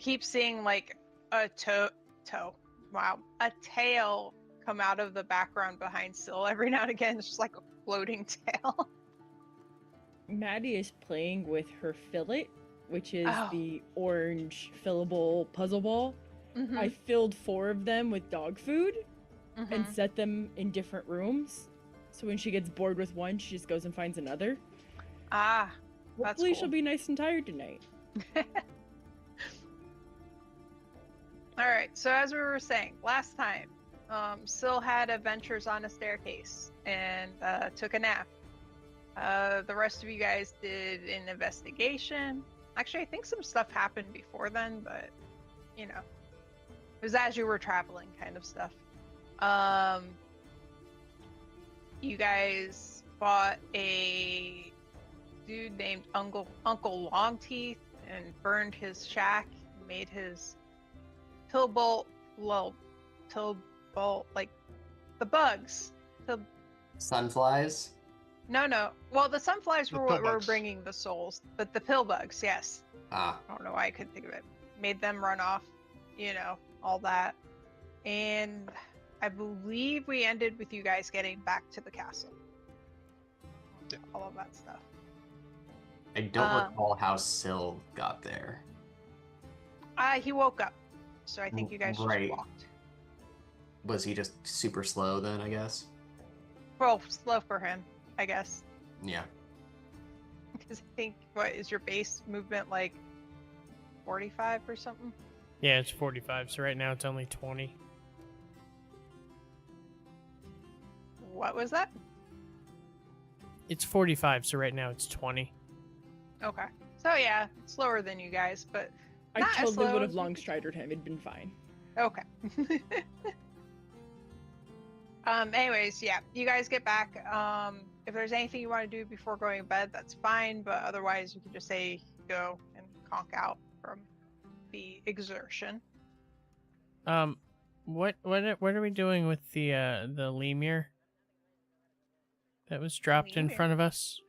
keep seeing like a a tail come out of the background behind Syl every now and again. It's just like a floating tail. Maddie is playing with her fillet, which is Oh. the orange fillable puzzle ball. Mm-hmm. I filled 4 of them with dog food Mm-hmm. and set them in different rooms. So when she gets bored with one, she just goes and finds another. Ah, that's Hopefully cool. she'll be nice and tired tonight. All right, so as we were saying last time, Syl had adventures on a staircase and took a nap. The rest of you guys did an investigation. Actually, I think some stuff happened before then, but you know, it was as you were traveling kind of stuff. You guys fought a dude named Uncle Longteeth and burned his shack, made his Tilbolt, like the bugs. Sunflies? No. Well, the sunflies The were what were pillbugs. bringing the souls, but the pill bugs, yes. Ah, I don't know why I couldn't think of it. Made them run off, you know, all that. And I believe we ended with you guys getting back to the castle. Yeah. All of that stuff. I don't recall how Syl got there. He woke up, so I think you guys Right. just walked. Was he just super slow then, I guess? Well, slow for him, I guess. Yeah. Because I think, what is your base movement, like 45 or something? Yeah, it's 45, so right now it's only 20. What was that? It's 45, so right now it's 20. Okay. So yeah, slower than you guys, but I not as totally slow would have as- long stridered him. It'd been fine. Okay. Anyways, yeah, you guys get back. If there's anything you want to do before going to bed, that's fine, but otherwise you can just say go and conk out from the exertion. What are we doing with the lemur that was dropped in Lemur? front of us?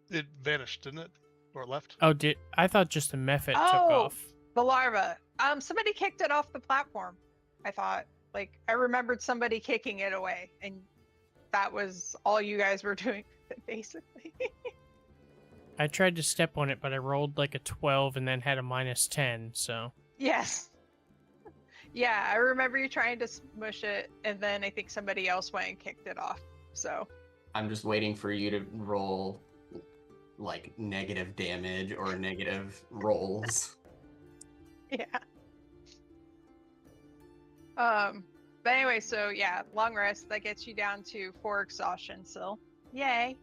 It vanished, didn't it? Or it left? Oh, I thought just the mephit took Oh! off. The larva. Somebody kicked it off the platform. I thought, like, I remembered somebody kicking it away, and that was all you guys were doing, basically. I tried to step on it, but I rolled like a 12 and then had a -10, so... Yes. Yeah, I remember you trying to smush it, and then I think somebody else went and kicked it off. So. I'm just waiting for you to roll, like, negative damage or negative rolls. Yeah. But anyway, so yeah, long rest, that gets you down to 4 exhaustion still. Yay.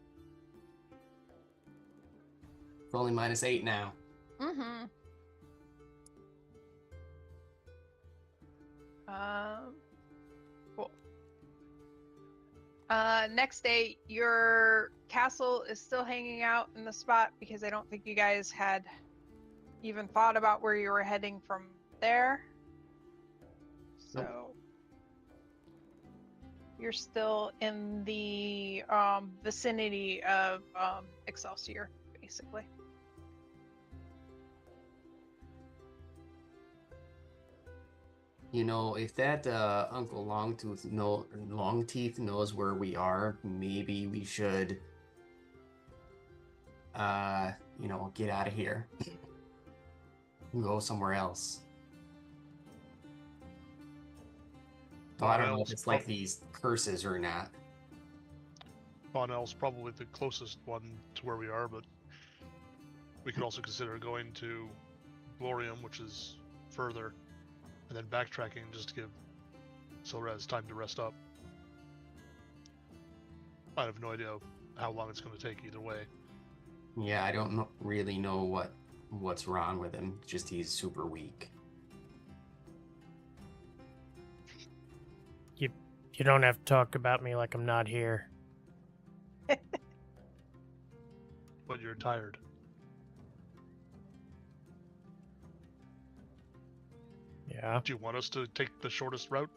It's only -8 now. Mm-hmm. Cool. Next day, your castle is still hanging out in the spot because I don't think you guys had even thought about where you were heading from there. So Nope. you're still in the vicinity of Excelsior, basically. You know, if that Uncle Longteeth knows where we are, maybe we should, get out of here. Go somewhere else. So I don't know if it's like these curses or not. Bonnell's probably the closest one to where we are, but we could also consider going to Glorium, which is further, and then backtracking just to give Silraz time to rest up. I have no idea how long it's going to take either way. Yeah, I don't really know what's wrong with him. Just he's super weak. You don't have to talk about me like I'm not here. But you're tired. Yeah. Do you want us to take the shortest route?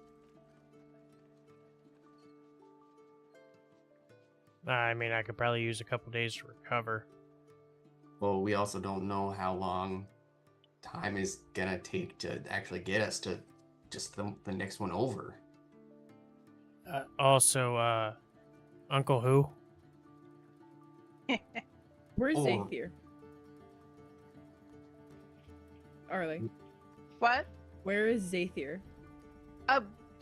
I mean, I could probably use a couple days to recover. Well, we also don't know how long time is gonna take to actually get us to just the next one over. Also, Uncle who? Where's Oh. Zathir? Arlie, What? where is Zathir?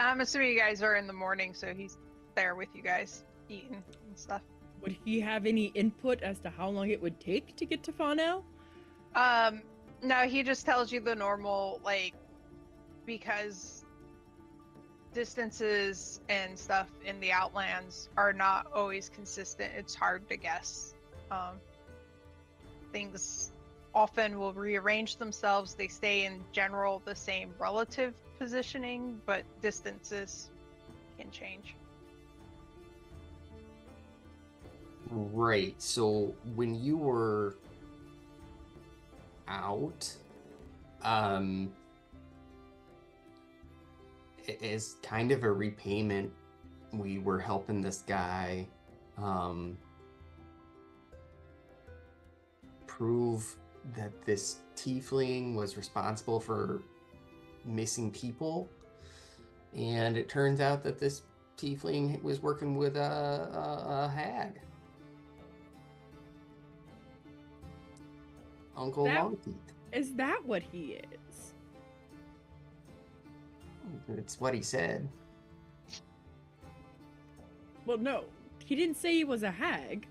I'm assuming you guys are in the morning, so he's there with you guys, eating and stuff. Would he have any input as to how long it would take to get to Faunel? No, he just tells you the normal, like, because distances and stuff in the Outlands are not always consistent. It's hard to guess. Things often will rearrange themselves. They stay in general the same relative positioning, but distances can change. Right. So when you were out, as kind of a repayment, we were helping this guy prove that this tiefling was responsible for missing people, and it turns out that this tiefling was working with a hag, Uncle That- Longteeth. Is that what he is? It's what he said. Well, no. He didn't say he was a hag.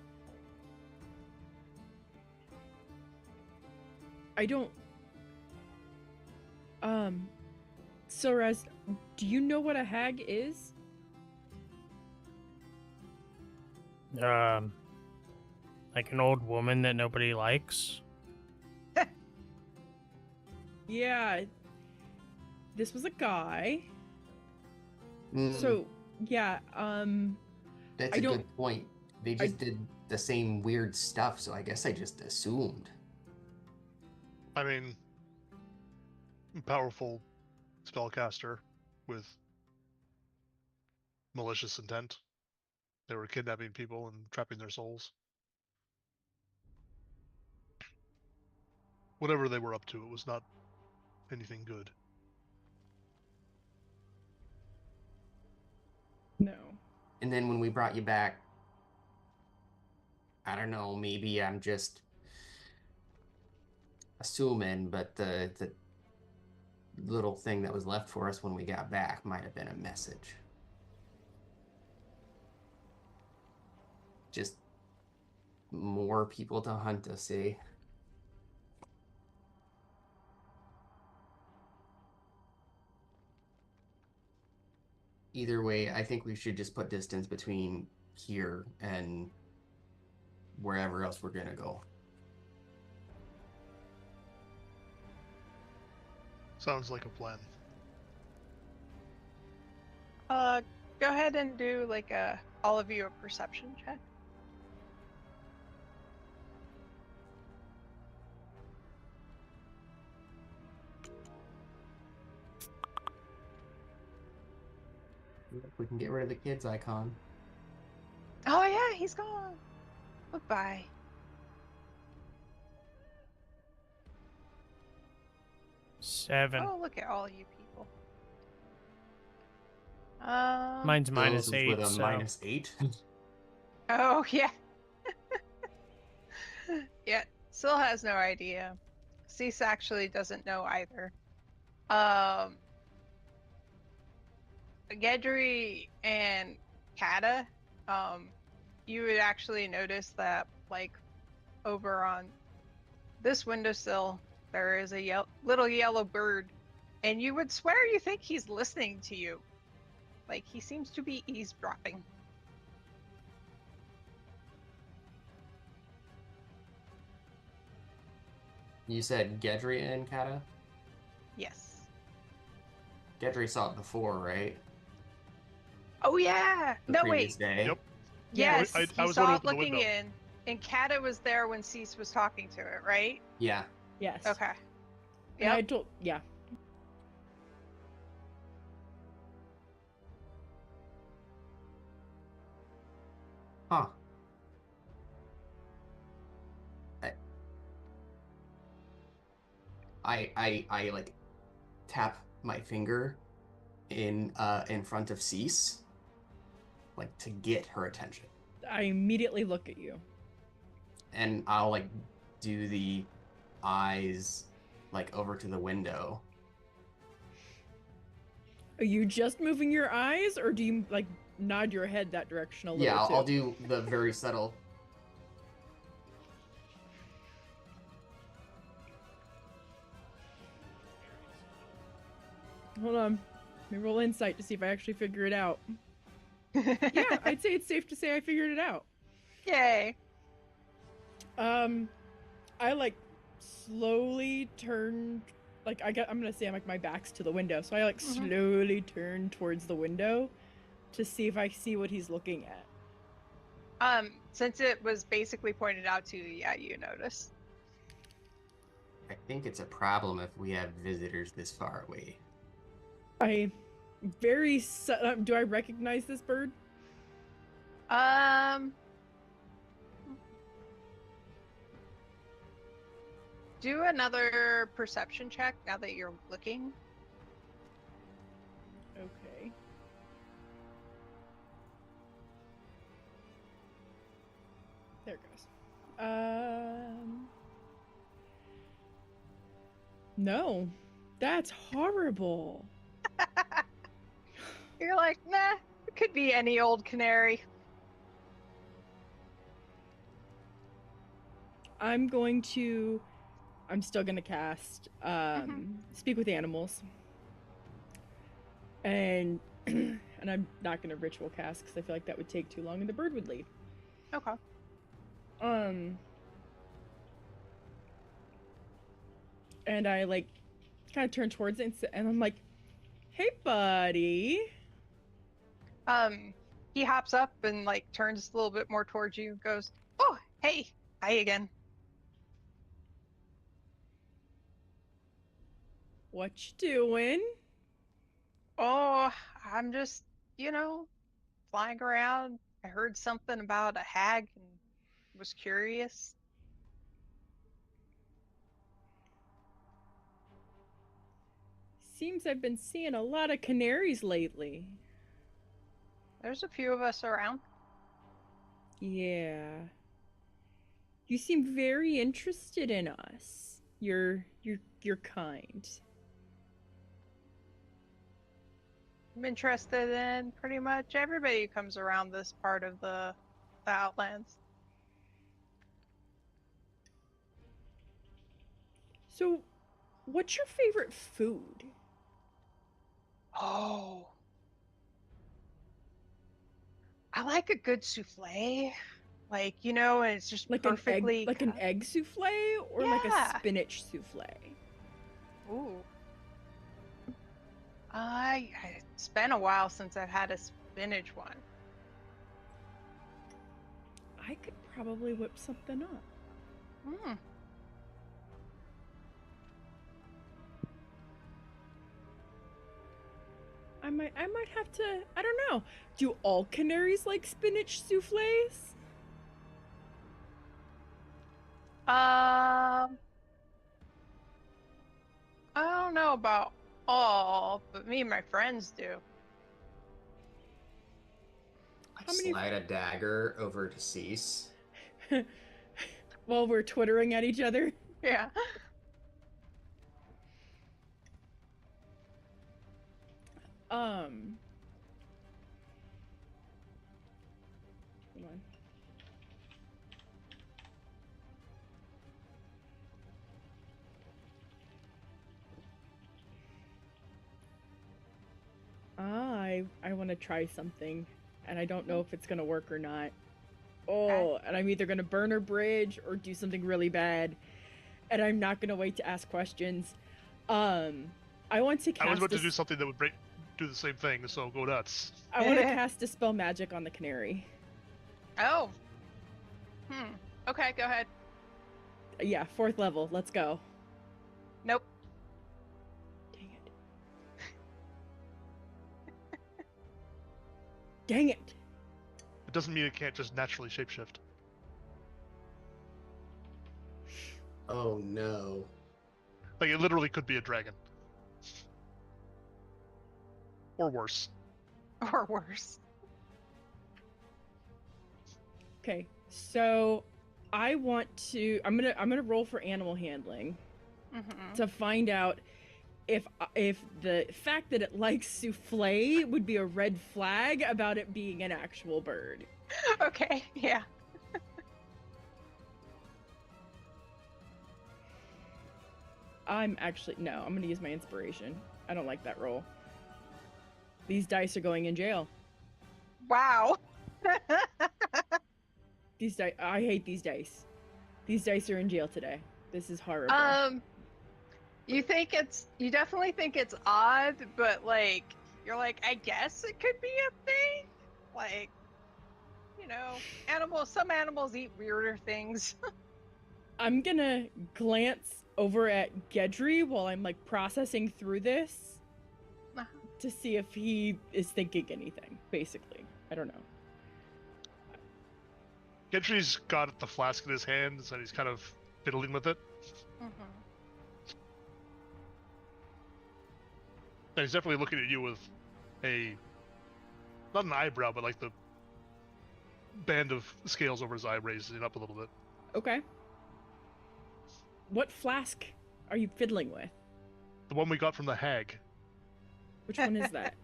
I don't... Soraz, do you know what a hag is? Like an old woman that nobody likes. Yeah. This was a guy. Mm, So, yeah, that's I a don't- good point. They just did the same weird stuff, so I guess I just assumed. I mean, powerful spellcaster with malicious intent. They were kidnapping people and trapping their souls. Whatever they were up to, it was not anything good. no. And then when we brought you back, I don't know, maybe I'm just assuming, but the little thing that was left for us when we got back might have been a message. Just more people to hunt us, eh? Either way, I think we should just put distance between here and wherever else we're gonna go. Sounds like a plan. Go ahead and do like all of you a perception check. We can get rid of the kids icon. Oh yeah, he's gone. Goodbye. Seven. Oh, look at all you people. Mine's Those -8. with a So. -8. Oh yeah. Yeah, Syl has no idea. Cease actually doesn't know either. Gedry and Kata, you would actually notice that, like, over on this windowsill, there is a little yellow bird, and you would swear you think he's listening to you. Like, he seems to be eavesdropping. You said Gedry and Kata? Yes. Gedry saw it before, right? Oh yeah. The No previous wait. day. Yep. Yes, I he was saw looking it up in the looking window. in, and Kata was there when Cease was talking to it, right? Yeah. Yes. Okay. And I Yep. told, yeah. Huh. I like tap my finger in front of Cease, like to get her attention. I immediately look at you. And I'll like do the eyes like over to the window. Are you just moving your eyes, or do you like nod your head that direction a little? Yeah, too? I'll do the very subtle. Hold on. Let me roll insight to see if I actually figure it out. Yeah, I'd say it's safe to say I figured it out. Yay. I like slowly turned, like I'm gonna say like my back's to the window, so I like slowly turn towards the window to see if I see what he's looking at. Since it was basically pointed out to you, yeah, you notice. I think it's a problem if we have visitors this far away. Do I recognize this bird? Do another perception check now that you're looking. Okay. There it goes. No. That's horrible. You're like, nah, it could be any old canary. I'm still gonna cast Speak with Animals. And and I'm not gonna ritual cast because I feel like that would take too long and the bird would leave. Okay. And I like kind of turn towards it and I'm like, hey buddy. He hops up and like turns a little bit more towards you, goes, oh, hey, hi again. What you doing? Oh, I'm just, flying around. I heard something about a hag and was curious. Seems I've been seeing a lot of canaries lately. There's a few of us around. Yeah. You seem very interested in us. You're kind. I'm interested in pretty much everybody who comes around this part of the Outlands. So, what's your favorite food? Oh. I like a good souffle. Like, and it's just Like perfectly an egg souffle or like a Yeah. spinach souffle? Ooh. It's been a while since I've had a spinach one. I could probably whip something up. Hmm. I might have to, I don't know. Do all canaries like spinach souffles? I don't know about all, but me and my friends do. How many- Slide a dagger over to Cease. While we're twittering at each other. Yeah. Hold on. I want to try something, and I don't know if it's gonna work or not. Oh, and I'm either gonna burn her bridge or do something really bad, and I'm not gonna wait to ask questions. I want to cast. I was about to do something that would do the same thing, so go nuts. I want to cast Dispel Magic on the canary. Oh. Okay, go ahead. Yeah, 4th level. Let's go. Nope. Dang it. Dang it. It doesn't mean it can't just naturally shapeshift. Oh no. Like, it literally could be a dragon. Or worse. Or worse. Okay, so I want to. I'm gonna roll for animal handling Mm-hmm. to find out if the fact that it likes souffle would be a red flag about it being an actual bird. Okay, yeah. I'm gonna use my inspiration. I don't like that roll. These dice are going in jail. Wow. These dice, I hate these dice. These dice are in jail today. This is horrible. You definitely think it's odd, but like, you're like, I guess it could be a thing. Like, some animals eat weirder things. I'm gonna glance over at Gedry while I'm like processing through this to see if he is thinking anything, basically. I don't know. Gentry's got the flask in his hands and he's kind of fiddling with it. Mm-hmm. And he's definitely looking at you with not an eyebrow, but like the band of scales over his eye raising up a little bit. Okay. What flask are you fiddling with? The one we got from the hag. Which one is that?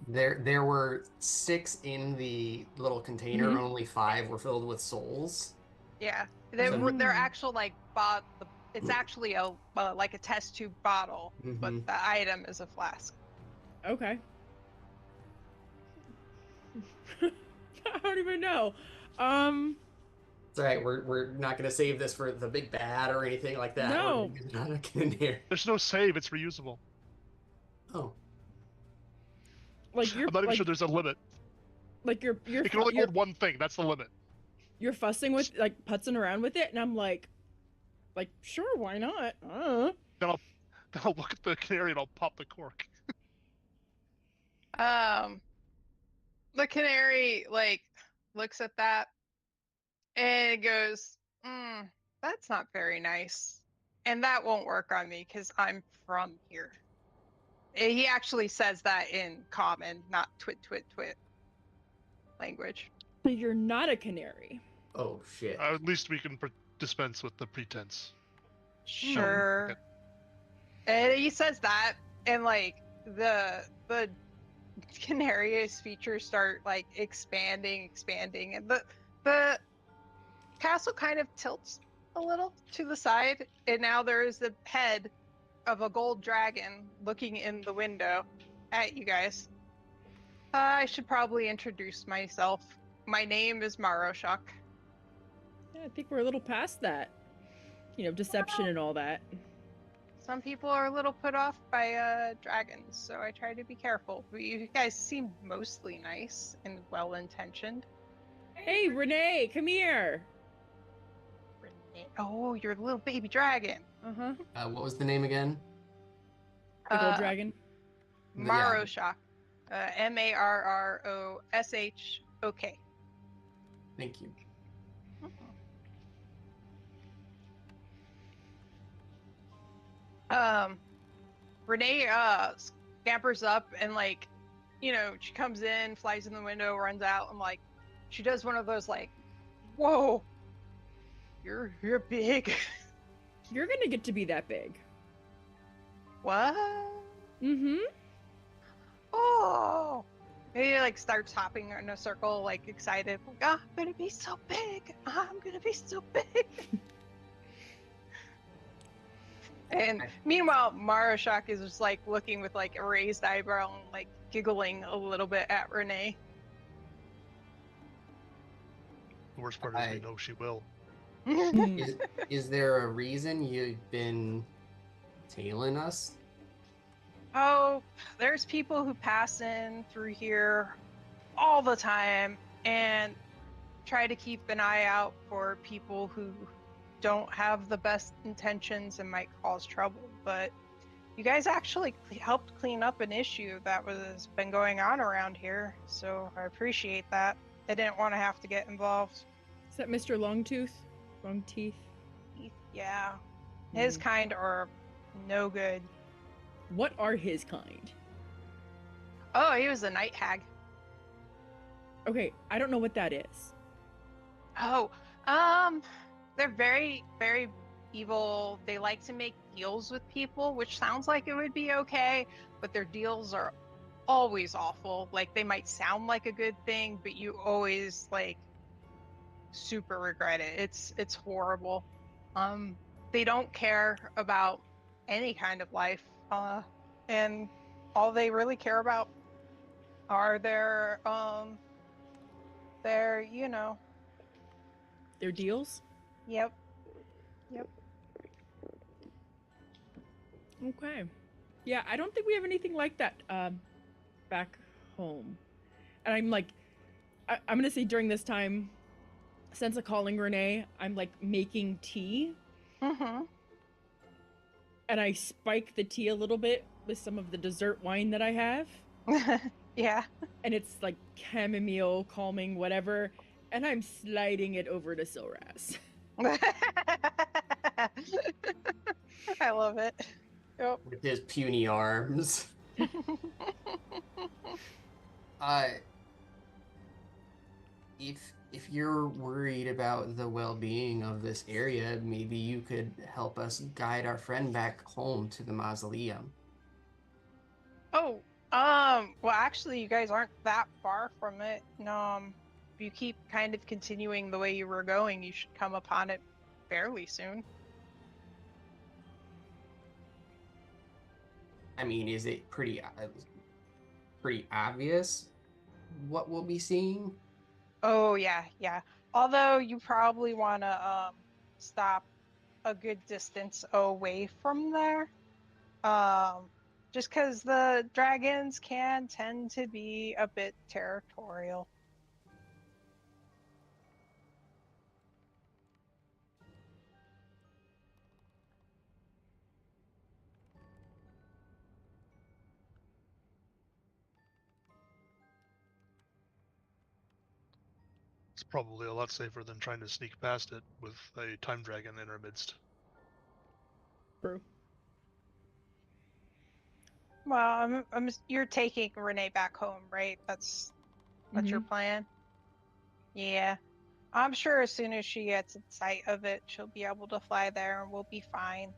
There were 6 in the little container. Mhm. Only 5 were filled with souls. Yeah, So- they're actual like it's actually a like a test tube bottle, but Mhm. the item is a flask. Okay. I don't even know. It's all right. We're not gonna save this for the big bad or anything like that. No. We're gonna get in here. There's no save, it's reusable. Oh, Like you're I'm not even like, sure there's a limit. like you're It can only hold one thing, that's the limit. you're fussing with like putzing around with it, and I'm like sure, why not? Then I'll look at the canary and I'll pop the cork. The canary like looks at that and goes, "That's not very nice, and that won't work on me because I'm from here." He actually says that in common, not twit language. So you're not a canary. oh shit. At least we can dispense with the pretense. Sure. Okay. And he says that, and like the Canarius features start like expanding, and the castle kind of tilts a little to the side, and now there is the head of a gold dragon looking in the window at you guys. I should probably introduce myself. My name is Maroshak. Yeah, I think we're a little past that. Deception and all that. Some people are a little put off by dragons, so I try to be careful. But you guys seem mostly nice and well-intentioned. Hey, Renee, come here. Oh, you're the little baby dragon. Uh-huh. What was the name again? The gold Uh, dragon. Yeah. Maroshak. Marroshok. Thank you. Renee scampers up and like, she comes in, flies in the window, runs out, and like, she does one of those like, whoa, you're big. You're gonna get to be that big. What? Mm-hmm. Oh. He like starts hopping in a circle, like excited. Like, I'm gonna be so big. I'm gonna be so big. And meanwhile, Maroshak is just like looking with like a raised eyebrow and like giggling a little bit at Renee. The worst part is we I- know she will. Is there a reason you've been tailing us? Oh, there's people who pass in through here all the time and try to keep an eye out for people who don't have the best intentions and might cause trouble. But you guys actually helped clean up an issue that was been going on around here, so I appreciate that. I didn't want to have to get involved. Is that Mr. Longtooth? Long teeth? Yeah, his kind are No good. What are his kind? Oh, he was a night hag. Okay, I don't know what that is. Oh, they're very, very evil. They like to make deals with people, which sounds like it would be okay, but their deals are always awful. Like they might sound like a good thing, but you always like super regret it. It's horrible. They don't care about any kind of life, and all they really care about are their Their deals? yep, yep. Okay. Yeah, I don't think we have anything like that back home. And I'm like, I'm gonna say during this time, since I'm calling Renee, I'm like making tea, Mm-hmm. and I spike the tea a little bit with some of the dessert wine that I have, Yeah. and it's like chamomile, calming, whatever, and I'm sliding it over to Silraz. I love it. Yep. With his puny arms. Uh, if you're worried about the well-being of this area, maybe you could help us guide our friend back home to the mausoleum. Oh, well, actually, you guys aren't that far from it. If you keep kind of continuing the way you were going, you should come upon it fairly soon. I mean, is it pretty obvious what we'll be seeing? Oh, yeah, yeah. Although you probably want to stop a good distance away from there. Just because the dragons can tend to be a bit territorial. It's probably a lot safer than trying to sneak past it with a time dragon in our midst. True. Well, you're taking Renee back home, right? That's your Mhm. plan. Yeah. I'm sure as soon as she gets in sight of it, she'll be able to fly there and we'll be fine.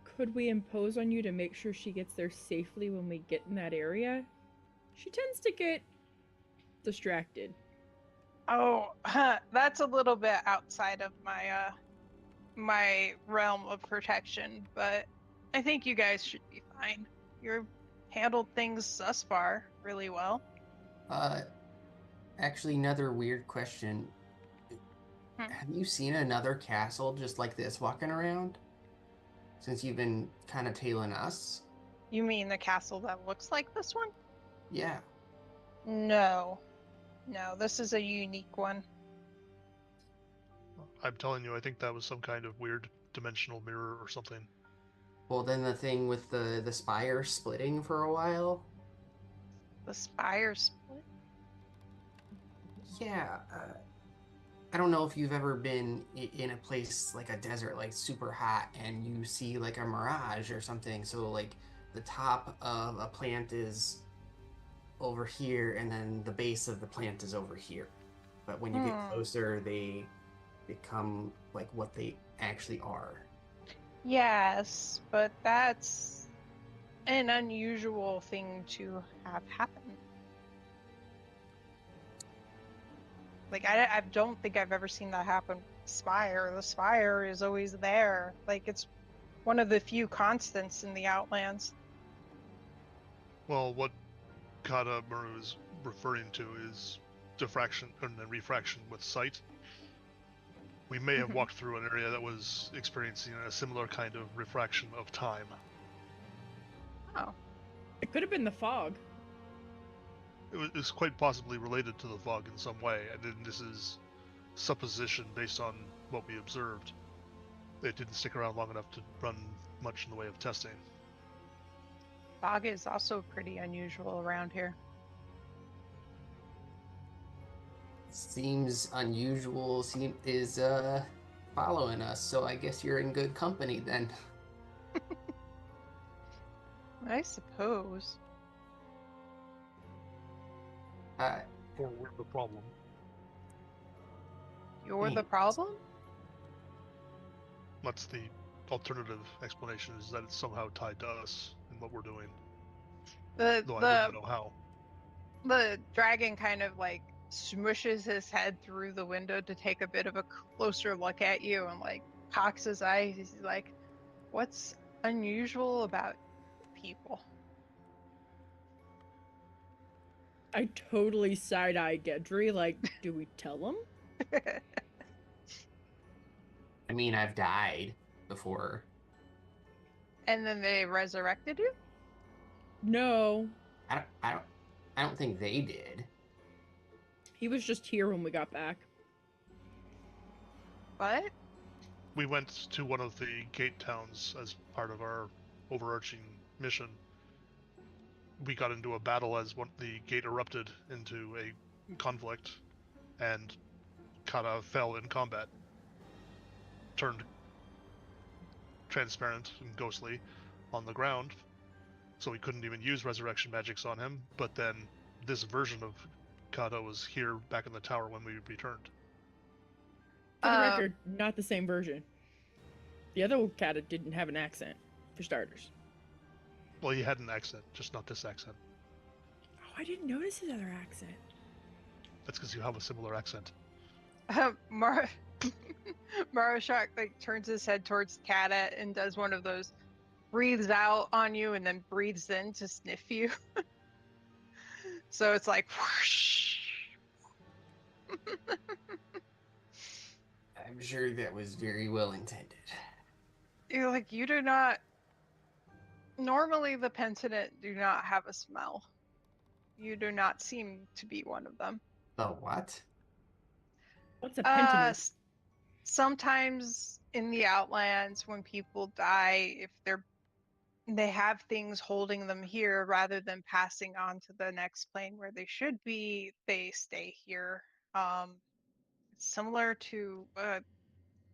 Could we impose on you to make sure she gets there safely when we get in that area? She tends to get distracted. Oh, that's a little bit outside of my realm of protection, but I think you guys should be fine. You've handled things thus far really well. Uh, actually, another weird question. Have you seen another castle just like this walking around? Since you've been kind of tailing us? You mean the castle that looks like this one? Yeah. No. No, this is a unique one. I'm telling you, I think that was some kind of weird dimensional mirror or something. Well, then the thing with the spire splitting for a while? The spire split? Yeah. I don't know if you've ever been in a place like a desert, like super hot, and you see like a mirage or something. So, like, the top of a plant is over here, and then the base of the plant is over here. But when you get closer, they become like what they actually are. Yes, but that's an unusual thing to have happen. Like, I don't think I've ever seen that happen with Spire. The Spire is always there. Like, it's one of the few constants in the Outlands. Well, what Kata Muru is referring to is diffraction and then refraction with sight. We may have walked through an area that was experiencing a similar kind of refraction of time. Oh. It could have been the fog. It was quite possibly related to the fog in some way, and then this is supposition based on what we observed. It didn't stick around long enough to run much in the way of testing. Fog is also pretty unusual around here. seems unusual is following us, so I guess you're in good company then. I suppose. Or we're the problem. You're the Thanks. problem? That's the alternative explanation, is that it's somehow tied to us and what we're doing. The Though I the wouldn't know how. the dragon kind of like smushes his head through the window to take a bit of a closer look at you and like cocks his eyes. He's like, "What's unusual about people?" I totally side-eye Gedry, like, do we tell him? I mean, I've died before. And then they resurrected you? No. I don't think they did. He was just here when we got back. What? We went to one of the gate towns as part of our overarching mission. We got into a battle as the gate erupted into a conflict, and Kata fell in combat. Turned transparent and ghostly on the ground, so we couldn't even use resurrection magics on him, but then this version of Kata was here back in the tower when we returned. For the record, not the same version. The other cat didn't have an accent, for starters. Well, he had an accent, just not this accent. Oh, I didn't notice his other accent. That's because you have a similar accent. Marashak like turns his head towards Kata and does one of those breathes out on you and then breathes in to sniff you. So it's like whoosh. I'm sure that was very well intended. You're like, you do not. Normally, the Penitent do not have a smell. You do not seem to be one of them. The what? What's a pentiment? Sometimes in the Outlands, when people die, if they have things holding them here rather than passing on to the next plane where they should be, they stay here. It's similar to,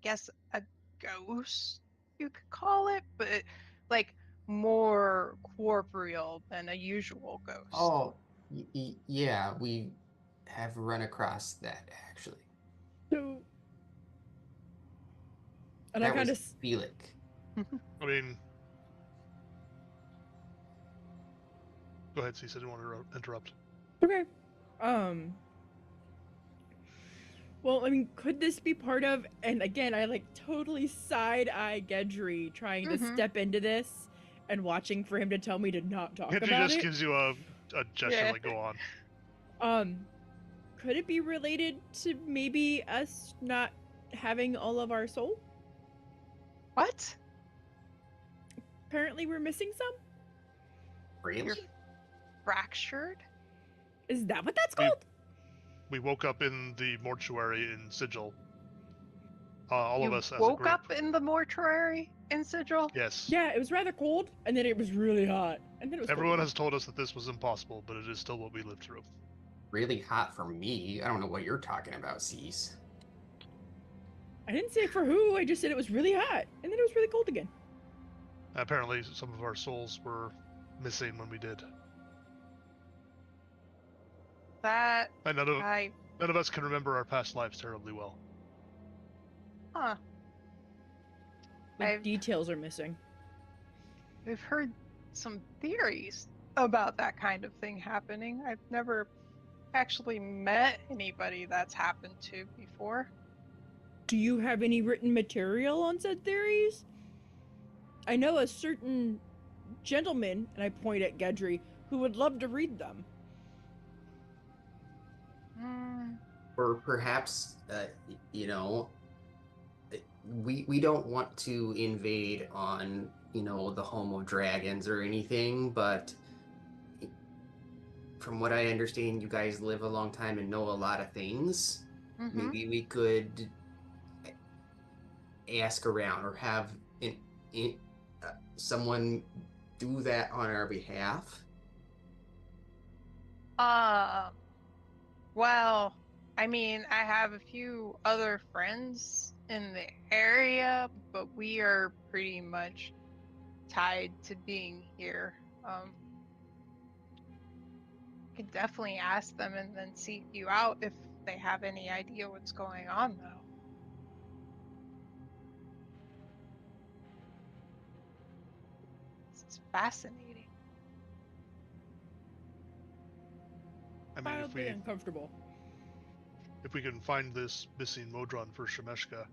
guess, a ghost, you could call it, but like more corporeal than a usual ghost. Oh, yeah, we have run across that actually. So, and That I kind was of Felix. I mean, go ahead, Cece, I didn't want to interrupt. okay. Well, I mean, could this be part of? And again, I like totally side-eye Gedry trying to step into this and watching for him to tell me to not talk Hendry about just it. gives you a gesture, Yeah. like, go on. Could it be related to maybe us not having all of our soul? What? Apparently, we're missing some. Really? You're fractured? Is that what that's called? We woke up in the mortuary in Sigil. All of You us as a woke group. up in the mortuary in Sigil? Yes. Yeah, it was rather cold, and then it was really hot, and then it was. Everyone cold. has told us that this was impossible, but it is still what we lived through. Really hot for me. I don't know what you're talking about, Cease. I didn't say for who. I just said it was really hot, and then it was really cold again. Apparently, some of our souls were missing when we did. That And none of us can remember our past lives terribly well. huh. The details are missing. We've heard some theories about that kind of thing happening. I've never actually met anybody that's happened to before. Do you have any written material on said theories? I know a certain gentleman, and I point at Gedry, who would love to read them. Or perhaps, we don't want to invade on, the home of dragons or anything, but from what I understand, you guys live a long time and know a lot of things. Maybe we could ask around or have someone do that on our behalf. Well, I mean, I have a few other friends in the area, but we are pretty much tied to being here. Could definitely ask them and then seek you out if they have any idea what's going on, though. This is fascinating. I mean, Mildly uncomfortable. if we can find this missing Modron for Shemeshka,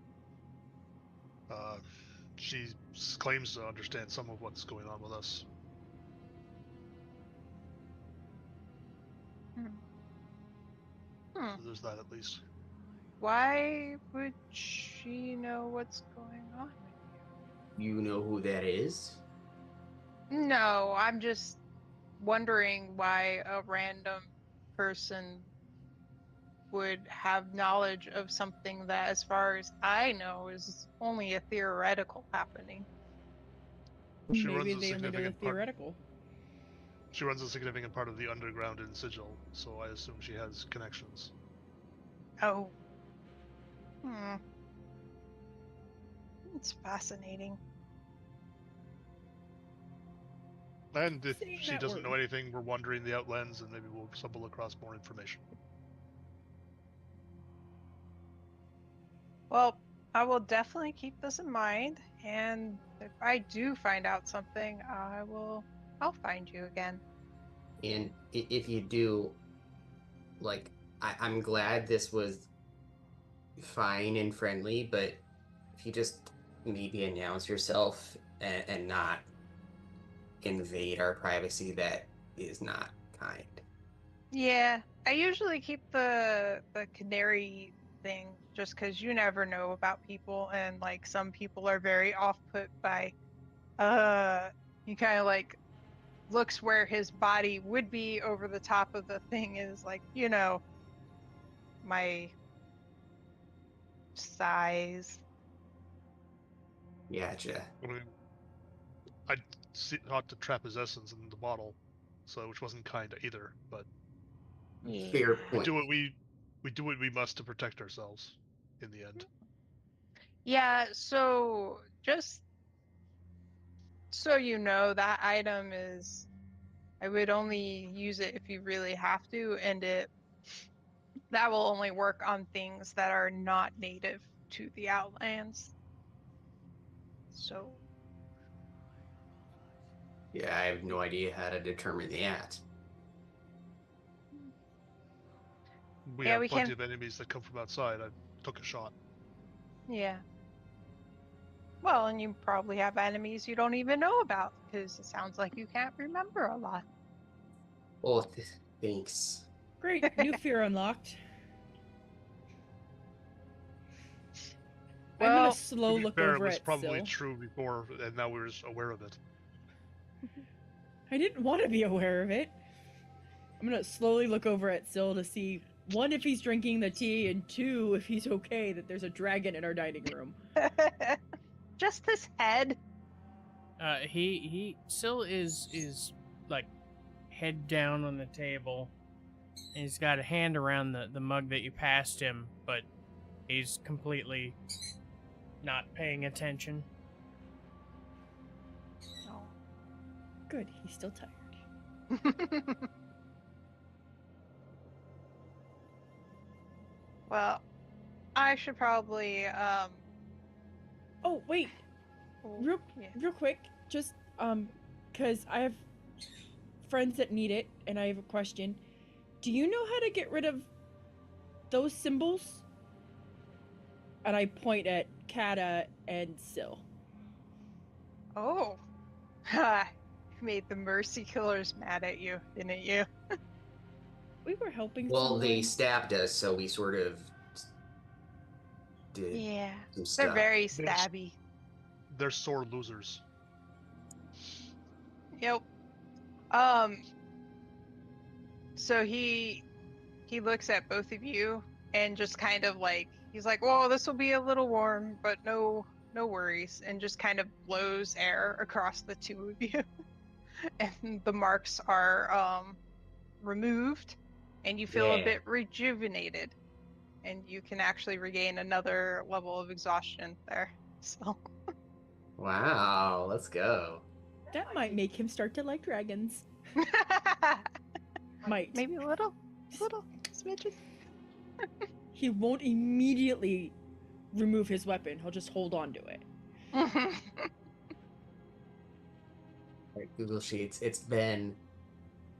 she claims to understand some of what's going on with us. So there's that at least. Why would she know what's going on with You know who that is? you? No, I'm just wondering why a random person would have knowledge of something that, as far as I know, is only a theoretical happening. She Maybe runs a they only know the significant part. theoretical. She runs a significant part of the underground in Sigil, so I assume she has connections. Oh. It's fascinating. And if Saying she that doesn't know word. anything, we're wandering the Outlands, and maybe we'll stumble across more information. Well, I will definitely keep this in mind, and if I do find out something, I'll find you again. And if you do, like, I'm glad this was fine and friendly, but if you just maybe announce yourself and not invade our privacy, that is not kind. Yeah, I usually keep the canary thing just because you never know about people, and like some people are very off put by he kind of like looks where his body would be over the top of the thing, is like, my size. Gotcha. I mean, I thought to trap his essence in the bottle, so which wasn't kind either. But Fair we point. do what we do what we must to protect ourselves. In the end, Yeah, so just so you know, that item is, I would only use it if you really have to, and that will only work on things that are not native to the Outlands. So, Yeah, I have no idea how to determine that. we Yeah, have we plenty can- of enemies that come from outside. I took a shot. yeah. Well, and you probably have enemies you don't even know about, because it sounds like you can't remember a lot. Well, thanks. Great, new fear unlocked. I'm Well, gonna slow To be look fair, over it was at probably Syl. true before, and now we're just aware of it. I didn't want to be aware of it. I'm gonna slowly look over at Syl to see, one, if he's drinking the tea, and two, if he's okay that there's a dragon in our dining room. just his head. Syl is like head down on the table, and he's got a hand around the mug that you passed him, but he's completely not paying attention. Oh. Good, he's still tired. Well, I should probably Oh, wait, real quick, just because I have friends that need it, and I have a question. Do you know how to get rid of those symbols? And I point at Kata and Syl. Oh. Ha. Made the Mercy Killers mad at you, didn't you? We were helping Well, someone. they stabbed us, so we sort of did Yeah. some They're stuff. very stabby. They're sore losers. Yep. So he looks at both of you and just kind of like, he's like, "Well, this will be a little warm, but no worries," and just kind of blows air across the two of you. And the marks are removed, and you feel a Yeah. bit rejuvenated. and you can actually regain another level of exhaustion there. So Wow, let's go. That might make him start to like dragons. Might. maybe a little smidgen. He won't immediately remove his weapon. He'll just hold on to it. All right, Google Sheets. It's been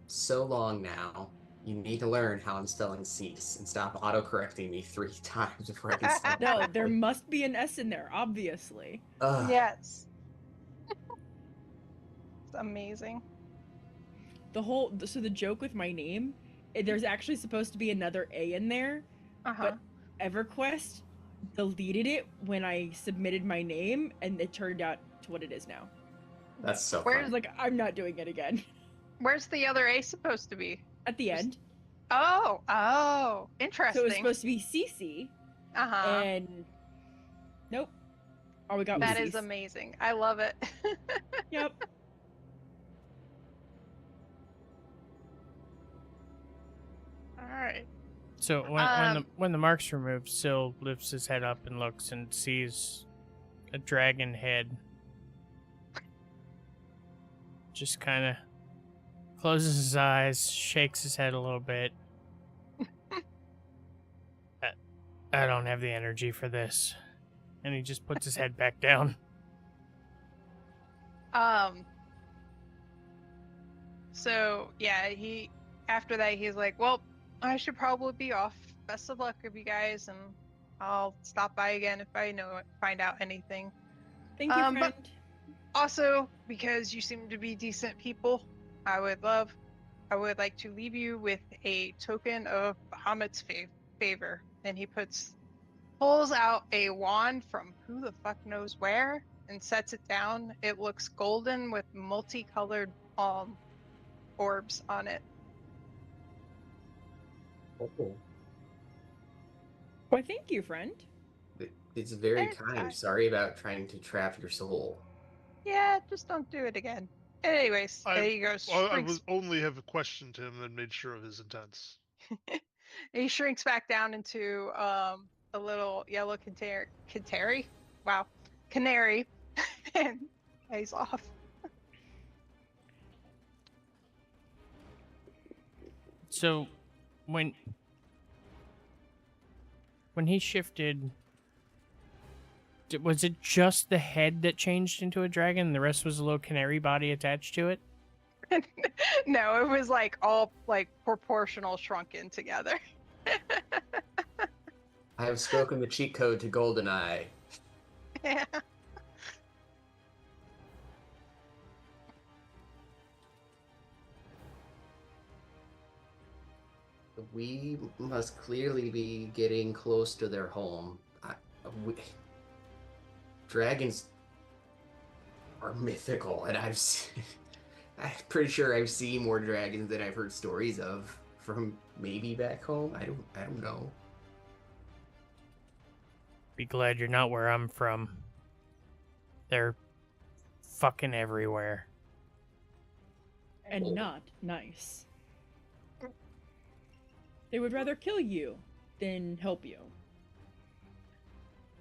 so long now. You need to learn how I'm spelling cease and stop auto-correcting me 3 times before I can spell No, it. there must be an S in there, obviously. Ugh. Yes. It's amazing. So the joke with my name, there's actually supposed to be another A in there, Uh-huh. but EverQuest deleted it when I submitted my name, and it turned out to what it is now. That's so Where's I was funny. like, I'm not doing it again. Where's the other A supposed to be? At the end. Oh, So interesting. it was supposed to be CC, Uh-huh. and nope. All we got was That is Cease. amazing. I love it. Yep. All right. So when the mark's removed, Syl lifts his head up and looks and sees a dragon head. Just kind of closes his eyes, shakes his head a little bit. I don't have the energy for this. And he just puts his head back down. So yeah, after that he's like, well, I should probably be off. Best of luck with you guys, and I'll stop by again if I find out anything. Thank you, friend. But also, because you seem to be decent people, I would like to leave you with a token of Bahamut's favor. And he pulls out a wand from who the fuck knows where and sets it down. It looks golden with multicolored orbs on it. Oh, Why, thank you, friend. it's very It's kind. fine. Sorry about trying to trap your soul. Yeah, just don't do it again. Anyways, there he goes. I would only have questioned him and made sure of his intents. He shrinks back down into a little yellow canary. Wow, canary, and he's off. So when he shifted, was it just the head that changed into a dragon and the rest was a little canary body attached to it? No, it was like all like proportional shrunken together. I have spoken the cheat code to GoldenEye. Yeah. We must clearly be getting close to their home. Dragons are mythical, and I'm pretty sure I've seen more dragons than I've heard stories of from maybe back home. I don't know. Be glad you're not where I'm from. They're fucking everywhere. And not nice. They would rather kill you than help you.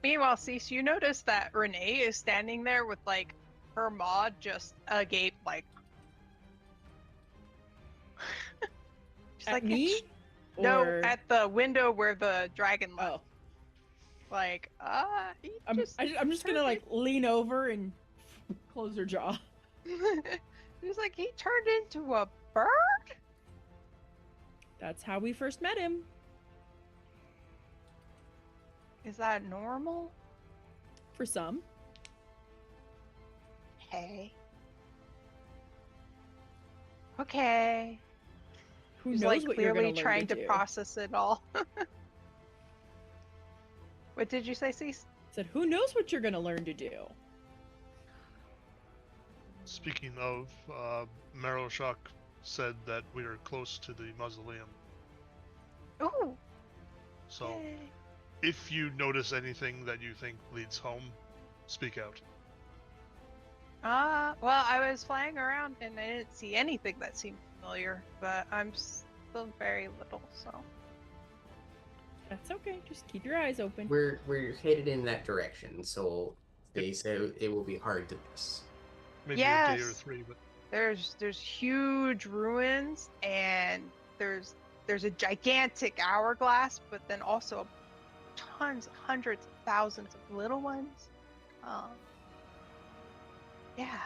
Meanwhile, Cease, you notice that Renee is standing there with like her maw just agape, like. She's At like, me? No, Or... at the window where the dragon left. Oh. Like, he I'm just gonna like lean over and close her jaw. He's like, he turned into a bird? That's how we first met him. Is that normal? For some. Hey. Okay. Who He's knows like what you're clearly gonna learn trying to to do. process it all. What did you say, Cease? Said, who knows what you're gonna learn to do? Speaking of, Maroshak said that we are close to the mausoleum. Ooh. So, Yay. if you notice anything that you think leads home, speak out. Well, I was flying around and I didn't see anything that seemed familiar, but I'm still very little, so. That's okay. Just keep your eyes open. We're headed in that direction, so they say it will be hard to miss. Maybe a day or Yes. 3, but There's huge ruins, and there's a gigantic hourglass, but then also tons, hundreds, thousands of little ones. Yeah.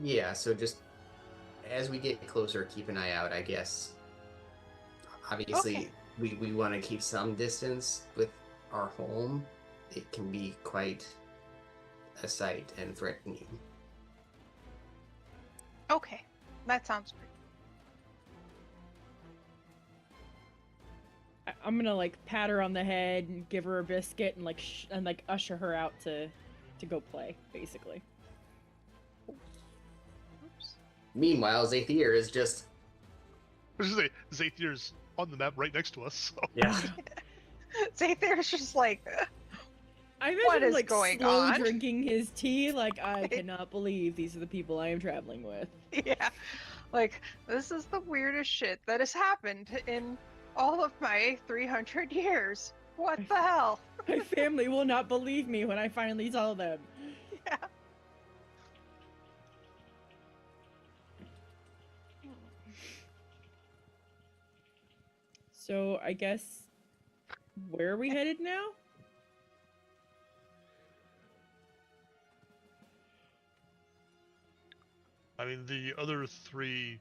Yeah, so just as we get closer, keep an eye out, I guess. Obviously, Okay. we want to keep some distance with our home. It can be quite a sight and threatening. Okay. That sounds great. I'm gonna like pat her on the head and give her a biscuit and like usher her out to go play, basically. Oops. Meanwhile, Zathir is just I was gonna say, Zathir's on the map right next to us. So. yeah. Zathir's just like, I imagine What him, is like going slow on? drinking his tea. Like I cannot believe these are the people I am traveling with. yeah, like this is the weirdest shit that has happened in all of my 300 years. What the hell? My family will not believe me when I finally tell them. Yeah. So I guess where are we headed now? I mean, the other 3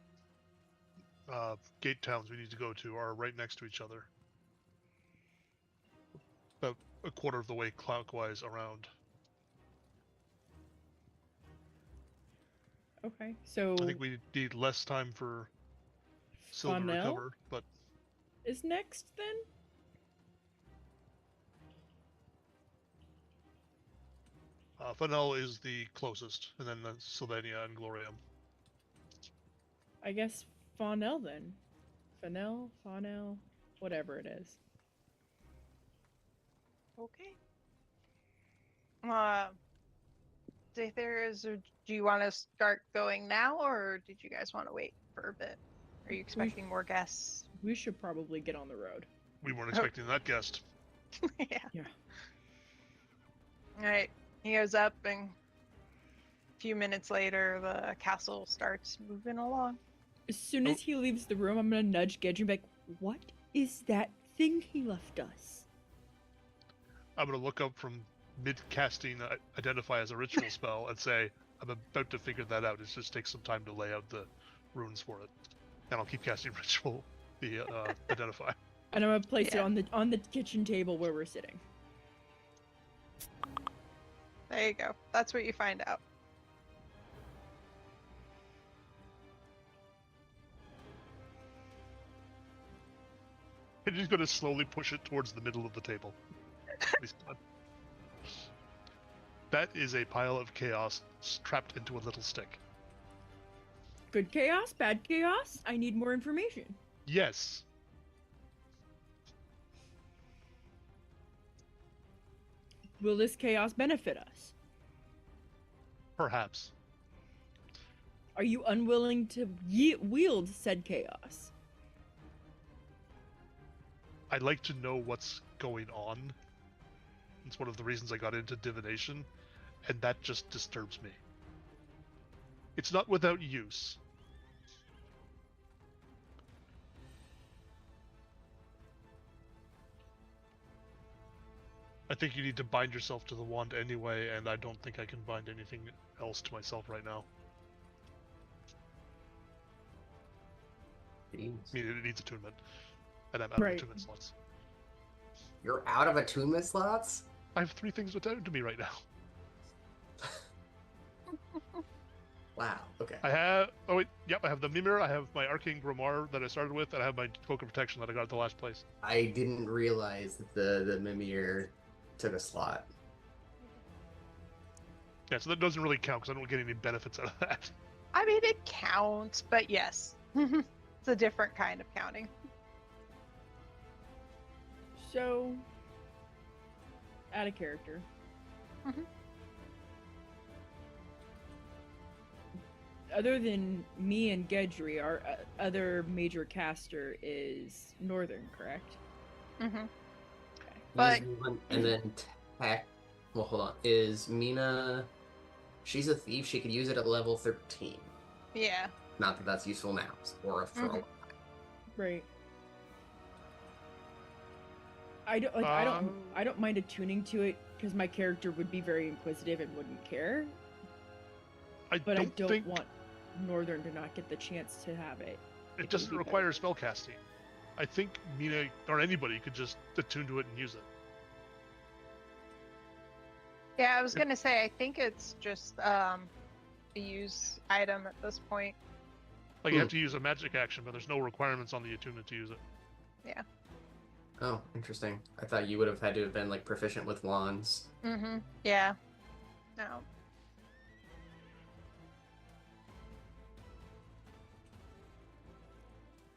gate towns we need to go to are right next to each other. About a quarter of the way clockwise around. Okay, so I think we need less time for Syl to Fonel recover, but is next then? Fennel is the closest, and then Sylvania and Glorium. I guess Fonel then. Fonel, whatever it is. Okay. Zathir, do you want to start going now, or did you guys want to wait for a bit? Are you expecting more guests? We should probably get on the road. We weren't expecting that guest. yeah. Yeah. All right. He goes up, and a few minutes later, the castle starts moving along. As soon as he leaves the room, I'm gonna nudge Gedge and be like, "What is that thing he left us?" I'm gonna look up from mid-casting identify as a ritual spell and say, I'm about to figure that out. It just takes some time to lay out the runes for it. And I'll keep casting ritual, the identify. And I'm gonna place it Yeah. on the kitchen table where we're sitting. There you go. That's what you find out. And he's gonna slowly push it towards the middle of the table. He's done. That is a pile of chaos trapped into a little stick. Good chaos, bad chaos. I need more information. Yes. Will this chaos benefit us? Perhaps. Are you unwilling to wield said chaos? I'd like to know what's going on. It's one of the reasons I got into divination, and that just disturbs me. It's not without use. I think you need to bind yourself to the wand anyway, and I don't think I can bind anything else to myself right now. I mean, it needs attunement, and I'm out of attunement slots. You're out of attunement slots? I have 3 things attuned to me right now. Wow, okay. I have... Oh, wait. Yep, I have the Mimir, I have my Arcane Grimoire that I started with, and I have my Cloak of Protection that I got at the last place. I didn't realize that the Mimir took a slot. Yeah, so that doesn't really count, because I don't get any benefits out of that. I mean, it counts, but yes. It's a different kind of counting. So, out of character. Mhm. other than me and Gedry, our other major caster is Northern, correct? Mm-hmm. But But and then Tech. Well, hold on. Is Mina? She's a thief. She could use it at level 13. yeah. Not that that's useful now, or for a Mhm. Right. I don't mind attuning to it because my character would be very inquisitive and wouldn't care. But I don't think want Northern to not get the chance to have it. it doesn't require spellcasting. I think Mina or anybody could just attune to it and use it. Yeah, I was gonna say I think it's just a use item at this point. Like you have to use a magic action, but there's no requirements on the attunement to use it. Yeah. Oh, interesting. I thought you would have had to have been like proficient with wands. Mm-hmm. Yeah. No.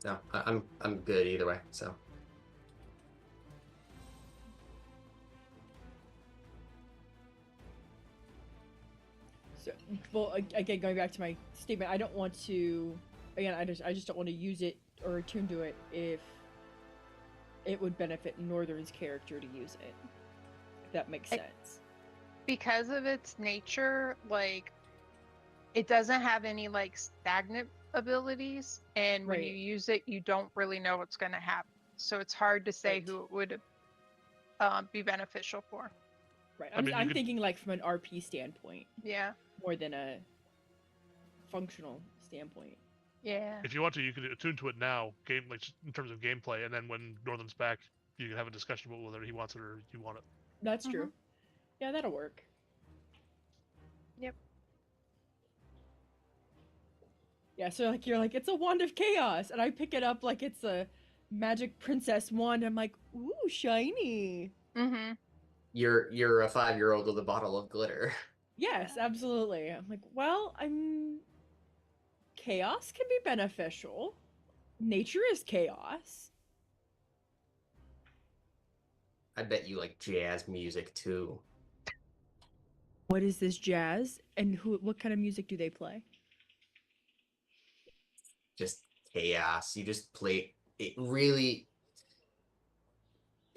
No, I'm good either way. So So, well, again, going back to my statement, I don't want to. Again, I just don't want to use it or attune to it if it would benefit Northern's character to use it. If that makes sense. Because of its nature, like it doesn't have any like stagnant abilities, and when you Right. use it, you don't really know what's gonna happen. So it's hard to say Right. who it would be beneficial for. Right. I mean, you I'm could- thinking like from an RP standpoint Yeah. more than a functional standpoint. Yeah. If you want to, you could attune to it now, like in terms of gameplay, and then when Northern's back, you can have a discussion about whether he wants it or you want it. That's true. Yeah, that'll work. Yep. Yeah, so like you're like, it's a wand of chaos, and I pick it up like it's a magic princess wand. I'm like, ooh, shiny. Mm-hmm. you're a 5-year-old with a bottle of glitter. Yes, absolutely. I'm like, well, chaos can be beneficial. Nature is chaos. I bet you like jazz music too. What is this jazz? And what kind of music do they play? Just chaos. You just play it really.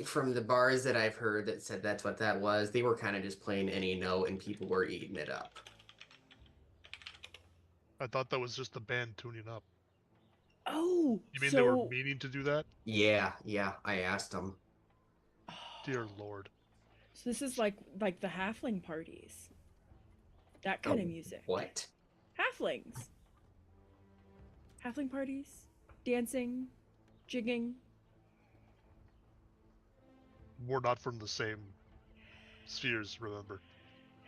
From the bars that I've heard that said that's what that was, they were kind of just playing any note and people were eating it up. I thought that was just the band tuning up. Oh, You mean so... they were meaning to do that? Yeah, I asked them. Dear Lord. So this is like the halfling parties. That kind of music. What? Halflings. Halfling parties, dancing, jigging. We're not from the same spheres, remember?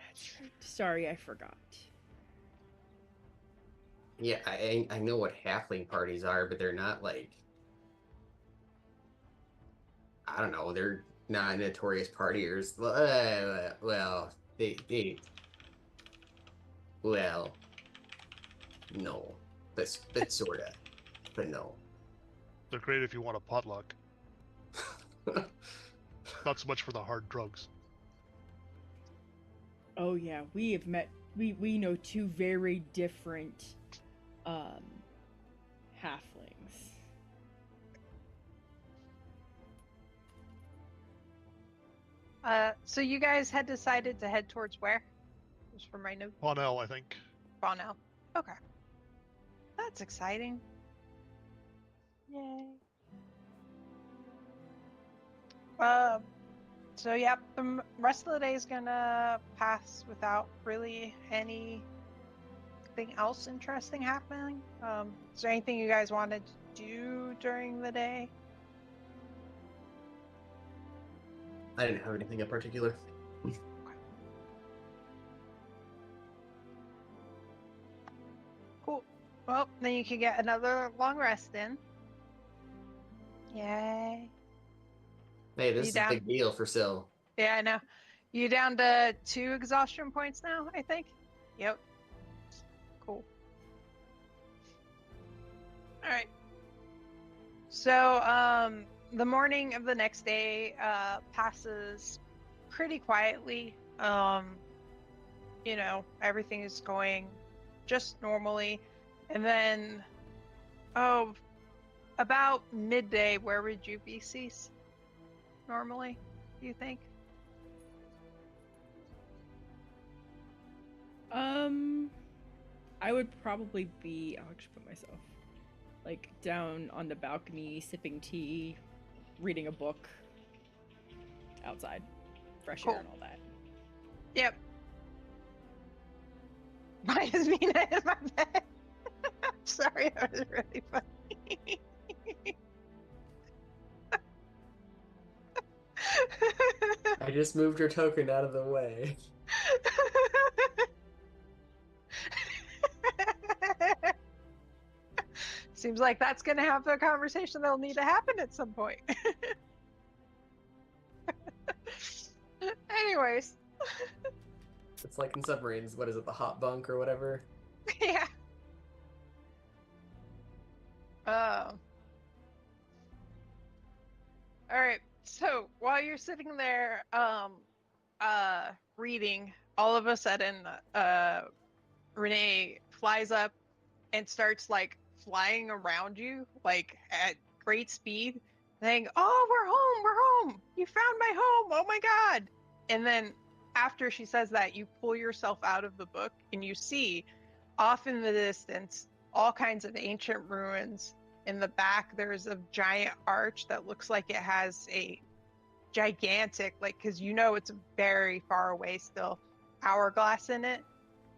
That's right. Sorry, I forgot. Yeah, I know what halfling parties are, but they're not like, I don't know, they're not notorious partiers. Well, well, no, but sorta, but no. They're great if you want a potluck. Not so much for the hard drugs. Oh yeah, we have met. We know two very different halflings. So you guys had decided to head towards where? Just for my note. Ponel, I think. Bonell. Okay. That's exciting. Yay. So yeah, the rest of the day is gonna pass without really anything else interesting happening. Is there anything you guys wanted to do during the day? I didn't have anything in particular. Cool. Well, then you can get another long rest in. Yay. Hey, this You is down? a big deal for Syl. Yeah, I know. You down to 2 exhaustion points now, I think? Yep. Cool. Alright. So, the morning of the next day passes pretty quietly. You know, everything is going just normally. And then, oh, about midday, where would you be, Cease? Normally, do you think? I would probably be. I'll just put myself like down on the balcony, sipping tea, reading a book, outside, fresh air Cool. and all that. Yep. Why is Mina in my bed? Sorry, that was really funny. I just moved her token out of the way. Seems like that's going to have a conversation that'll need to happen at some point. Anyways. It's like in submarines. What is it, the hot bunk or whatever? Yeah. All right. So while you're sitting there, reading, all of a sudden, Renee flies up and starts like flying around you, like at great speed, saying, "Oh, we're home! You found my home! Oh my God!" And then after she says that, you pull yourself out of the book and you see off in the distance all kinds of ancient ruins. In the back, there's a giant arch that looks like it has a gigantic, like, because you know it's very far away still, hourglass in it.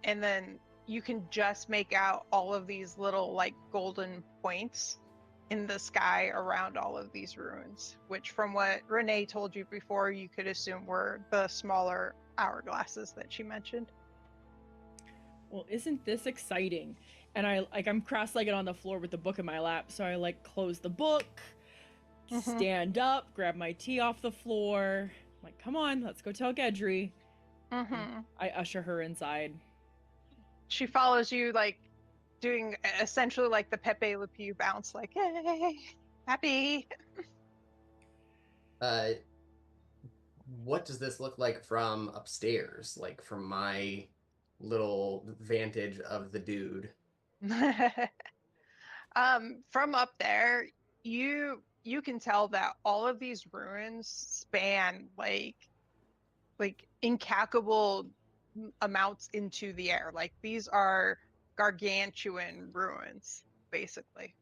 And then you can just make out all of these little, like, golden points in the sky around all of these ruins, which from what Renee told you before, you could assume were the smaller hourglasses that she mentioned. Well, isn't this exciting? And I'm cross-legged on the floor with the book in my lap, so I like close the book, stand up, grab my tea off the floor. I'm like, come on, let's go tell Gedry. I usher her inside. She follows you, like, doing essentially like the Pepe Le Pew bounce, like, hey, happy. What does this look like from upstairs? Like from my little vantage of the dude? From up there, you can tell that all of these ruins span like incalculable amounts into the air. Like these are gargantuan ruins, basically.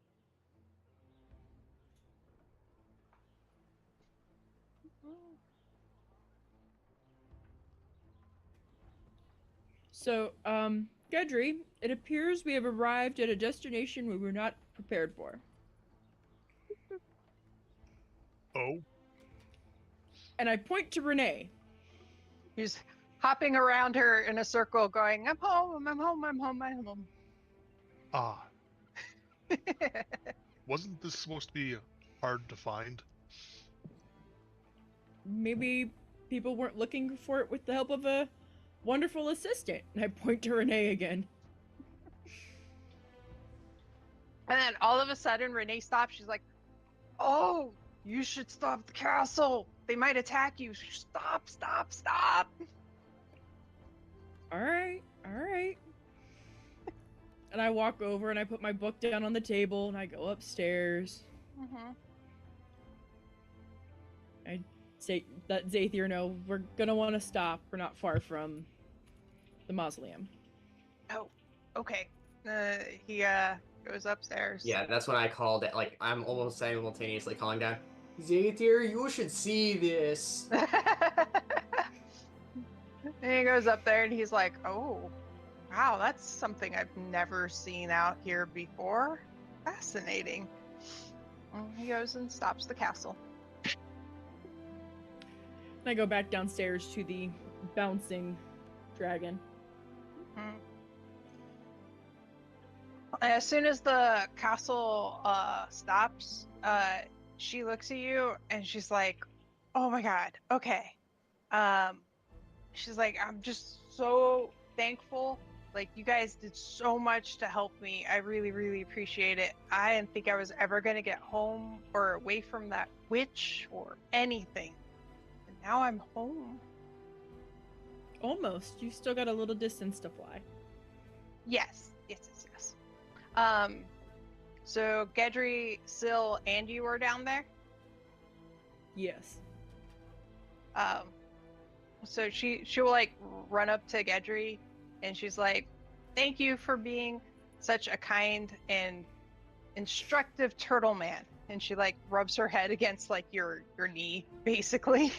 So, Gedry, it appears we have arrived at a destination we were not prepared for. Oh? And I point to Renee. He's hopping around her in a circle going, I'm home, I'm home, I'm home, I'm home. Ah. Wasn't this supposed to be hard to find? Maybe people weren't looking for it with the help of a wonderful assistant. And I point to Renee again. And then all of a sudden, Renee stops. She's like, oh, you should stop the castle. They might attack you. Stop, stop, stop. All right. And I walk over and I put my book down on the table and I go upstairs. I say, let Zaethier know we're gonna want to stop. We're not far from the mausoleum. Oh, okay. He goes upstairs. Yeah, that's when I called it. Like, I'm almost simultaneously calling down, Zaethier, you should see this. And he goes up there and he's like, oh, wow, that's something I've never seen out here before. Fascinating. And he goes and stops the castle. And I go back downstairs to the bouncing dragon. As soon as the castle stops, she looks at you and she's like, oh my God, okay. She's like, I'm just so thankful. Like, you guys did so much to help me. I really, really appreciate it. I didn't think I was ever going to get home or away from that witch or anything. And now I'm home. Almost. You still got a little distance to fly. Yes. So Gedry, Syl, and you were down there. Yes. So she will like run up to Gedry, and she's like, "Thank you for being such a kind and instructive turtle man." And she like rubs her head against like your knee, basically.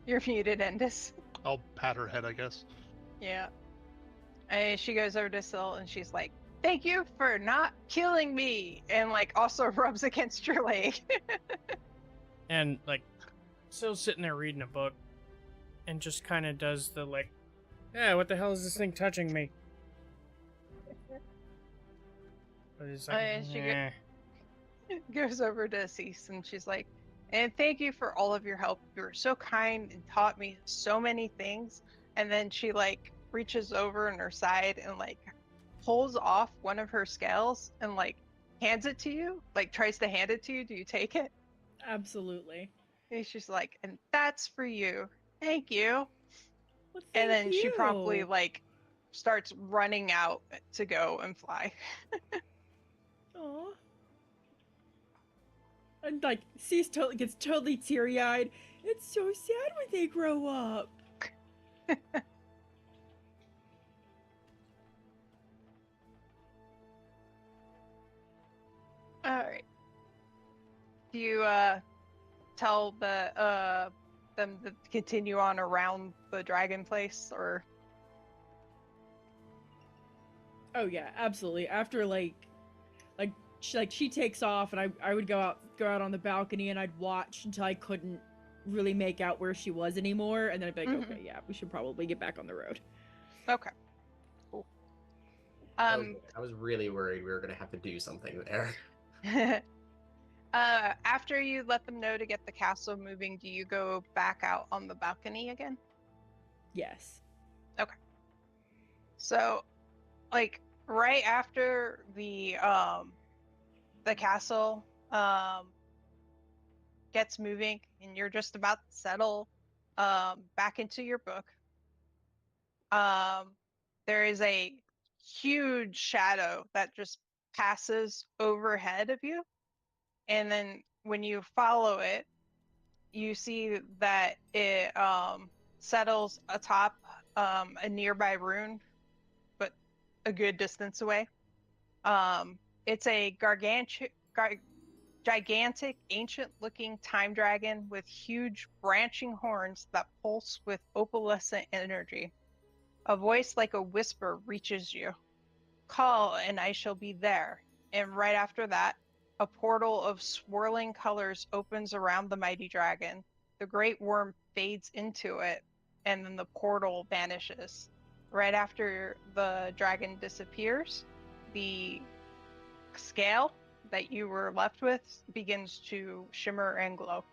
You're muted, Endus. I'll pat her head, I guess. Yeah. And she goes over to Syl and she's like, "Thank you for not killing me," and like also rubs against your leg. And like, still sitting there reading a book, and just kind of does the like, yeah, what the hell is this thing touching me? But it's like, And she eh. goes over to Cease and she's like, "And thank you for all of your help. You were so kind and taught me so many things." And then she like reaches over on her side and like pulls off one of her scales and like hands it to you, like tries to hand it to you. Do you take it? Absolutely. And she's like, "And that's for you. Thank you." Well, And thank then she promptly you. like starts running out to go and fly. Aw. And like, gets totally teary-eyed. It's so sad when they grow up. All right. Do you tell them to continue on around the dragon place, or Oh yeah, absolutely. After she takes off, and I would go out on the balcony, and I'd watch until I couldn't really make out where she was anymore, and then I'd be like, Mhm. okay, yeah, we should probably get back on the road. okay, cool. I was really worried we were gonna have to do something there. After you let them know to get the castle moving, do you go back out on the balcony again? Yes. So, like right after the castle gets moving, and you're just about to settle back into your book, there is a huge shadow that just passes overhead of you, and then when you follow it, you see that it settles atop a nearby rune, but a good distance away. It's a gigantic, ancient-looking time dragon with huge branching horns that pulse with opalescent energy. A voice like a whisper reaches you. "Call, and I shall be there." And right after that, a portal of swirling colors opens around the mighty dragon. The great worm fades into it, and then the portal vanishes. Right after the dragon disappears, the scale that you were left with begins to shimmer and glow.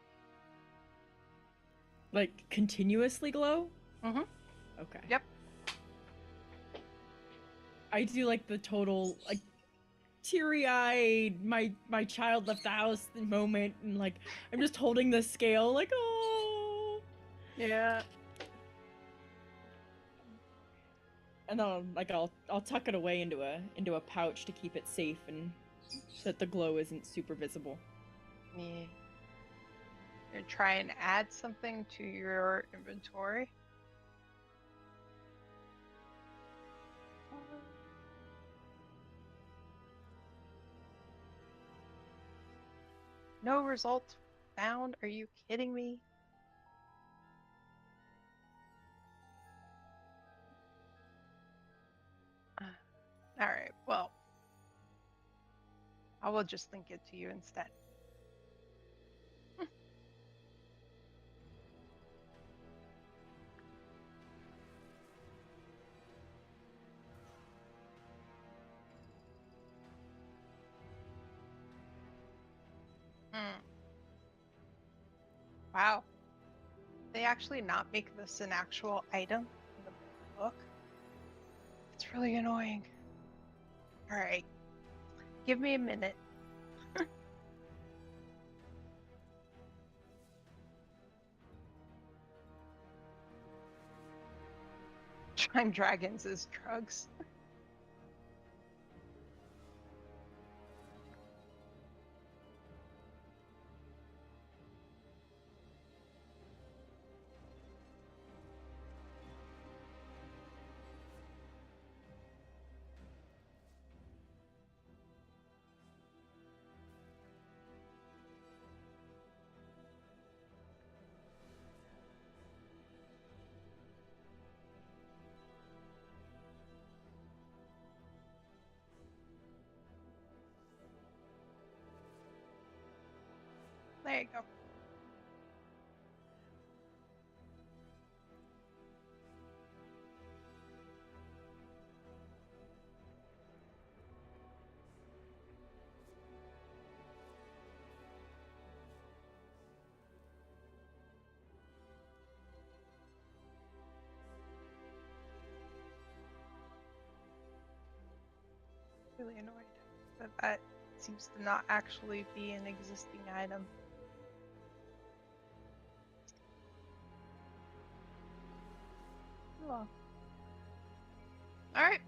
Like, continuously glow? Mhm. Okay. Yep. I do like the total, like, teary-eyed, my child left the house moment, and like, I'm just holding the scale, like, oh. Yeah. And then I'll tuck it away into a pouch to keep it safe and so that the glow isn't super visible. Yeah. And try and add something to your inventory. No result found. Are you kidding me? All right. Well, I will just link it to you instead. Wow. They actually not make this an actual item in the book. It's really annoying. All right. Give me a minute. Time dragons is drugs. There you go. Really annoyed that that seems to not actually be an existing item. Oh. Alright.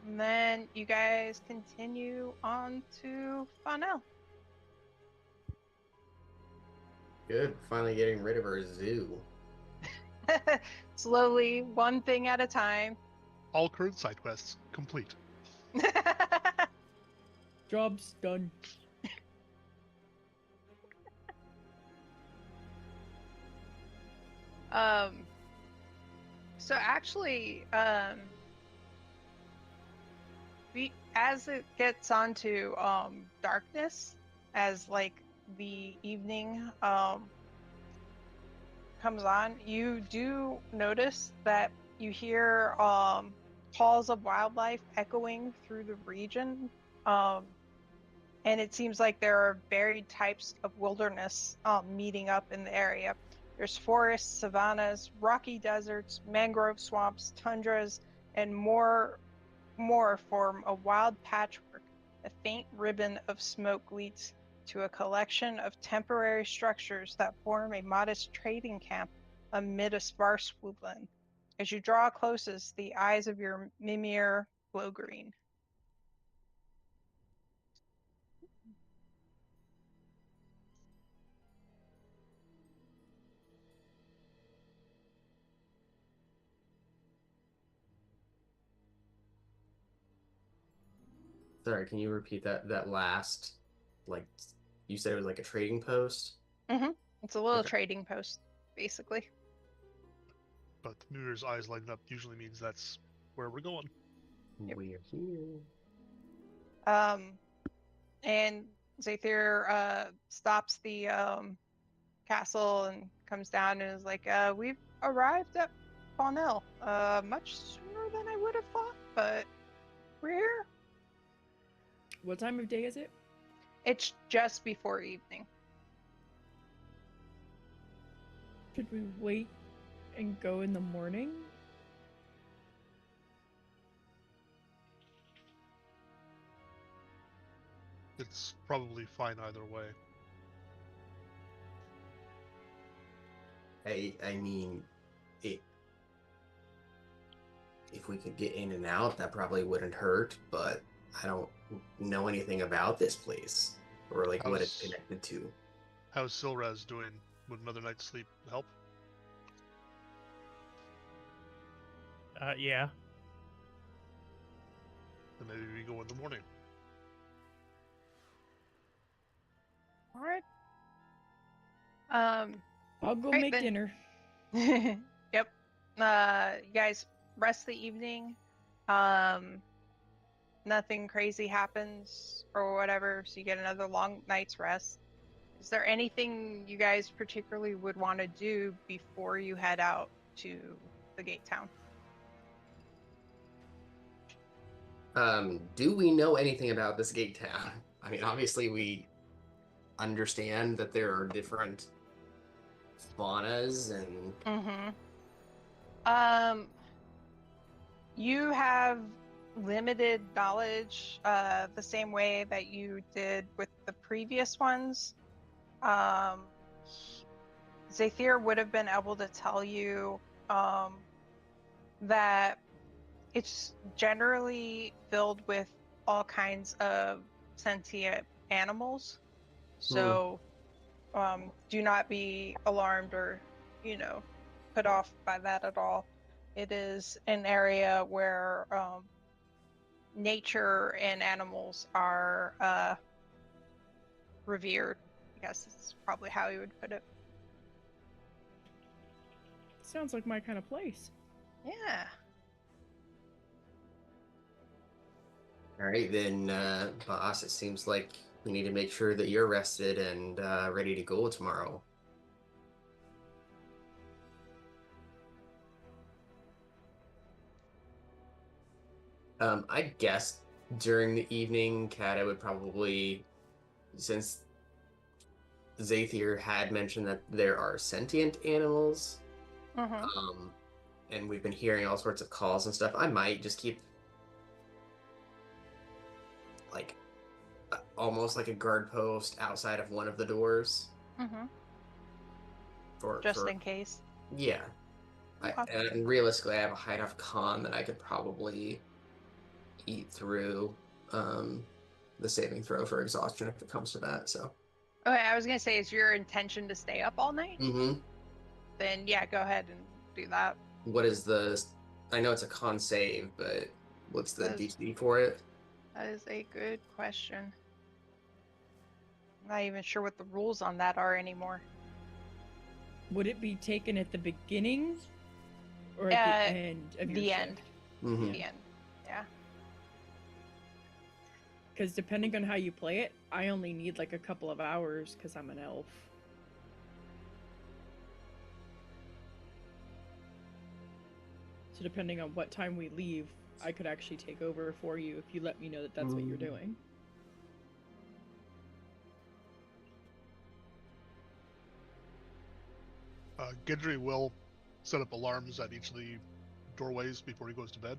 And then you guys continue on to Fonel. Good. Finally getting rid of our zoo. Slowly, one thing at a time. All current side quests complete. Job's done. So actually, as it gets onto darkness, as like the evening comes on, you do notice that you hear calls of wildlife echoing through the region, and it seems like there are varied types of wilderness meeting up in the area. There's forests, savannas, rocky deserts, mangrove swamps, tundras, and more form a wild patchwork. A faint ribbon of smoke leads to a collection of temporary structures that form a modest trading camp amid a sparse woodland. As you draw closest, the eyes of your Mimir glow green. Sorry, can you repeat that last, like, you said it was like a trading post? It's a little Okay. trading post, basically. But Mirror's eyes lighting up usually means that's where we're going. Yep. We're here. And Zathir stops the castle and comes down and is like, we've arrived at Faunel. Much sooner than I would have thought, but we're here. What time of day is it? It's just before evening. Should we wait and go in the morning? It's probably fine either way. I mean, if we could get in and out, that probably wouldn't hurt, but I don't know anything about this place or like what it's How's- connected to. How's Silraz doing? Would another night's sleep help? Yeah. Then maybe we go in the morning. All right. I'll go Right, make then. dinner. Yep. You guys rest the evening. Nothing crazy happens or whatever, so you get another long night's rest. Is there anything you guys particularly would want to do before you head out to the gate town? Do we know anything about this gate town? I mean, obviously we understand that there are different faunas and You have limited knowledge, the same way that you did with the previous ones. Zathir would have been able to tell you that it's generally filled with all kinds of sentient animals. So do not be alarmed or, put off by that at all. It is an area where nature and animals are revered. I guess is probably how you would put it. Sounds like my kind of place. Yeah. all right then, boss. It seems like we need to make sure that you're rested and ready to go tomorrow. I guess during the evening, Kat, I would probably, since Zathier had mentioned that there are sentient animals, Mm-hmm. and we've been hearing all sorts of calls and stuff, I might just keep like almost like a guard post outside of one of the doors Mm-hmm. for Just in case. yeah. Okay. And realistically, I have a high enough con that I could probably eat through the saving throw for exhaustion if it comes to that. So. Okay, I was gonna say, is your intention to stay up all night? Mm-hmm. Then yeah, go ahead and do that. What is the? I know it's a con save, but what's the That is- DC for it? That is a good question. I'm not even sure what the rules on that are anymore. Would it be taken at the beginning or at the end of your The shift? end. Mm-hmm. The end. Yeah. Because depending on how you play it, I only need like a couple of hours because I'm an elf. So depending on what time we leave, I could actually take over for you if you let me know that that's what you're doing. Gendry will set up alarms at each of the doorways before he goes to bed.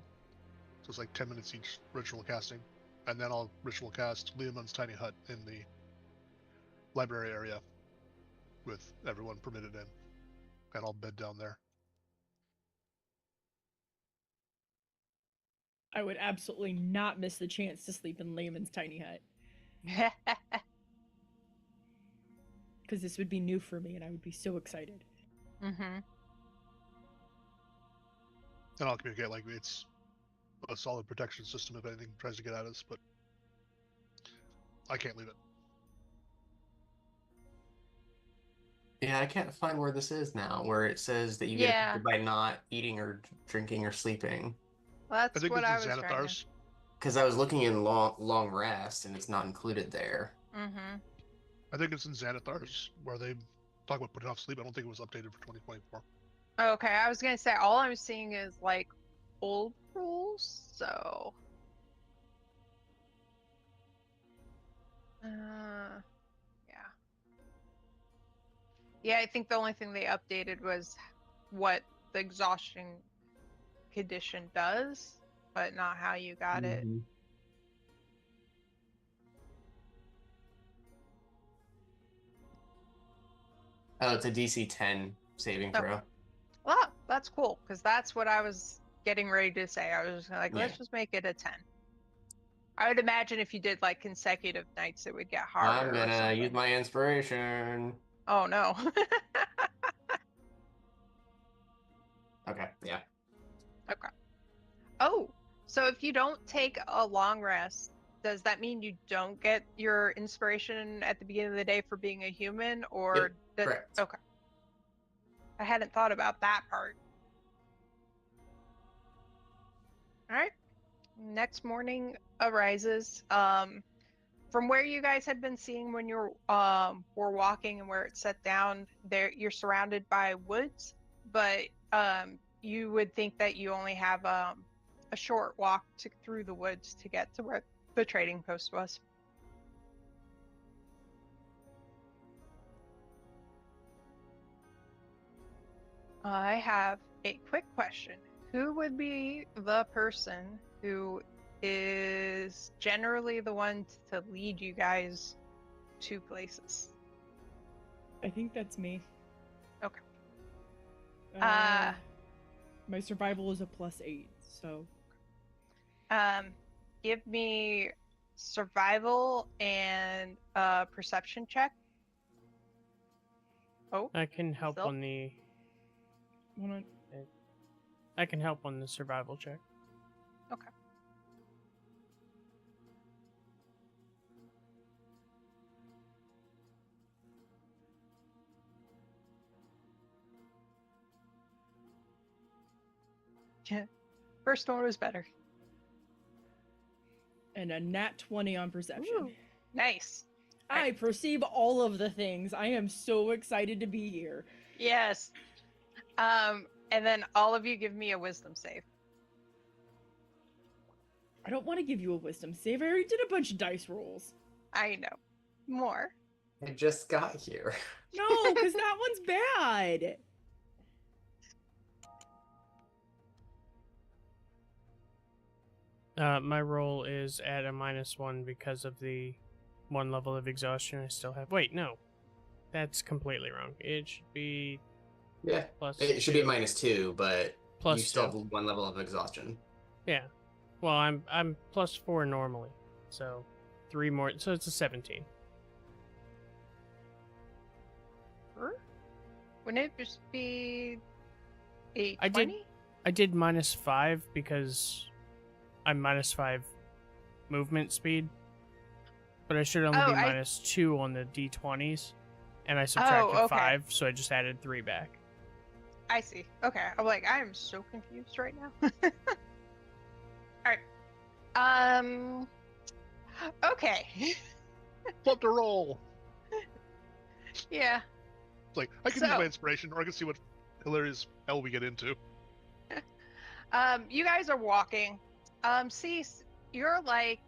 So it's like 10 minutes each ritual casting. And then I'll ritual cast Leomon's tiny hut in the library area with everyone permitted in. And I'll bed down there. I would absolutely not miss the chance to sleep in Layman's tiny hut. Because this would be new for me and I would be so excited. Mm-hmm. And I'll communicate like it's a solid protection system if anything tries to get at us, but I can't leave it. Yeah, I can't find where this is now, where it says that you get affected by not eating or drinking or sleeping. Well, that's I think what I it's was in trying to... Xanathar's. Because I was looking in long rest, and it's not included there. Mm-hmm. I think it's in Xanathar's, where they talk about putting off sleep. I don't think it was updated for 2024. Okay, I was gonna say, all I'm seeing is like old rules, so yeah, I think the only thing they updated was what the exhaustion condition does, but not how you got it. Oh, it's a DC 10 saving throw. Well, that's cool, because that's what I was getting ready to say. I was just like, let's just make it a 10. I would imagine if you did like consecutive nights, it would get harder. I'm gonna use my inspiration. Oh no. Okay, yeah. Okay. Oh, so if you don't take a long rest, does that mean you don't get your inspiration at the beginning of the day for being a human, or correct. Okay. I hadn't thought about that part. All right. Next morning arises. From where you guys had been seeing when you were walking and where it's set down, there you're surrounded by woods, but you would think that you only have a short walk through the woods to get to where the trading post was. I have a quick question. Who would be the person who is generally the one to lead you guys to places? I think that's me. Okay. My survival is a +8, so. Give me survival and perception check. Oh, I can help Still? on the. Wanna... I can help on the survival check. Okay. Yeah. First one was better. And a nat 20 on perception. Ooh, nice. I perceive all of the things. I am so excited to be here. Yes. And then all of you give me a wisdom save. I don't want to give you a wisdom save. I already did a bunch of dice rolls. I know. More. I just got here. No, because that one's bad. My roll is at a -1 because of the 1 level of exhaustion I still have. Wait, no. That's completely wrong. It should be Yeah. plus It should be two. -2, but Plus you still two. have 1 level of exhaustion. Yeah. Well, I'm +4 normally, so 3 more. So it's a 17. Wouldn't it just be a I did- 20? I did -5 because I'm -5 movement speed, but I should only Oh, be -2 on the d20s, and I subtracted okay. 5, so I just added 3 back. I see. Okay. I'm like, I am so confused right now. Alright. Okay. Flip the roll. Yeah. It's like, I can use So- my inspiration, or I can see what hilarious hell we get into. You guys are walking. Cease, you're like,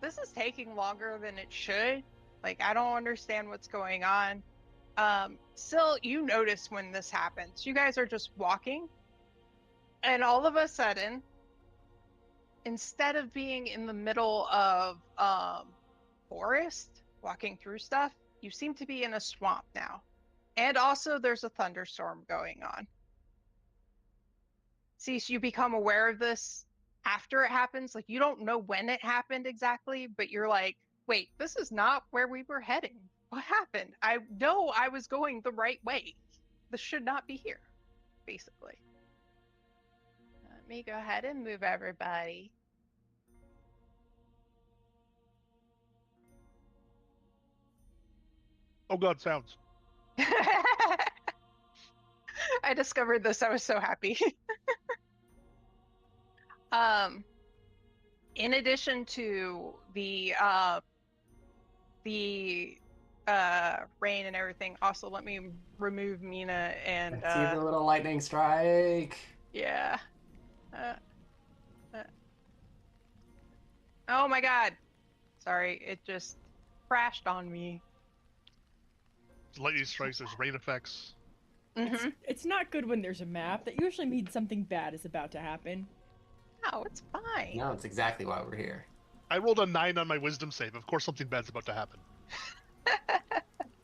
this is taking longer than it should. Like, I don't understand what's going on. Still, you notice when this happens. You guys are just walking, and all of a sudden, instead of being in the middle of forest, walking through stuff, you seem to be in a swamp now. And also, there's a thunderstorm going on. See, so you become aware of this after it happens. Like, you don't know when it happened exactly, but you're like, wait, this is not where we were heading. What happened? I know I was going the right way. This should not be here, basically. Let me go ahead and move everybody. Oh god, sounds. I discovered this. I was so happy. In addition to the rain and everything, also let me remove Mina and I see the little lightning strike. yeah. Oh my god. Sorry, it just crashed on me. Lightning strikes, there's rain effects. Mm-hmm. It's not good when there's a map. That usually means something bad is about to happen. No, it's fine. No, it's exactly why we're here. I rolled a 9 on my wisdom save. Of course something bad's about to happen.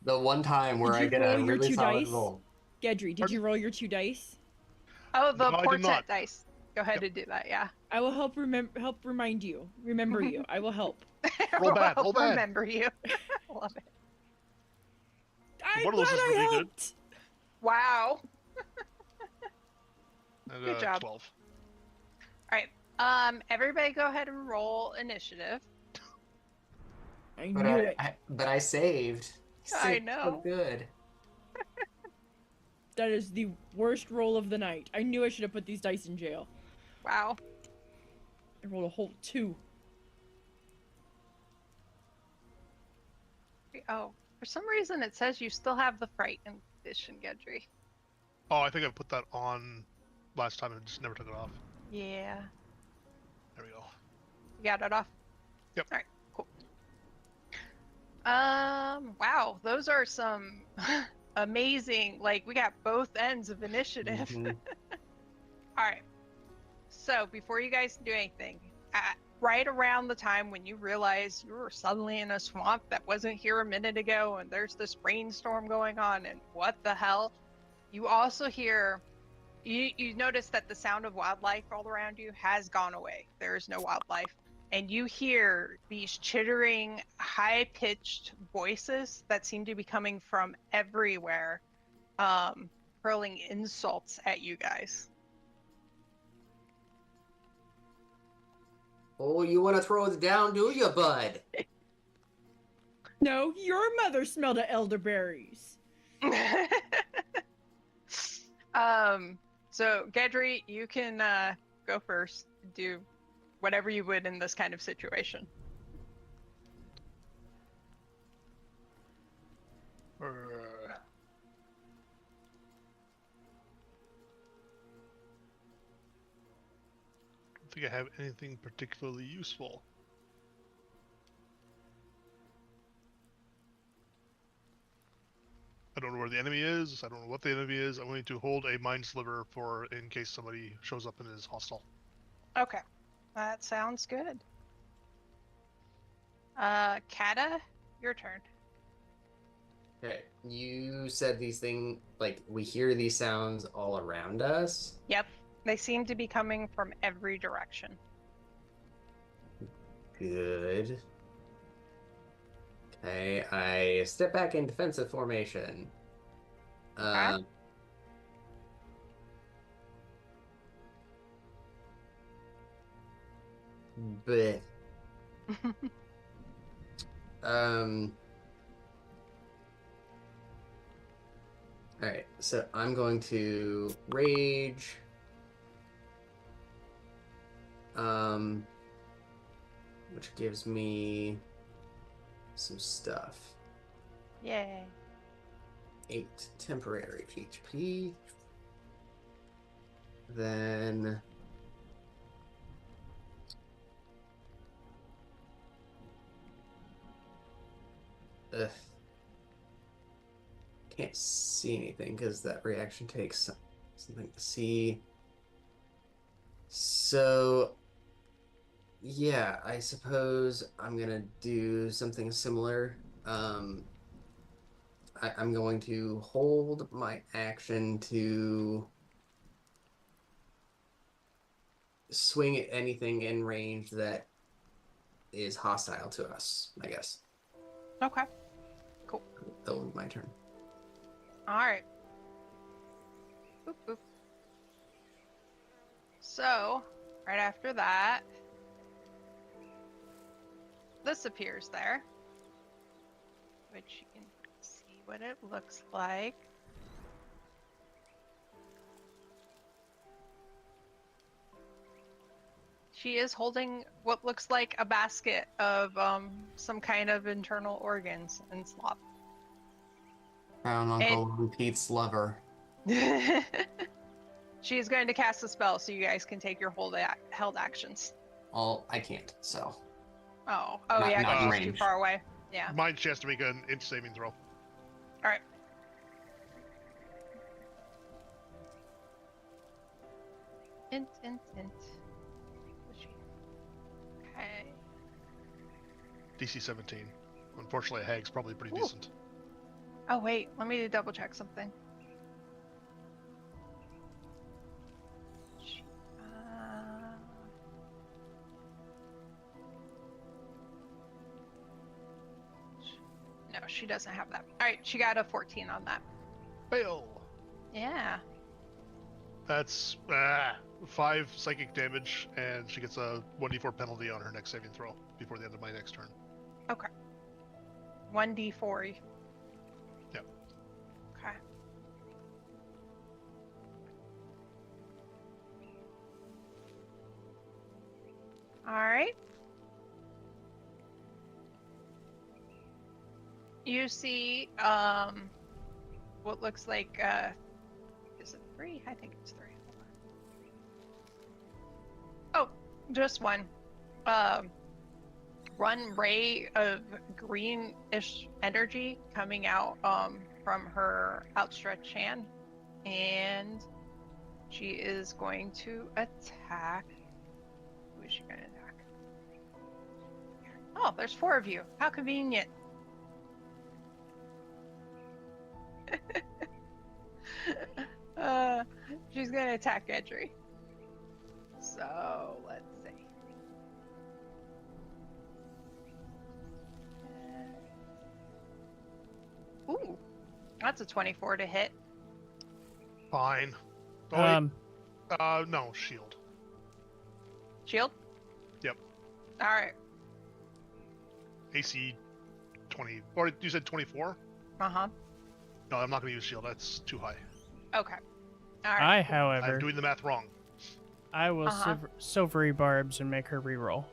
The one time where Did I you get roll a your really 2 solid dice? roll. Gedry, did you roll your 2 dice? Oh, the No, I did portent not. dice. Go ahead and do that, yeah. I will help remind you. Remember you. I will help. Roll bad, roll bad. Remember you. Love it. I'm One of those glad is I really good. helped. Wow. And, Good job. 12. Everybody go ahead and roll initiative. I But knew it. I saved. I Saved know. So good. That is the worst roll of the night. I knew I should have put these dice in jail. Wow. I rolled a whole 2. Oh, for some reason it says you still have the fright condition, Gedry. Oh, I think I put that on last time and just never took it off. Yeah. There we go. You got it off? Yep. Alright, cool. Wow, those are some amazing, like, we got both ends of initiative. Mhm. Alright. So, before you guys do anything, right around the time when you realize you were suddenly in a swamp that wasn't here a minute ago, and there's this rainstorm going on, and what the hell, you also hear, you notice that the sound of wildlife all around you has gone away. There is no wildlife. And you hear these chittering, high-pitched voices that seem to be coming from everywhere, hurling insults at you guys. Oh, you want to throw it down, do you, bud? No, your mother smelled of elderberries. So Gedry, you can go first. Do whatever you would in this kind of situation. don't think I have anything particularly useful. I don't know where the enemy is. I don't know what the enemy is. I'm going to hold a mind sliver for in case somebody shows up and is hostile. Okay, that sounds good. Kata, your turn. Okay, you said these things, like, we hear these sounds all around us. Yep, they seem to be coming from every direction. Good. Okay, I step back in defensive formation. Okay. But all right, so I'm going to rage. Which gives me some stuff. Yay. 8 temporary HP. Then can't see anything because that reaction takes something to see. So yeah, I suppose I'm gonna do something similar. I'm going to hold my action to swing at anything in range that is hostile to us, I guess. Okay. Cool. That'll be my turn. All right. Boop, boop. So, right after that, this appears there, which you can see what it looks like. She is holding what looks like a basket of some kind of internal organs and slop. Crown Uncle Pete's lover. She is going to cast a spell so you guys can take your held actions. Well, I can't, so. Oh, Not- yeah, not because she's too range. far away. Yeah. Mine, she has to make an int saving throw. All right. Int. Okay. DC 17. Unfortunately, a hag's probably pretty Ooh. decent. Oh wait, let me double check something. No, she doesn't have that. All right, she got a 14 on that. Fail! Yeah. That's 5 psychic damage, and she gets a 1d4 penalty on her next saving throw before the end of my next turn. 1d4. Yep. Okay. All right. You see what looks like is it 3? I think it's 3. Hold on. Oh, just one. One ray of greenish energy coming out from her outstretched hand, and she is going to attack. Who is she going to attack? Oh, there's 4 of you. How convenient. She's going to attack Edry. So let's see. Ooh, that's a 24 to hit. Fine. Oh, wait. No, shield. Shield? Yep. All right. AC 20. Or you said 24? Uh-huh. No, I'm not going to use shield. That's too high. Okay. All right. I, however, I'm doing the math wrong. I will silvery barbs and make her reroll.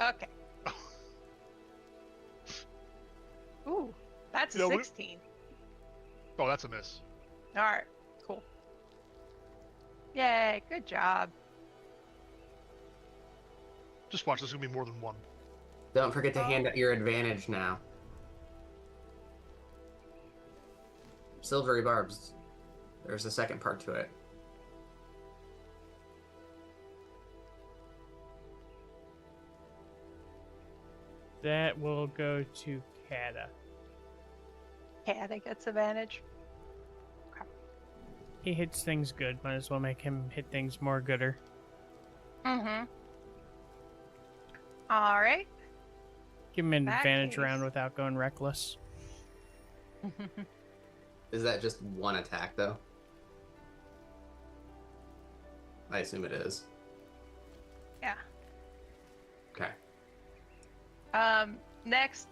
Okay. Ooh, That's a No, 16. Oh, that's a miss. All right, cool. Yay, good job. Just watch, there's gonna be more than one. Don't forget to hand out your advantage now. Silvery barbs. There's a second part to it. That will go to Kata. Kata gets advantage. He hits things good. Might as well make him hit things more gooder. Mm-hmm. All right. Give him an That advantage case- round without going reckless. Is that just one attack, though? I assume it is. Yeah. Okay. Next,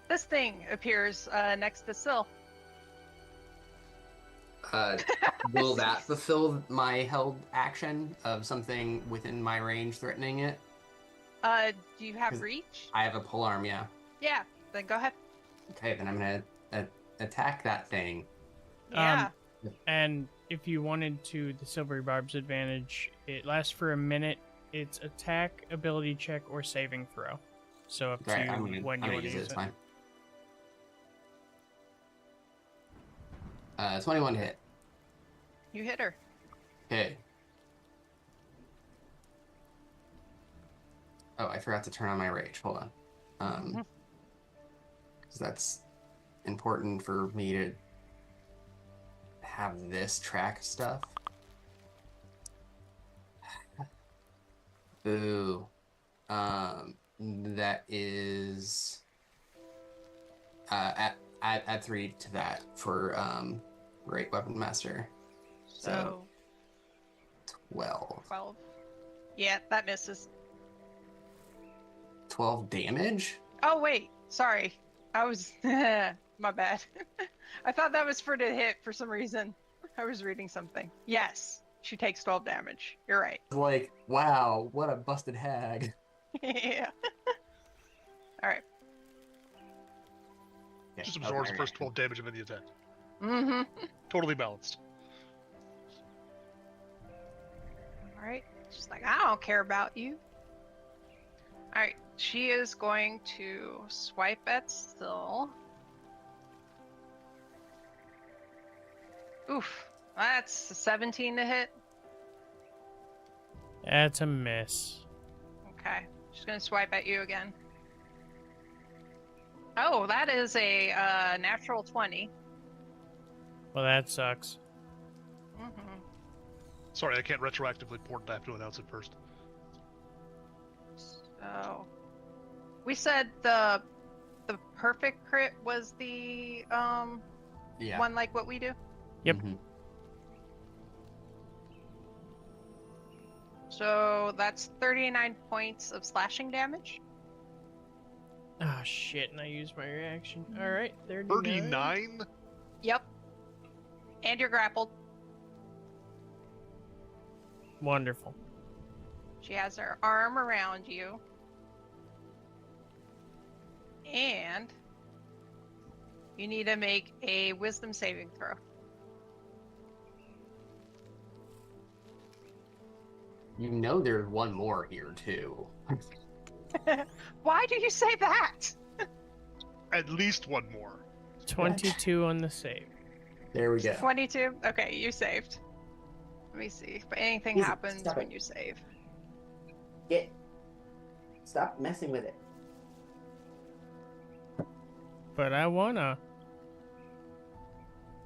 this thing appears next to Syl. Will that fulfill my held action of something within my range threatening it? Do you have 'Cause reach? I have a polearm, yeah. Yeah, then go ahead. Okay, then I'm gonna attack that thing. Yeah. And if you wanted to, the Silvery Barb's advantage, it lasts for a minute. It's attack, ability check, or saving throw. So up to Right, you I'm gonna, when you want to use it. use It's it. fine. 21 to hit. You hit her. Okay. Oh, I forgot to turn on my rage. Hold on. Mhm. 'Cause that's important for me to have this track stuff. Boo. That is add 3 to that for Great Weapon Master. So 12. 12. Yeah, that misses. 12 damage? Oh wait, sorry. I was my bad. I thought that was for the hit for some reason. I was reading something. Yes, she takes 12 damage. You're right. Like, wow, what a busted hag. Yeah. All right. Yeah, Just that was absorbs my the first reaction. 12 damage of any attack. Mm-hmm. Totally balanced. All right. She's like, I don't care about you. All right. She is going to swipe at Syl. Oof. That's a 17 to hit. That's a miss. Okay. She's going to swipe at you again. Oh, that is a natural 20. Well, that sucks. Mm-hmm. Sorry, I can't retroactively port it. I have to announce it first. So, we said the perfect crit was the Yeah. one like what we do. Yep. Mhm. So that's 39 points of slashing damage. Oh shit! And I used my reaction. All right, 39? Yep. And you're grappled. Wonderful. She has her arm around you. And you need to make a wisdom saving throw. You know there's one more here, too. Why do you say that? At least one more. 22 on the save. There we go. 22? Okay, you saved. Let me see if anything Easy, happens stop when it. you save. Stop messing with it. But I wanna.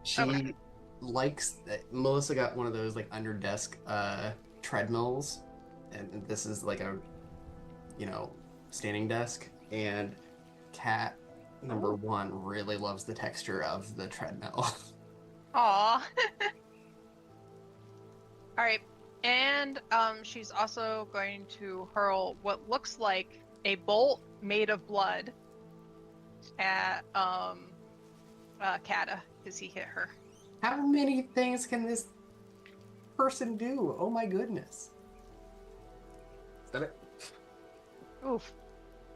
She Okay. likes Melissa got one of those like under desk treadmills, and this is like a standing desk, and cat number 1 really loves the texture of the treadmill. Aw. Alright. And she's also going to hurl what looks like a bolt made of blood at Kata, because he hit her. How many things can this person do? Oh my goodness. Is that it? Oof.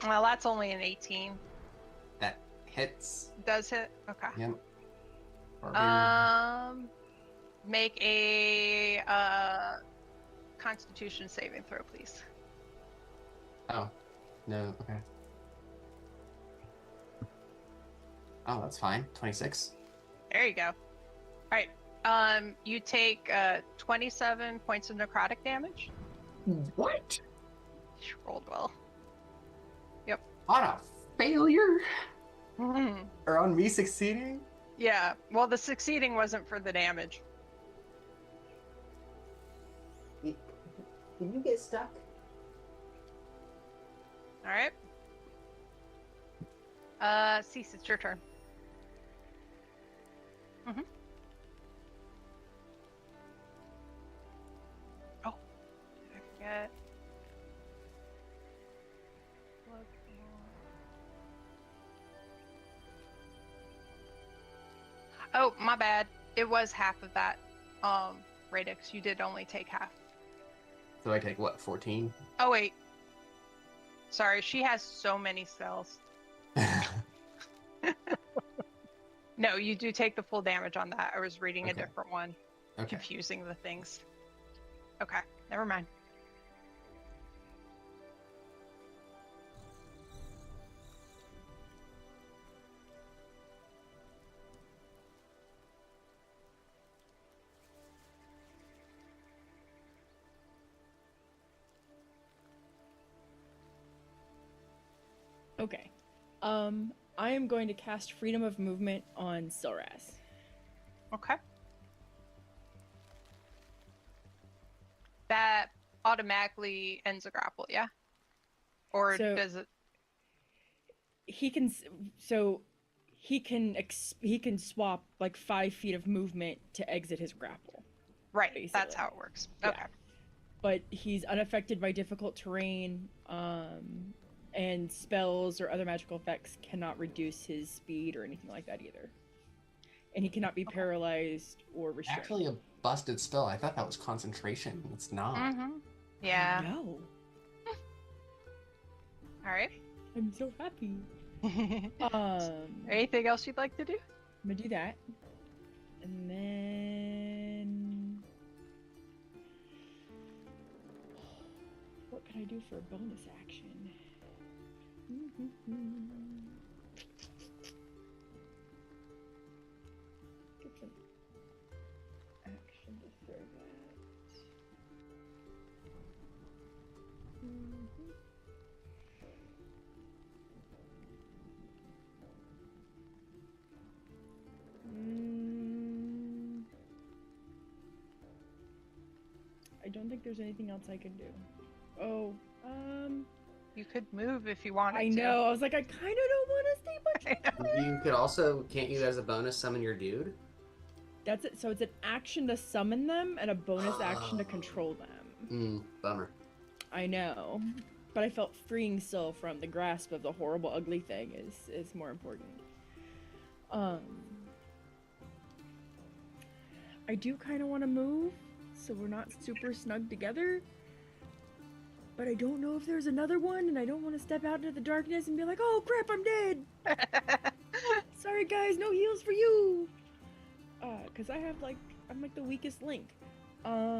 Well, that's only an 18. That hits. Does hit? Okay. Yep. Barbarian. Make a Constitution saving throw, please. Oh, no. Okay. Oh, that's fine. 26. There you go. All right. You take 27 points of necrotic damage. What? You rolled well. On a failure? Mhm. Or on me succeeding? Yeah. Well, the succeeding wasn't for the damage. Can you get stuck? All right. Cease, it's your turn. Mm-hmm. Oh, did I forget? Oh, my bad. It was half of that. Radix, you did only take half. So I take what, 14? Oh wait. Sorry, she has so many spells. No, you do take the full damage on that. I was reading a Okay. different one, Okay. confusing the things. Okay, never mind. Okay. I am going to cast Freedom of Movement on Silras. Okay. That automatically ends a grapple, yeah? Or So- does it? He can he can swap like 5 feet of movement to exit his grapple. Right, that's basically. how it works. Yeah. Okay. But he's unaffected by difficult terrain, and spells or other magical effects cannot reduce his speed or anything like that either. And he cannot be Okay. paralyzed or restrained. Actually, a busted spell. I thought that was concentration. It's not. Mm-hmm. Yeah. No. All right. I'm so happy. Anything else you'd like to do? I'm gonna do that. And then what can I do for a bonus action? Get some action to throw that. I don't think there's anything else I can do. Oh, You could move if you wanted I to. know. I was like, I kind of don't want to stay much. You could also, can't you as a bonus summon your dude? That's it. So it's an action to summon them and a bonus action to control them. Bummer. I know, but I felt freeing Syl from the grasp of the horrible, ugly thing is more important. I do kind of want to move, so we're not super snug together. But I don't know if there's another one, and I don't want to step out into the darkness and be like, "Oh crap, I'm dead." Sorry guys, no heals for you. Cause I'm like the weakest link. Yeah,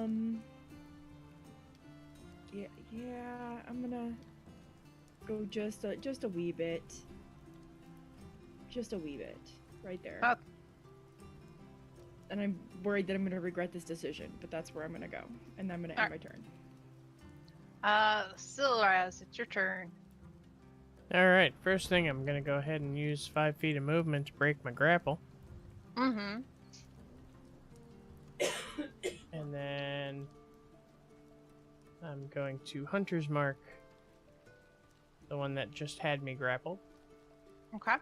I'm gonna go just a wee bit. Just a wee bit, right there. Oh. And I'm worried that I'm gonna regret this decision, but that's where I'm gonna go, and I'm gonna end my turn. Silraz, it's your turn. Alright, first thing, I'm gonna go ahead and use 5 feet of movement to break my grapple. Mm-hmm. And then I'm going to Hunter's Mark, the one that just had me grappled. Okay.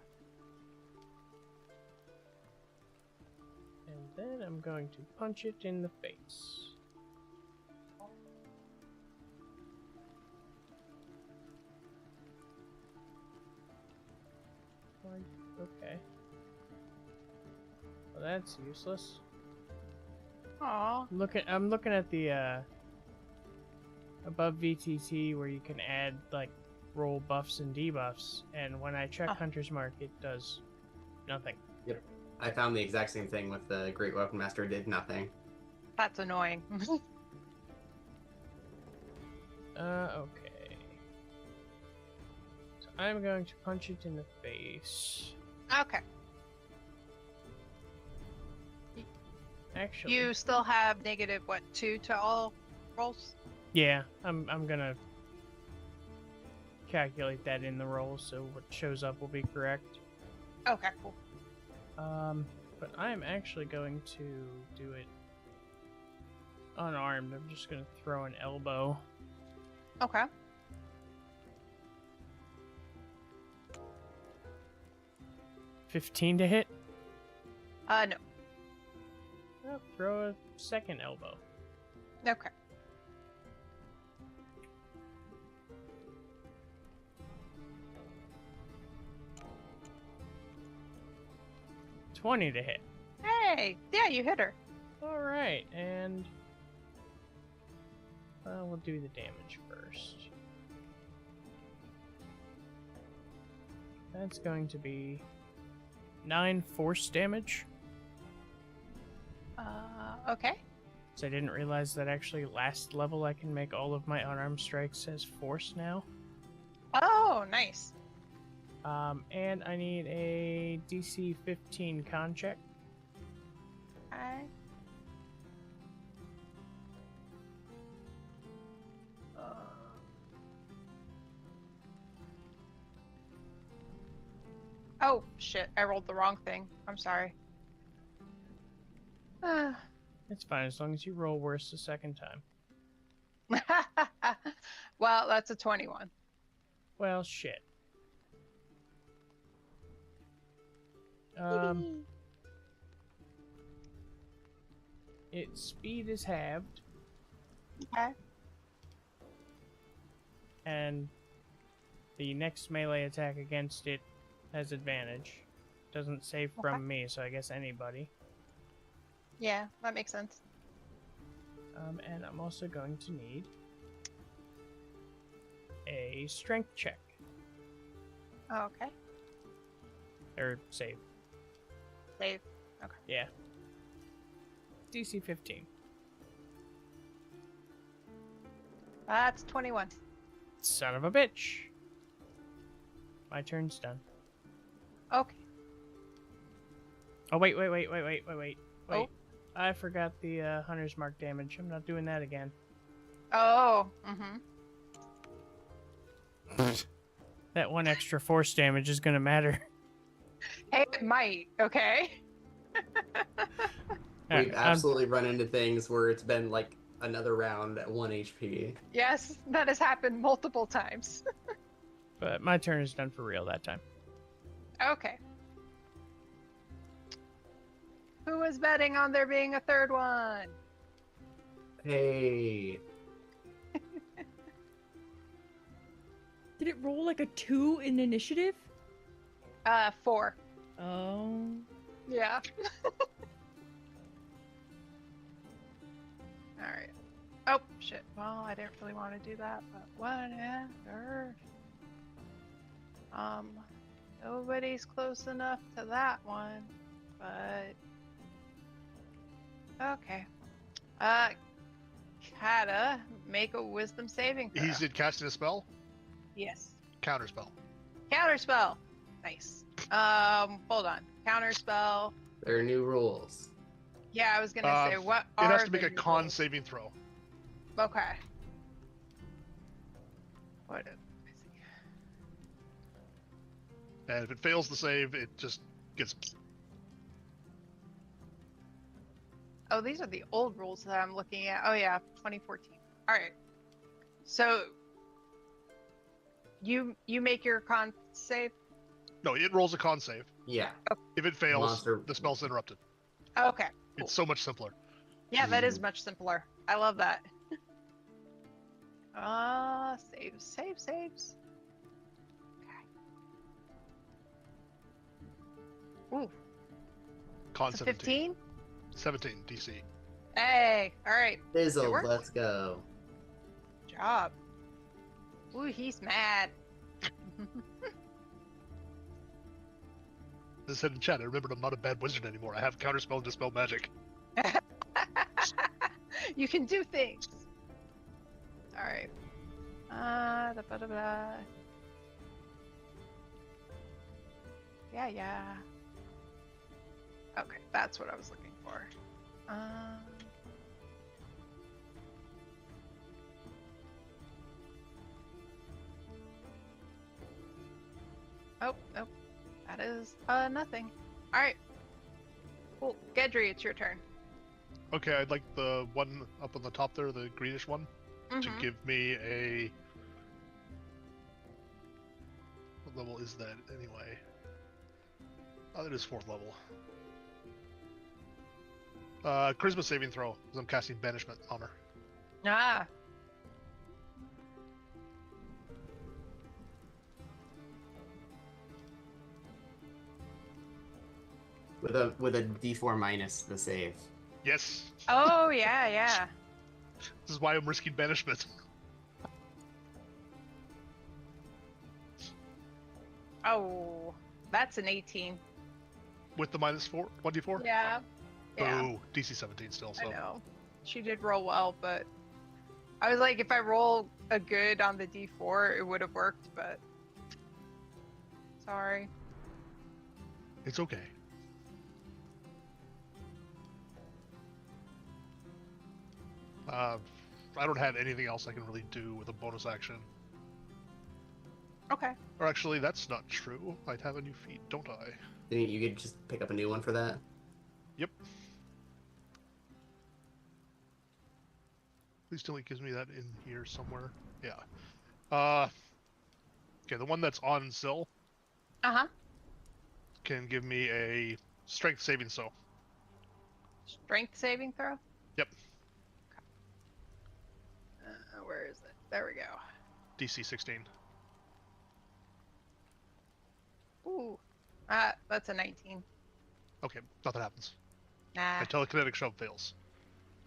And then I'm going to punch it in the face. Okay. Well, that's useless. Aw. I'm looking at the above VTT where you can add like roll buffs and debuffs, and when I check Oh. Hunter's Mark, it does nothing. I found the exact same thing with the Great Weapon Master. Did nothing. That's annoying. Okay. So I'm going to punch it in the face. Okay. Actually, You still have negative, what, 2 to all rolls? yeah, I'm gonna calculate that in the roll, so what shows up will be correct. Okay, cool. But I'm actually going to do it unarmed. I'm just gonna throw an elbow. Okay. $15 to hit. No. I'll throw a second elbow. Okay. $20 to hit. Hey! Yeah, you hit her. All right, and we'll do the damage first. That's going to be 9 force damage. Okay. So I didn't realize that actually last level I can make all of my unarmed strikes as force now. Oh, nice. And I need a DC 15 con check. Okay. Oh, shit. I rolled the wrong thing. I'm sorry. It's fine as long as you roll worse the second time. Well, that's a 21. Well, shit. Its speed is halved, Okay. and the next melee attack against it has advantage. Doesn't save from me, so I guess anybody. Yeah, that makes sense. And I'm also going to need a strength check. Okay. Or save. Save. Yeah. DC 15. That's 21. Son of a bitch. My turn's done. Okay. Oh, wait. Oh. I forgot the Hunter's Mark damage. I'm not doing that again. Oh, mm-hmm. That one extra force damage is gonna matter. Hey, it might, okay? We've absolutely run into things where it's been like another round at 1 HP. Yes, that has happened multiple times. But my turn is done for real that time. Okay. Who was betting on there being a third one? Hey. Did it roll like a 2 in initiative? 4. Oh. Yeah. Alright. Oh, shit. Well, I didn't really want to do that, but whatever. Nobody's close enough to that one, but... Okay. Kata, make a wisdom saving throw. He's casting a spell? Yes. Counter spell. Counter spell. Nice. Hold on. Counter spell. There are new rules. Yeah, I was gonna say, what It are has to make the a con rules? saving throw. Okay. What is... And if it fails the save, it just gets... Oh, these are the old rules that I'm looking at. Oh yeah, 2014. All right. So you make your con save. No, it rolls a con save. Yeah. If it fails, Monster- the spell's interrupted. Okay. Cool. It's so much simpler. Yeah, that is much simpler. I love that. Saves. Okay. Ooh, Con it's a 17. 15. 17 DC. Hey, all right. Fizzle, worked. let's go. Job. Ooh, he's mad. As I said in chat, I remembered I'm not a bad wizard anymore. I have counterspell and dispel magic. You can do things. All right. Da-ba-da-ba. Yeah. Okay, that's what I was looking for. Oh, nope. That is nothing. All right. Cool. Gedry, it's your turn. Okay, I'd like the one up on the top there, the greenish one, to Mhm. give me a... What level is that anyway? Oh, that is 4th level. Charisma saving throw, because I'm casting Banishment on her. Ah. With a D4 minus the save. Yes! Oh, yeah. This is why I'm risking Banishment. Oh, that's an 18. With the minus 1d4? Yeah. Oh, DC 17 still, so... I know. She did roll well, but I was like, if I roll a good on the D4, it would have worked, but sorry. It's okay. I don't have anything else I can really do with a bonus action. Okay. Or actually, that's not true. I'd have a new feat, don't I? Then you could just pick up a new one for that. Yep. Please tell me it gives me that in here somewhere. Yeah. Okay, the one that's on Sill Uh-huh. can give me a strength saving throw. Strength saving throw? Yep. Where is it? There we go. DC 16. Ooh. That's a 19. Okay, nothing happens. Nah. My telekinetic shove fails.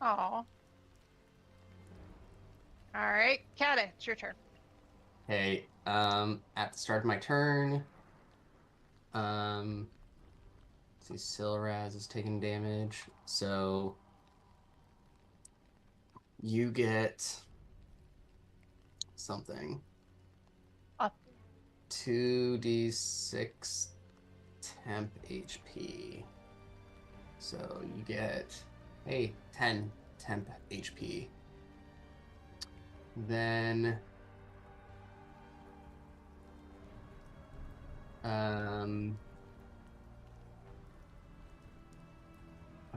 Aw. Alright, Kata, it's your turn. Okay, at the start of my turn, let's see, Silraz is taking damage, so you get something. 2d6 temp HP. So you get, 10 temp HP. Then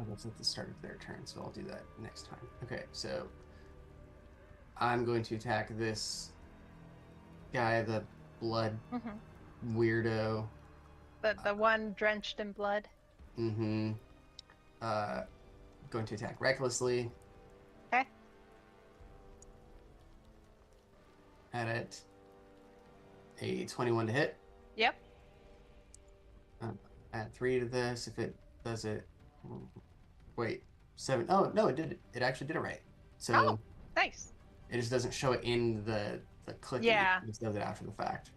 that's at the start of their turn, so I'll do that next time. Okay, so I'm going to attack this guy, the blood weirdo. The one drenched in blood. Going to attack recklessly. Okay. At it. A 21 to hit. Yep. Add 3 to this. If it does it. Wait. 7. Oh, no, it did. It actually did it right. So Oh, nice. it just doesn't show it in the click. Yeah. It just does it after the fact.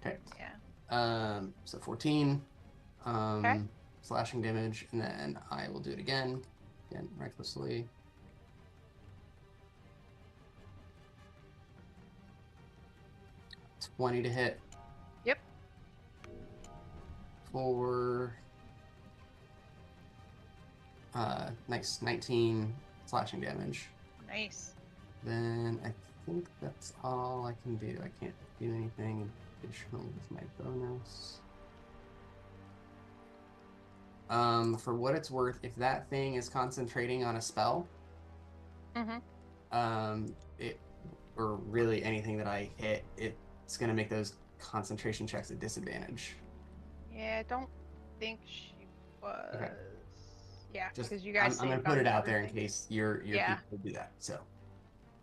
Okay. Yeah. So 14. Okay. Slashing damage, and then I will do it again. Again, recklessly. $20 to hit. Yep. For nice 19 slashing damage. Nice. Then I think that's all I can do. I can't do anything additional with my bonus. For what it's worth, if that thing is concentrating on a spell, it, or really anything that I hit, it's gonna make those concentration checks a disadvantage. Yeah, I don't think she was. Okay. Yeah, Just, because you guys. I'm gonna saved put on it out there in everything. case your Yeah. people do that. So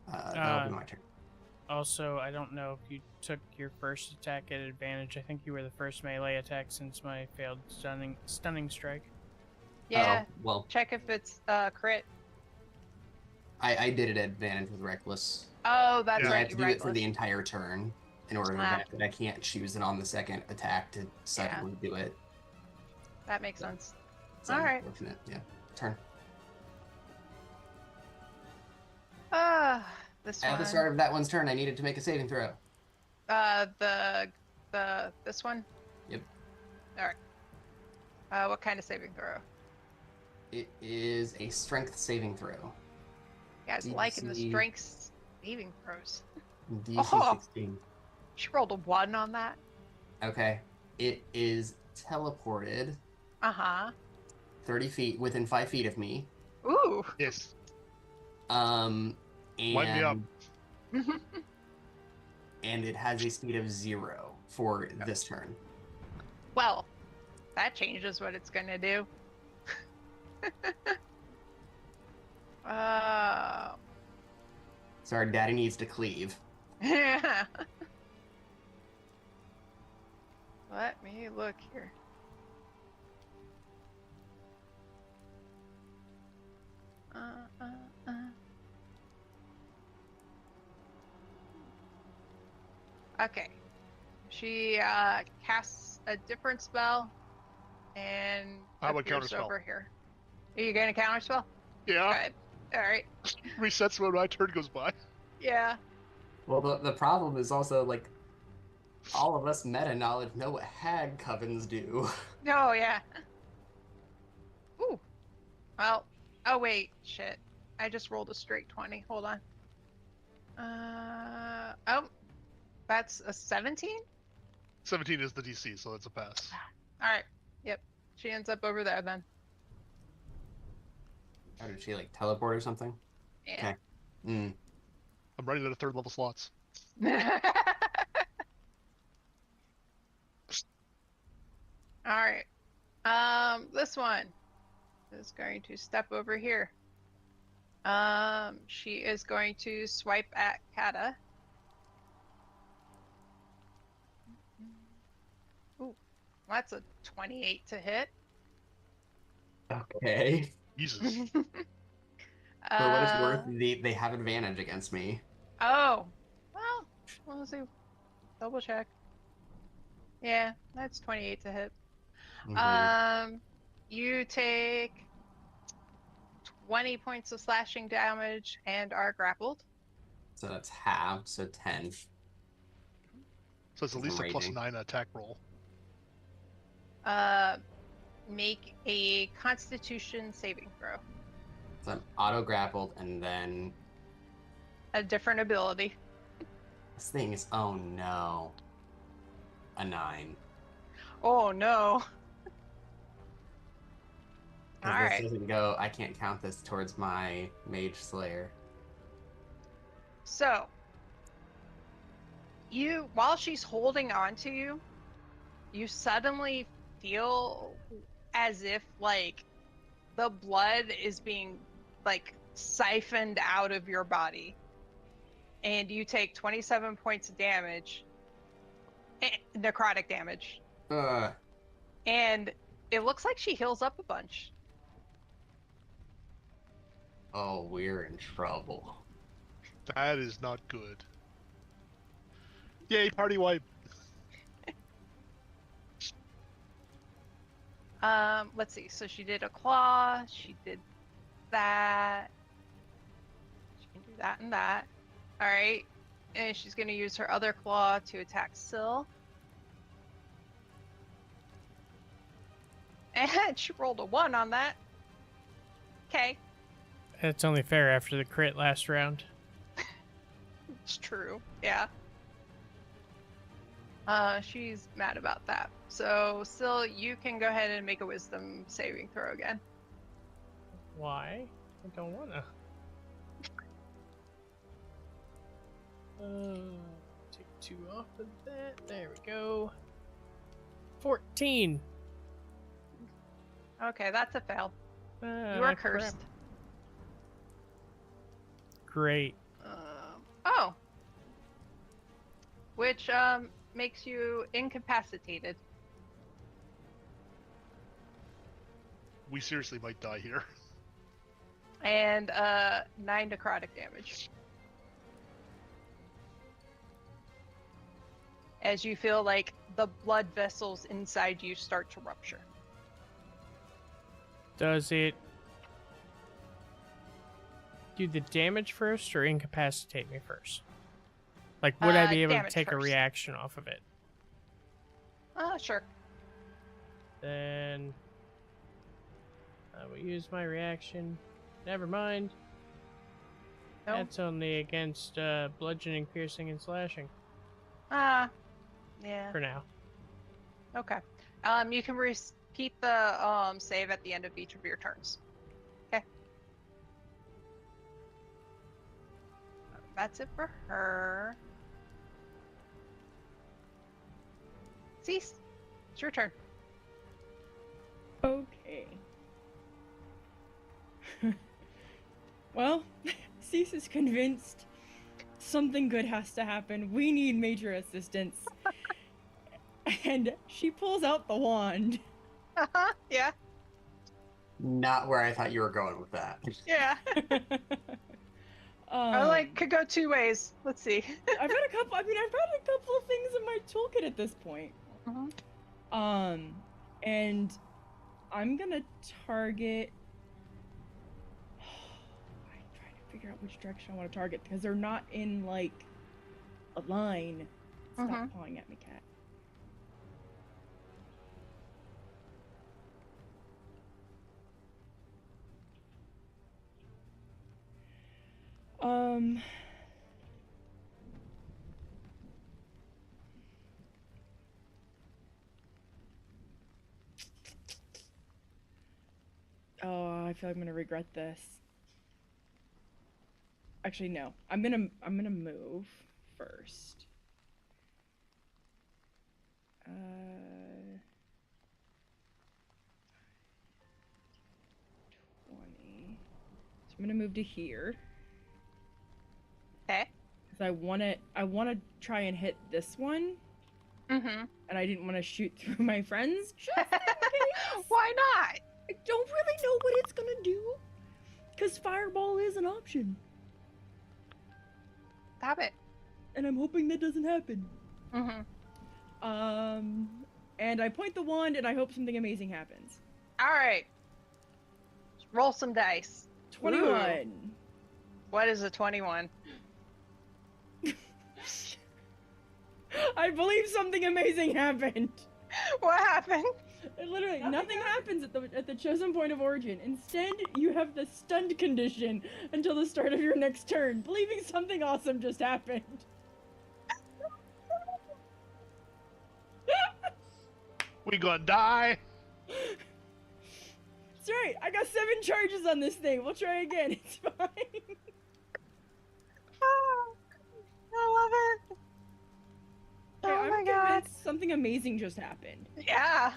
that'll be my turn. Also, I don't know if you took your first attack at advantage. I think you were the first melee attack since my failed stunning strike. Yeah. Oh, well, Check if it's crit. I did it at advantage with reckless. Oh, that's Yeah. I right. had to do it for the entire turn. in order to Ah. advance it. I can't choose it on the second attack to suddenly do it. That makes sense. It's All right. unfortunate. Yeah. Turn. This At one. the start of that one's turn, I needed to make a saving throw. This one. Yep. All right. What kind of saving throw? It is a strength saving throw. You guys DC. liking the strength saving throws? DC Oh. 16. She rolled a 1 on that. Okay. It is teleported Uh-huh. 30 feet within 5 feet of me. Ooh. Yes. And Light me up. and it has a speed of 0 for this turn. Well, that changes what it's gonna do. Sorry, Daddy needs to cleave. Yeah. Let me look here. Okay. She casts a different spell and How about appears counterspell? over here. Are you gonna counterspell? Yeah. Good. All right. Resets when my turn goes by. Yeah. Well, the problem is also, like, all of us meta knowledge know what hag covens do. Oh yeah. Ooh. Well. Oh wait. Shit. I just rolled a straight 20. Hold on. Oh. That's a 17? 17 is the DC, so that's a pass. Alright. Yep. She ends up over there then. Or did she, like, teleport or something? Yeah. Okay. Mm. I'm running out of 3rd level slots. Alright. This one is going to step over here. She is going to swipe at Kata. Ooh, that's a 28 to hit. Okay. Jesus. For what it's worth, they have advantage against me. Oh, well, we'll see. Double check. Yeah, that's 28 to hit. Mhm. You take 20 points of slashing damage and are grappled. So that's half, so 10. So it's at least a Raging. +9 attack roll. Make a Constitution saving throw. So I'm auto grappled, and then A different ability. this thing is, oh no, a 9. Oh no. 'Cause All this right. doesn't go. I can't count this towards my Mage Slayer. So, while she's holding on to you, you suddenly feel as if, like, the blood is being, like, siphoned out of your body. And you take 27 points of damage, necrotic damage. And it looks like she heals up a bunch. Oh, we're in trouble. That is not good. Yay, party wipe! Let's see. So she did a claw. She did that. She can do that and that. All right. And she's going to use her other claw to attack Syl. And she rolled a 1 on that. Okay. That's only fair after the crit last round. It's true. Yeah. She's mad about that. So, Syl, you can go ahead and make a wisdom saving throw again. Why? I don't wanna. Take 2 off of that. There we go. 14. Okay, that's a fail. You are crap. cursed. Great. Oh. Which makes you incapacitated. We seriously might die here. And 9 necrotic damage. as you feel like the blood vessels inside you start to rupture. Does it do the damage first or incapacitate me first? Like, would I be able to Damage take a first. reaction off of it? Sure. Then I will use my reaction. Never mind. No. That's only against bludgeoning, piercing, and slashing Yeah. for now. Okay. You can repeat the save at the end of each of your turns. Okay. That's it for her. Cease. It's your turn. Okay. Well, Cease is convinced something good has to happen. We need major assistance. And she pulls out the wand. Yeah. Not where I thought you were going with that. Yeah. I could go two ways. Let's see. I've had a couple. I mean, I've had a couple of things in my toolkit at this point. Mhm. And I'm gonna target. I'm trying to figure out which direction I want to target because they're not in like a line. Stop pawing at me, cat. Oh, I feel like I'm gonna regret this. Actually, no. I'm gonna move first. 20. So I'm gonna move to here. Okay. Cause I wanna try and hit this one, Mm-hmm. and I didn't want to shoot through my friends. Just in case. Why not? I don't really know what it's gonna do. Cause fireball is an option, Stop it. and I'm hoping that doesn't happen. Mm-hmm. And I point the wand, and I hope something amazing happens. All right. Let's roll some dice. 21. What is a 21? I believe something amazing happened. What happened? Literally, nothing happens at the chosen point of origin. Instead, you have the stunned condition until the start of your next turn, believing something awesome just happened. We gonna die. That's right. I got 7 charges on this thing. We'll try again. It's fine. Oh, I love it. Okay, Oh my I'm god. convinced something amazing just happened. Yeah.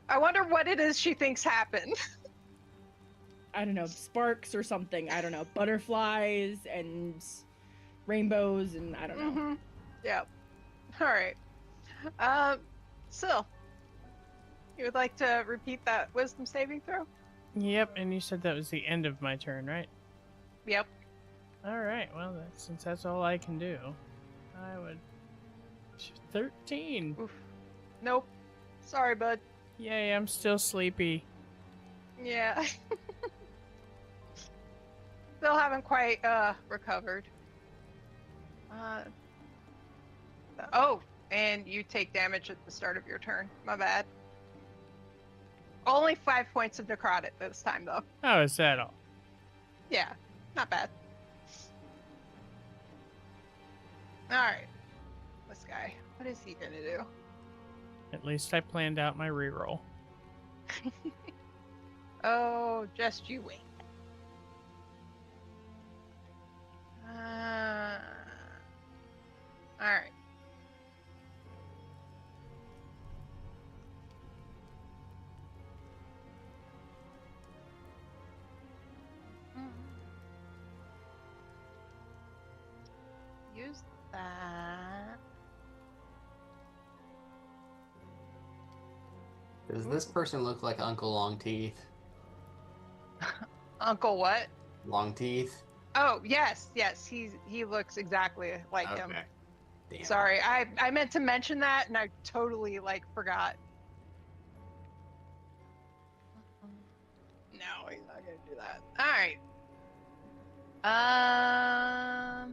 I wonder what it is she thinks happened. I don't know, sparks or something. I don't know, butterflies and rainbows and I don't know. Mm-hmm. Yep. All right. Syl, you would like to repeat that wisdom saving throw? Yep, and you said that was the end of my turn, right? Yep. Alright, well, since that's all I can do, I would... 13! Oof. Nope. Sorry, bud. Yay, I'm still sleepy. Yeah. Still haven't quite recovered. Oh, and you take damage at the start of your turn. My bad. Only 5 points of necrotic this time, though. How is that all? Yeah, not bad. Alright. This guy. What is he gonna do? At least I planned out my reroll. Oh, just you wait. Alright. Use that. Does this person look like Uncle Longteeth? Uncle what? Longteeth? Oh, yes, he looks exactly like him. Okay. Damn. Sorry, I meant to mention that and I totally like forgot. No, he's not gonna do that. All right. Oh.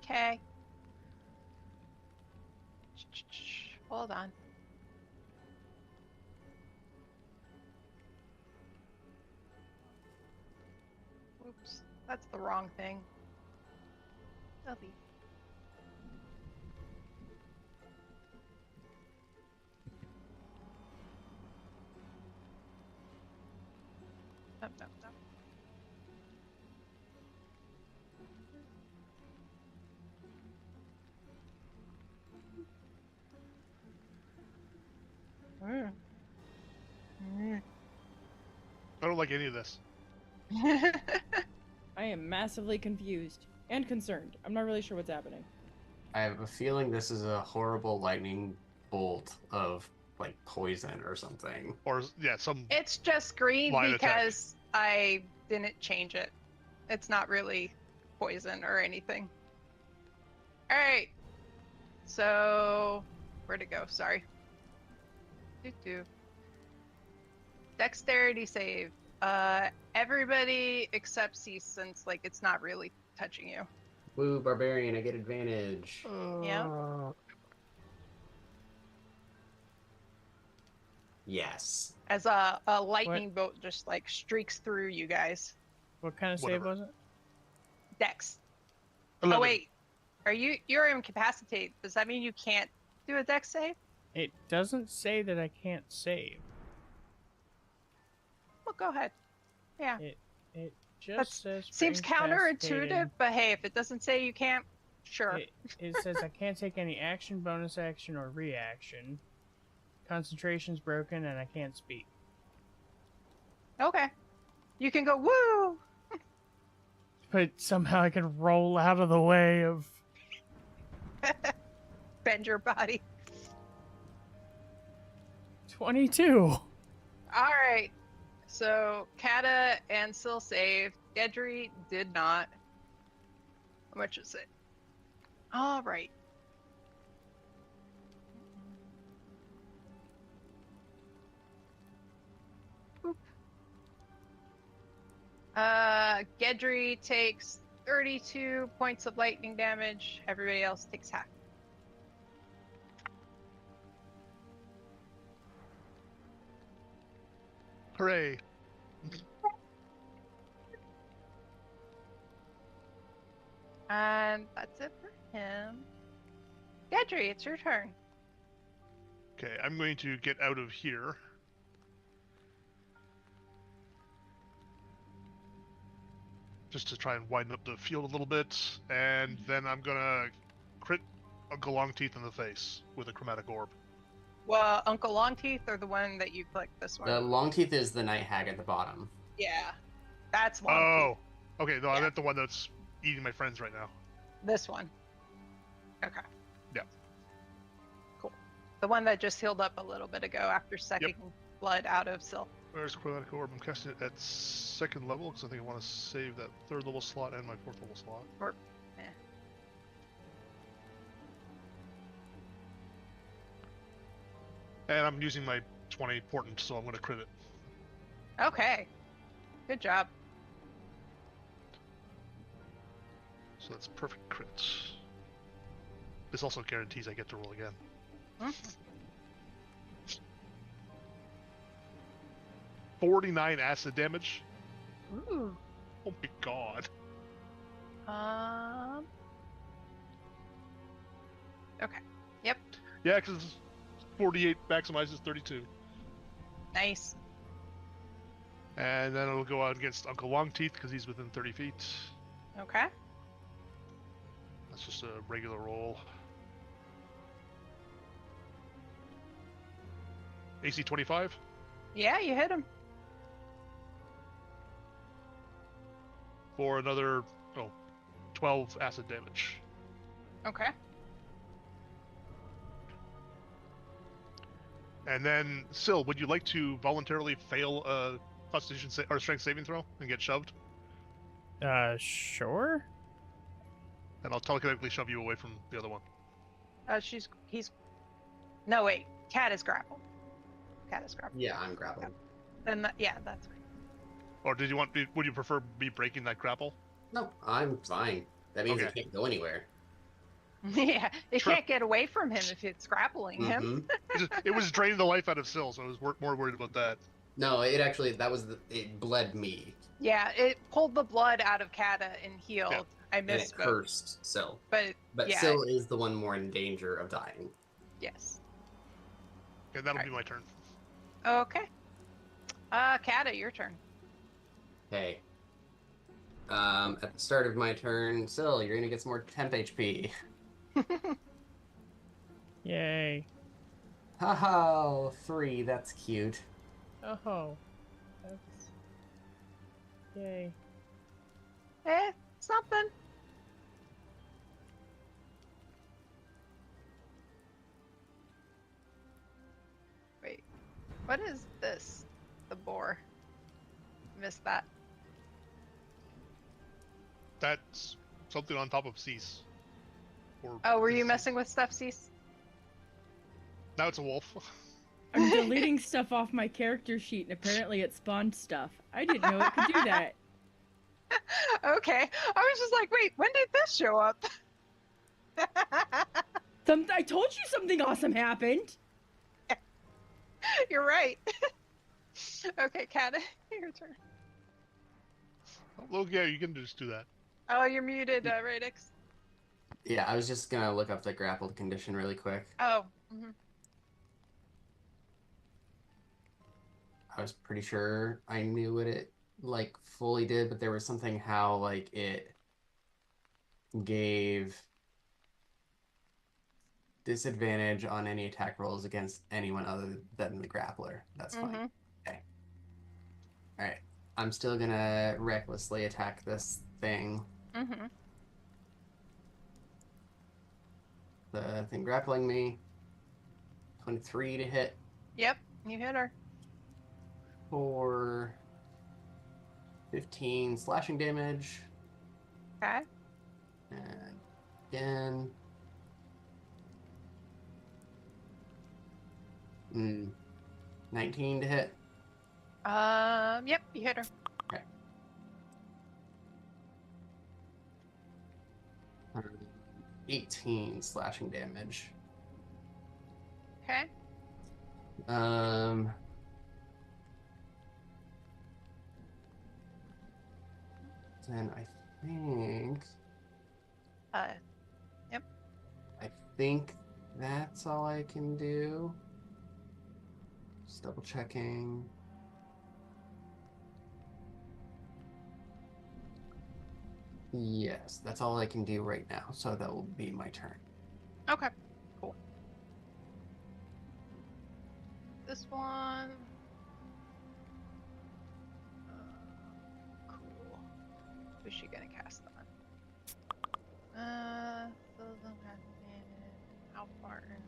Okay. Hold on. Oops, that's the wrong thing. Delete. No, no, no. I don't like any of this. I am massively confused and concerned. I'm not really sure what's happening. I have a feeling this is a horrible lightning bolt of like poison or something. Or yeah, some It's just green Line attack. because I didn't change it. It's not really poison or anything. All right. So, where'd it go? Sorry. Doo-doo. Dexterity save. Everybody except Cease, since like it's not really touching you. Woo, barbarian! I get advantage. Yeah. Yes. As a lightning bolt just like streaks through you guys. What kind of save Whatever. was it? Dex. 11. Oh wait, you're incapacitated? Does that mean you can't do a Dex save? It doesn't say that I can't save. Well, go ahead. Yeah. It just That's- says for Seems counterintuitive, incapacitated, but hey, if it doesn't say you can't, sure. It says I can't take any action, bonus action, or reaction. Concentration's broken, and I can't speak. Okay. You can go woo. But somehow I can roll out of the way of. Bend your body. 22. All right. So Kata and Sil saved. Gedry did not. How much is it? All right. Boop. Gedry takes 32 points of lightning damage. Everybody else takes half. Hooray! And that's it for him. Gedry, it's your turn. Okay, I'm going to get out of here. Just to try and widen up the field a little bit, and then I'm gonna crit Uncle Longteeth in the face with a chromatic orb. Well, Uncle Longteeth or the one that you clicked this one? The Longteeth is the night hag at the bottom. Yeah. That's Longteeth. Oh, okay. No, I Yeah. meant the one that's eating my friends right now. This one. Okay. Yeah. Cool. The one that just healed up a little bit ago after sucking blood out of Sil. Where's chromatic orb? I'm casting it at 2nd level because I think I want to save that 3rd level slot and my 4th level slot. And I'm using my 20 portent, so I'm going to crit it. Okay. Good job. So that's perfect crit. This also guarantees I get to roll again. Mhm. 49 acid damage. Ooh. Oh my god. Okay. Yep. Yeah, because 48 maximizes 32. Nice. And then it'll go out against Uncle Longteeth because he's within 30 feet. Okay. That's just a regular roll. AC 25. Yeah, you hit him. For another 12 acid damage. Okay. And then, Sil, would you like to voluntarily fail a Constitution or Strength saving throw and get shoved? Sure. And I'll telekinetically shove you away from the other one. He's. No, wait. Cat is grappled. Cat is grappled. Yeah, I'm grappling. Then yeah, that's right. Or did you want me? Would you prefer me breaking that grapple? No, I'm fine. That means Okay. it can't go anywhere. Yeah, it Sure. can't get away from him if it's grappling him. Mhm. It was draining the life out of Syl, so I was more worried about that. No, it actually it bled me Yeah, it pulled the blood out of Kata and healed. Yeah. I and it misspoke, cursed Syl. but But yeah, Syl is the one more in danger of dying. yes. Okay, that'll Alright. be my turn. Okay. Kata, your turn. Hey. At the start of my turn, Syl, you're gonna get some more temp HP. Yay. Haha, 3, that's cute. Oh. That's... Yay. Something. Wait, what is this? The boar. Missed that. That's something on top of Cease. Or Oh, were you Cease. messing with stuff, Cease? Now it's a wolf. I'm deleting stuff off my character sheet, and apparently it spawned stuff. I didn't know it could do that. Okay. I was just like, wait, when did this show up? I told you something awesome happened. You're right. Okay, Kata, your turn. Well, yeah, you can just do that. Oh, you're muted, Radix. Yeah, I was just gonna look up the grappled condition really quick. Oh. Mhm. I was pretty sure I knew what it like fully did, but there was something how like it gave disadvantage on any attack rolls against anyone other than the grappler. That's fine. Mhm. Okay. All right. I'm still gonna recklessly attack this thing. Mhm. The thing grappling me. 23 to hit Yep, you hit her. for 15 slashing damage. Okay. And again. 19 to hit. Yep, you hit her. 18 slashing damage. Okay. Then I think Uh, I think that's all I can do. Just double checking. Yes, that's all I can do right now. So that will be my turn. okay. Cool. This one. Cool. Who's she gonna cast on? How far in?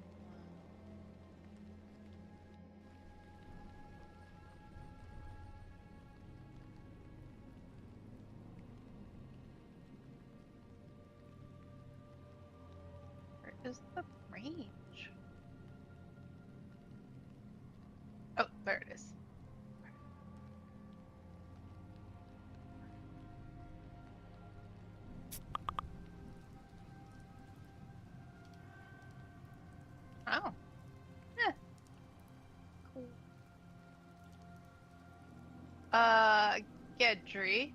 Where is the range? Oh, there it is. Oh. Yeah. Cool. Gedry.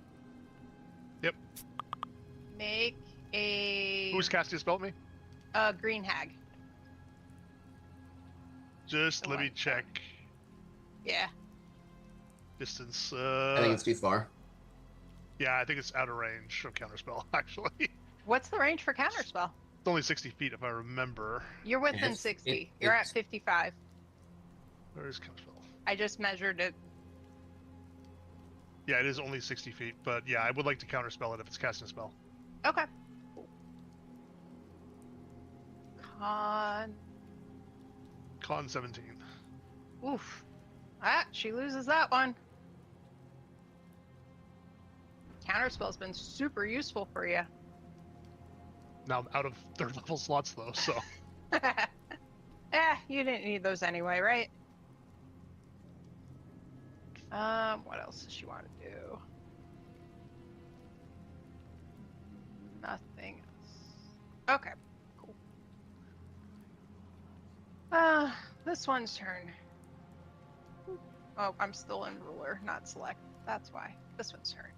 Yep. Make a Who's casting a spell at me? green hag. Just The let me one. check Yeah. distance. I think it's too far. Yeah, I think it's out of range of counterspell. Actually, it's What's the range for counterspell? only 60 feet if I remember. You're within It's- 60. You're at it's- 55. Where is counterspell? I just measured it. Yeah, it is only 60 feet, but yeah, I would like to counterspell it if it's casting a spell. Okay. Cool. Con. Con 17. Oof. Ah, she loses that one. counterspell's been super useful for you. Now I'm out of 3rd level slots though, so You didn't need those anyway, right? What else does she want to do? Nothing else. Okay, cool. This one's turn. Oh, I'm still in ruler, not select. That's why. This one's turn.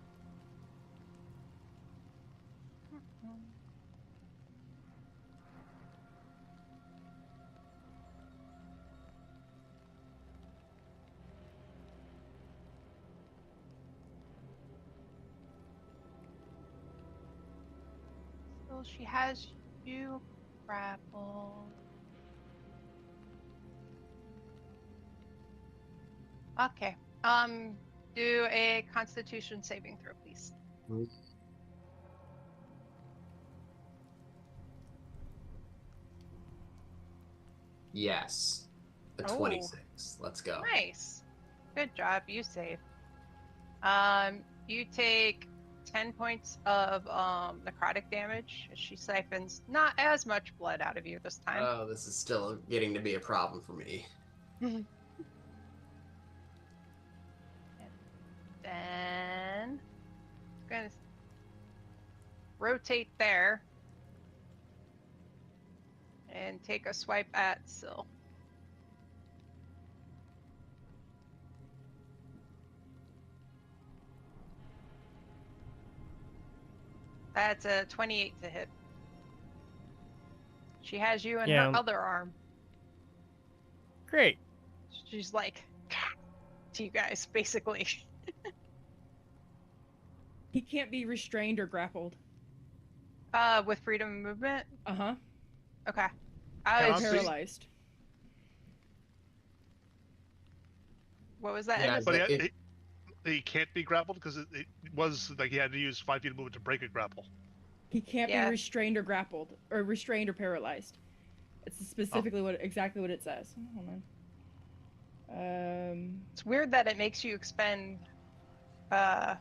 So she has you grappled. Okay. Do a Constitution saving throw, please. Yes. A Oh. 26. Let's go. Nice. Good job. You save. You take 10 points of necrotic damage. She siphons not as much blood out of you this time. Oh, this is still getting to be a problem for me. Then gonna rotate there and take a swipe at Syl. That's a 28 to hit. She has you in Yeah. her other arm. Great. She's like to you guys, basically. He can't be restrained or grappled. With freedom of movement. Uh-huh. Okay. Can Or I see? paralyzed. What was that? Yeah, Ennis? but it- he can't be grappled because it was like he had to use 5 feet of movement to break a grapple. He can't Yeah. be restrained or grappled, or restrained or paralyzed. It's specifically exactly what it says. Hold on. It's weird that it makes you expend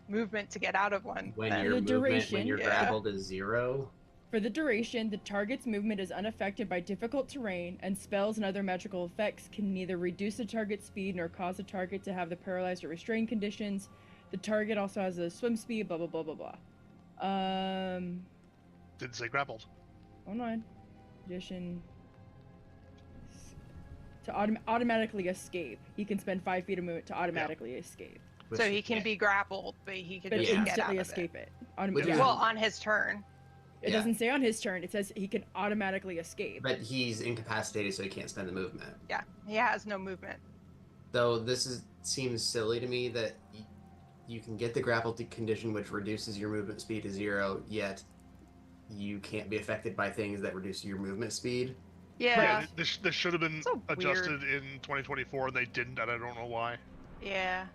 movement to get out of one. When then. your The movement, when duration, you're yeah. grappled is 0. For the duration, the target's movement is unaffected by difficult terrain, and spells and other magical effects can neither reduce the target's speed nor cause the target to have the paralyzed or restrained conditions. The target also has a swim speed, blah blah blah blah blah. Didn't say grappled. Hold on. Addition. To automatically escape. He can spend 5 feet of movement to automatically escape. Which, So he can be grappled, but he can But just get out instantly of escape it. Which Yeah. is- Well, on his turn. It Yeah. doesn't say on his turn. It says he can automatically escape. But he's incapacitated, so he can't spend the movement. Yeah, he has no movement. Though seems silly to me that you can get the grapple condition, which reduces your movement speed to 0, yet you can't be affected by things that reduce your movement speed. Yeah. This should have been So weird. adjusted in 2024, and they didn't, and I don't know why. Yeah.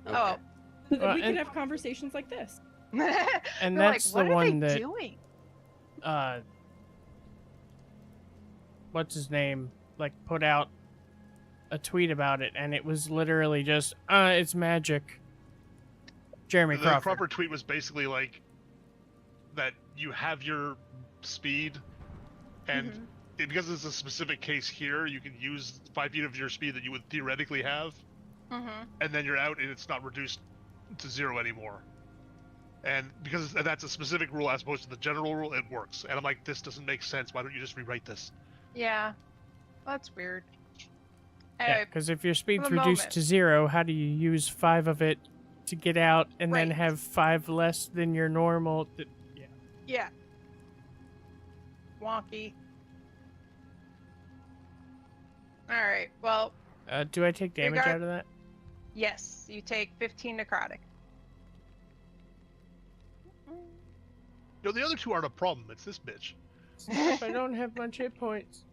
Okay. Oh. So that Well, we can and- have conversations like this. And They're that's like, the what one are they that doing? What's his name, like, put out a tweet about it, and it was literally just it's magic. Jeremy The Crawford. proper tweet was basically like that you have your speed, and Mhm. because it's a specific case here, you can use 5 feet of your speed that you would theoretically have, and then you're out, and it's not reduced to 0 anymore. And because that's a specific rule as opposed to the general rule, it works. And I'm like, this doesn't make sense. Why don't you just rewrite this? Yeah. That's weird. Yeah, Anyway, because if your speed's the reduced moment. to 0, how do you use 5 of it to get out and then Right. have 5 less than your normal? Yeah. yeah. Wonky. Alright, well, Do I take damage Regard- out of that? yes, you take 15 necrotic. You know, the other two aren't a problem. It's this bitch. I don't have much hit points.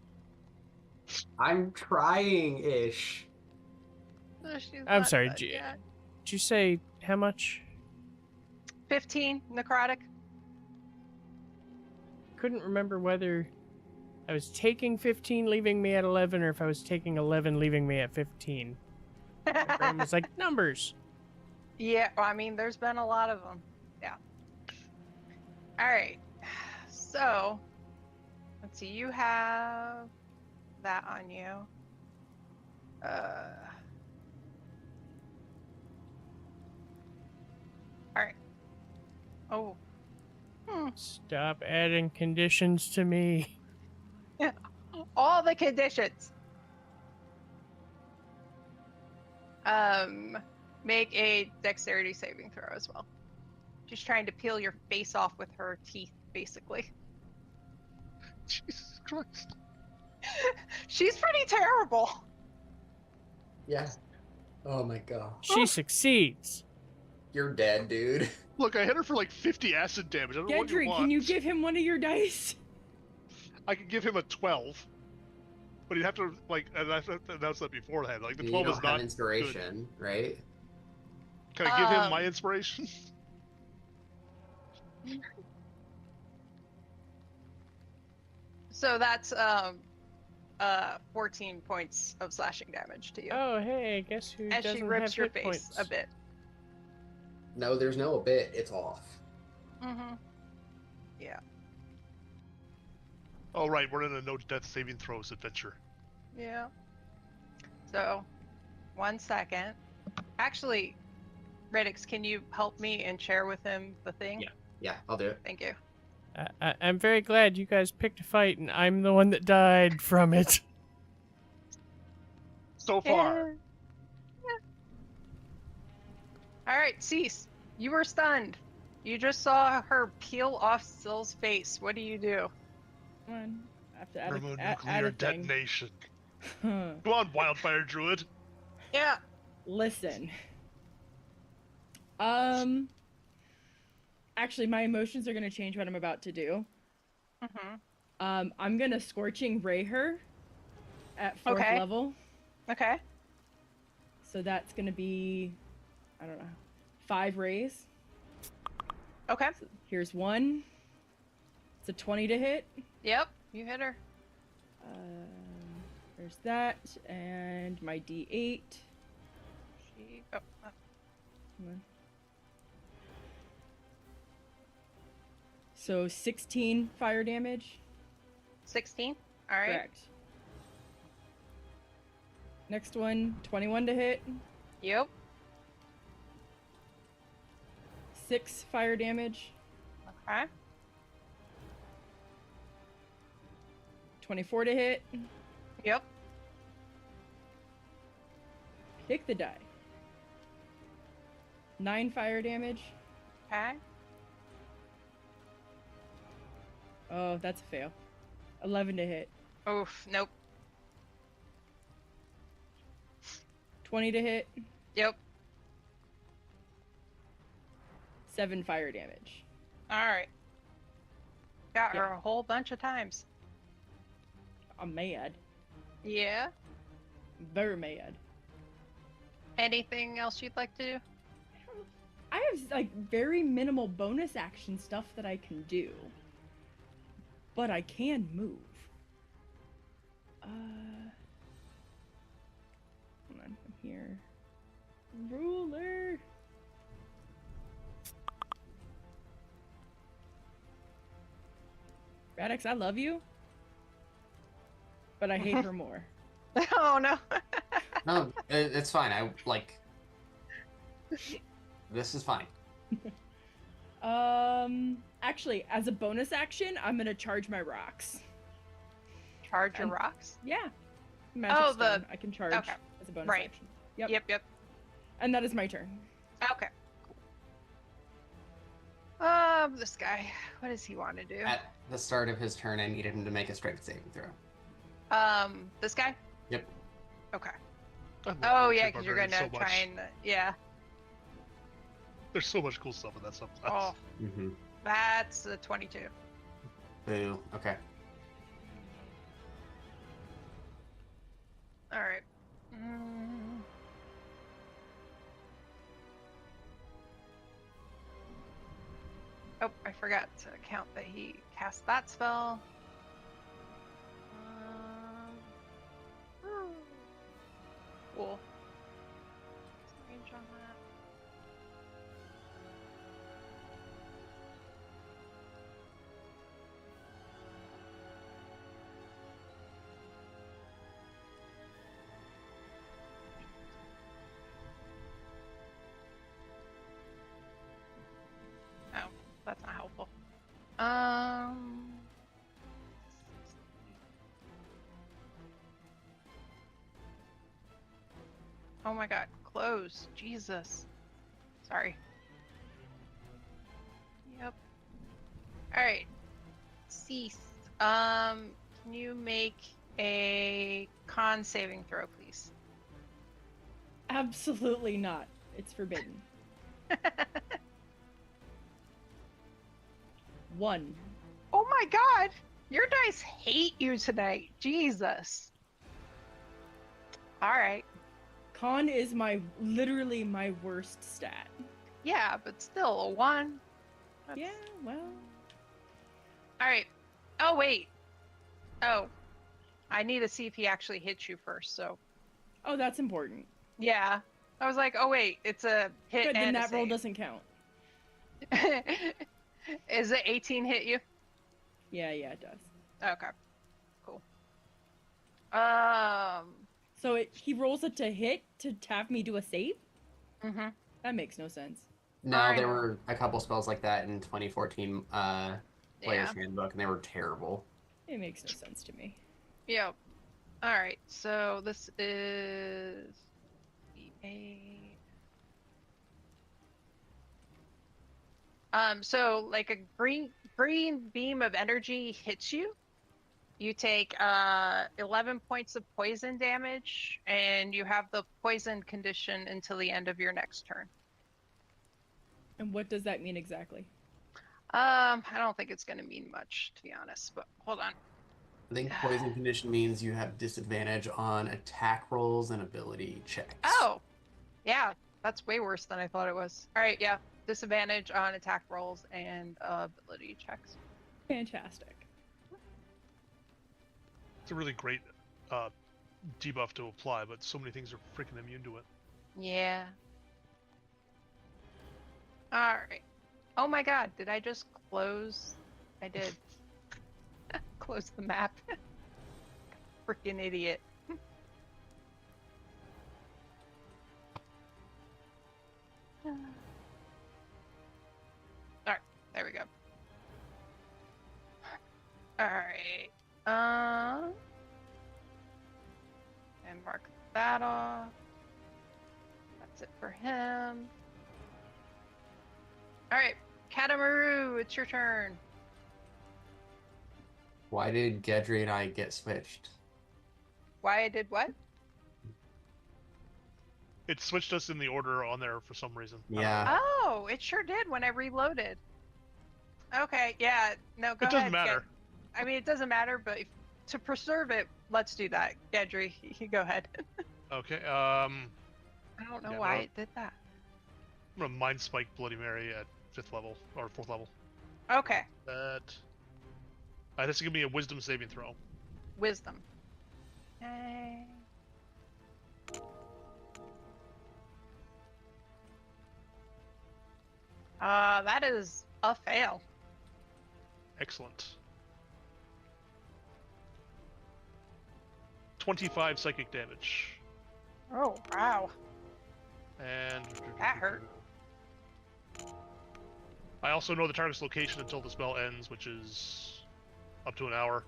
I'm trying-ish. She's I'm not sorry, dead yet. Did you say how much? 15 necrotic. Couldn't remember whether I was taking 15, leaving me at 11, or if I was taking 11, leaving me at 15. My brain was like, numbers. Yeah, well, I mean, there's been a lot of them. Yeah. All right. So, let's see. You have that on you. All right. Oh. Stop adding conditions to me. All the conditions. Make a dexterity saving throw as well. She's trying to peel your face off with her teeth, basically. Jesus Christ. She's pretty terrible. Yeah. Oh my god. She succeeds. You're dead, dude. Look, I hit her for like 50 acid damage. I don't know what you Gendry, want. can you give him one of your dice? I could give him a 12, but he'd have to like. And I have to announce that beforehand. Like the You 12 don't is not have inspiration, right? Good. Can I give him my inspiration? So that's 14 points of slashing damage to you. Oh, hey, guess who as doesn't she rips have your hit face points? a bit. No, there's no bit. It's off. Mm-hmm. Yeah. Oh right, we're in a no death saving throws adventure. Yeah. So, 1 second. Actually, Riddix, can you help me and share with him the thing? Yeah. Yeah, I'll do it. Thank you. I'm very glad you guys picked a fight, and I'm the one that died from it. So far. All right, Cease. You were stunned. You just saw her peel off Sill's face. What do you do? Come on. I have to add Thermonuclear add a thing. detonation. Huh. Go on, wildfire druid. Yeah. Listen. Actually, my emotions are gonna change what I'm about to do. Mm-hmm. I'm gonna scorching ray her at 4th Okay. level. Okay. So that's gonna be, I don't know, 5 rays. Okay. So here's 1. It's a 20 to hit. Yep. You hit her. There's that, and my D8. Oh. Come on. So 16 fire damage. 16. All right. Correct. Next one, 21 to hit. Yep. 6 fire damage. Okay. 24 to hit. Yep. Pick the die. 9 fire damage. Okay. Oh, that's a fail. 11 to hit. Oof. Nope. 20 to hit. Yep. 7 fire damage. All right. Got her Yeah. a whole bunch of times. I'm mad. Yeah. Very mad. Anything else you'd like to do? I have like very minimal bonus action stuff that I can do. But I can move. Hold on, I'm here. Ruler. Radix, I love you. But I hate her more. Oh no. No, it's fine. I like. This is fine. Actually, as a bonus action, I'm gonna charge my rocks. Charge your And- rocks. Yeah. Magic Oh, stone. I can charge okay. as a bonus Right. action. Yep. Yep. And that is my turn. Okay. This guy. What does he want to do? At the start of his turn, I needed him to make a strength saving throw. This guy. Yep. Okay. I love Oh Witcher yeah, because you're gonna Barbarian so try much. and yeah. There's so much cool stuff in that sometimes. Oh, Mm-hmm. that's a 22. Boo. Okay. All right. Mm. Oh, I forgot to count that he cast that spell. Cool. Range on that. That's not helpful. Oh my god, close. Jesus. Sorry. Yep. Alright. Cease. Can you make a con saving throw, please? Absolutely not. It's forbidden. 1. Oh my god! Your dice hate you tonight. Jesus. Alright. Con is literally my worst stat. Yeah, but still, a 1. Yeah, well. Alright. Oh, wait. Oh. I need to see if he actually hits you first, so. Oh, that's important. Yeah. I was like, oh, wait. It's a hit Good, then and a that roll save. doesn't count. Is it 18 hit you? Yeah, it does. Okay. Cool. So he rolls it to hit to have me do a save? Mm-hmm. That makes no sense. No, I there know. were a couple spells like that in 2014 Player's Handbook, and they were terrible. It makes no sense to me. Yep. Alright, so this is D8. So like a green beam of energy hits you. You take 11 points of poison damage, and you have the poison condition until the end of your next turn. And what does that mean exactly? I don't think it's going to mean much, to be honest, but hold on. I think poison condition means you have disadvantage on attack rolls and ability checks. Oh, yeah, that's way worse than I thought it was. All right, yeah, disadvantage on attack rolls and ability checks. Fantastic. It's a really great debuff to apply, but so many things are freaking immune to it. Yeah. All right. Oh my god, did I just close? I did. Close the map. Freaking idiot. Alright, there we go. Alright. And mark that off. That's it for him. Alright, Katamaru, it's your turn. Why did Gedry and I get switched? Why I did what? It switched us in the order on there for some reason. I don't Yeah. know. Oh, it sure did when I reloaded. Okay, yeah, no, go It ahead. doesn't matter. I mean, it doesn't matter, but to preserve it, let's do that. Gedry, you go ahead. Okay, I don't know Yeah, why no. it did that. I'm gonna Mind Spike Bloody Mary at 5th level, or 4th level. Okay, That... this is gonna be a Wisdom saving throw. wisdom. Okay. That is a fail. Excellent. 25 psychic damage. Oh, wow. And... That hurt. I also know the target's location until the spell ends, which is up to an hour.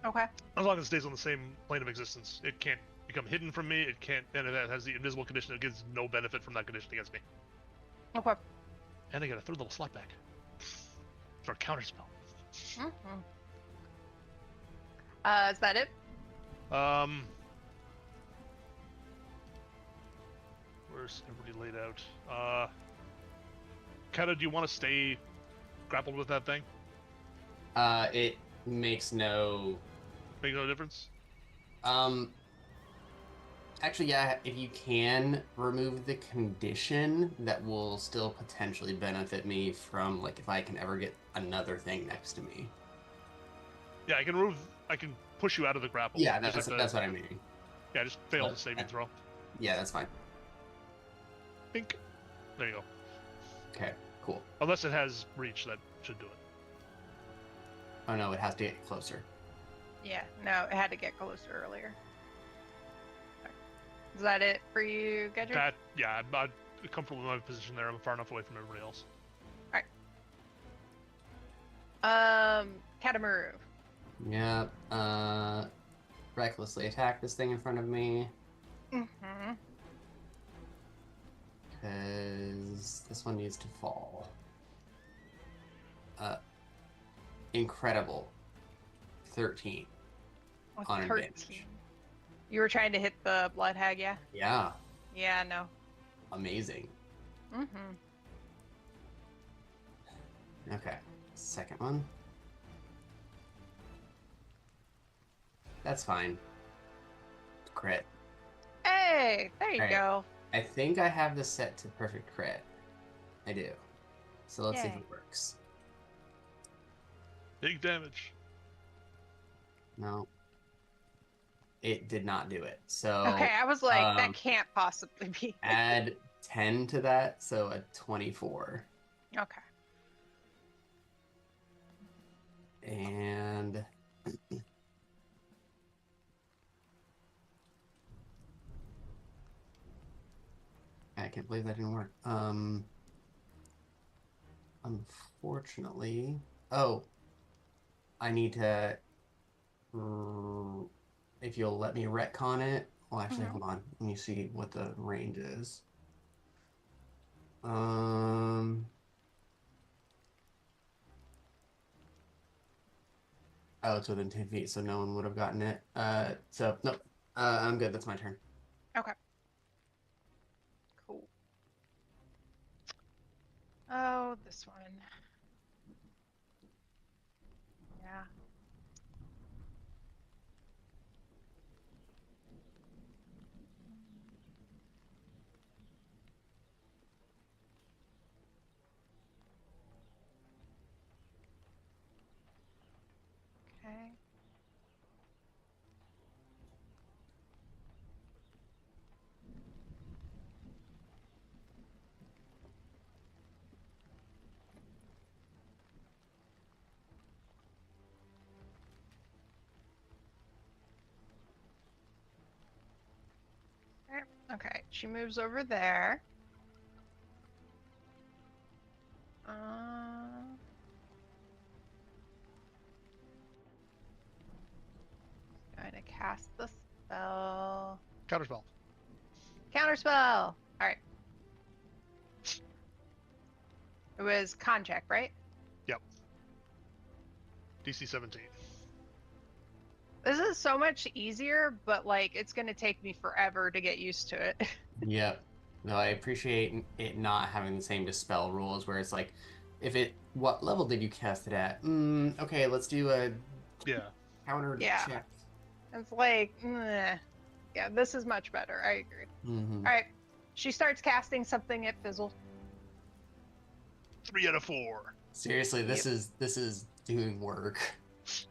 Okay. As long as it stays on the same plane of existence. It can't become hidden from me, it can't, and it has the invisible condition that gives no benefit from that condition against me. Okay. And I get a 3rd level slot back. For a counterspell. Mm-hmm. Is that it? Where's everybody laid out? Kata, do you want to stay grappled with that thing? It makes no... Make no difference? Actually, yeah, if you can remove the condition, that will still potentially benefit me from, like, if I can ever get another thing next to me. Yeah, I can push you out of the grapple. Yeah, Just that's have to- what I mean. Yeah, just fail But- the saving throw. Yeah, that's fine. Pink. There you go. Okay, cool. Unless it has reach, that should do it. Oh no, it has to get closer. Yeah, no, it had to get closer earlier. Is that it for you, Gedry? That, yeah, I'm comfortable in my position there. I'm far enough away from everybody else. Katamaru. Yep. Recklessly attack this thing in front of me. Mm-hmm. Because this one needs to fall. Incredible. 13 on advantage. You were trying to hit the blood hag, yeah? Yeah, Yeah, no. amazing. Mm-hmm. Okay, second one. That's fine. Crit. Hey, there you Alright. go. I think I have this set to perfect crit. I do. So let's see if Yay. it works. Big damage. No. It did not do it. So Okay, I was like, that um, can't possibly be. add 10 to that, so a 24. Okay. And I can't believe that didn't work. Unfortunately, oh, I need to. If you'll let me retcon it. Well, actually, Mhm. hold on. Let me see what the range is. Oh, it's within 10 feet, so no one would have gotten it. So nope. I'm good. That's my turn. Okay. Cool. Oh, this one. Yeah. Okay. Okay, she moves over there. Going to cast the spell. Counterspell. Counterspell! Alright. It was con check, right? DC 17. This is so much easier, but like it's gonna take me forever to get used to it. Yep. No, I appreciate it not having the same dispel rules where it's like, what level did you cast it at? Okay, let's do a Yeah. counter Yeah. check. It's like, yeah, this is much better. I agree. Mm-hmm. All right, she starts casting something at Fizzle. 3 out of 4. Seriously, this is doing work.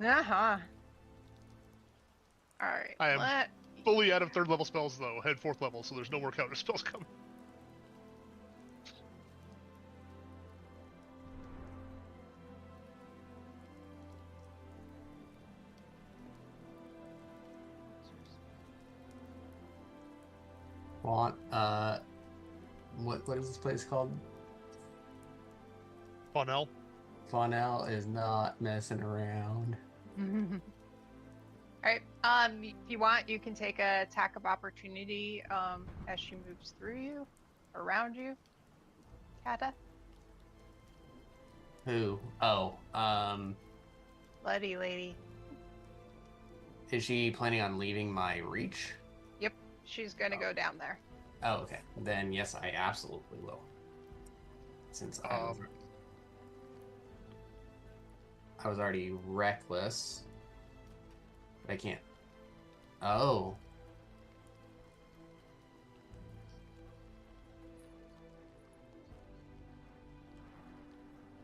Uh-huh. All right. I am fully out of 3rd level spells though. I had 4th level, so there's no more counter spells coming. Want what is this place called? Faunel. Faunel is not messing around. All right. If you want, you can take a attack of opportunity as she moves through you, around you. Kata. Who? Oh, Bloody lady. is she planning on leaving my reach? Yep. She's gonna go down there. Oh, okay. Then yes, I absolutely will. Since I was already reckless. But I can't. Oh.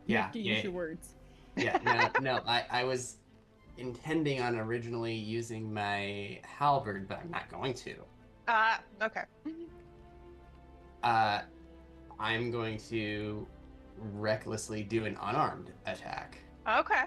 You have to use your words. Yeah, no, I was intending on originally using my halberd, but I'm not going to. Okay. I'm going to recklessly do an unarmed attack. Okay.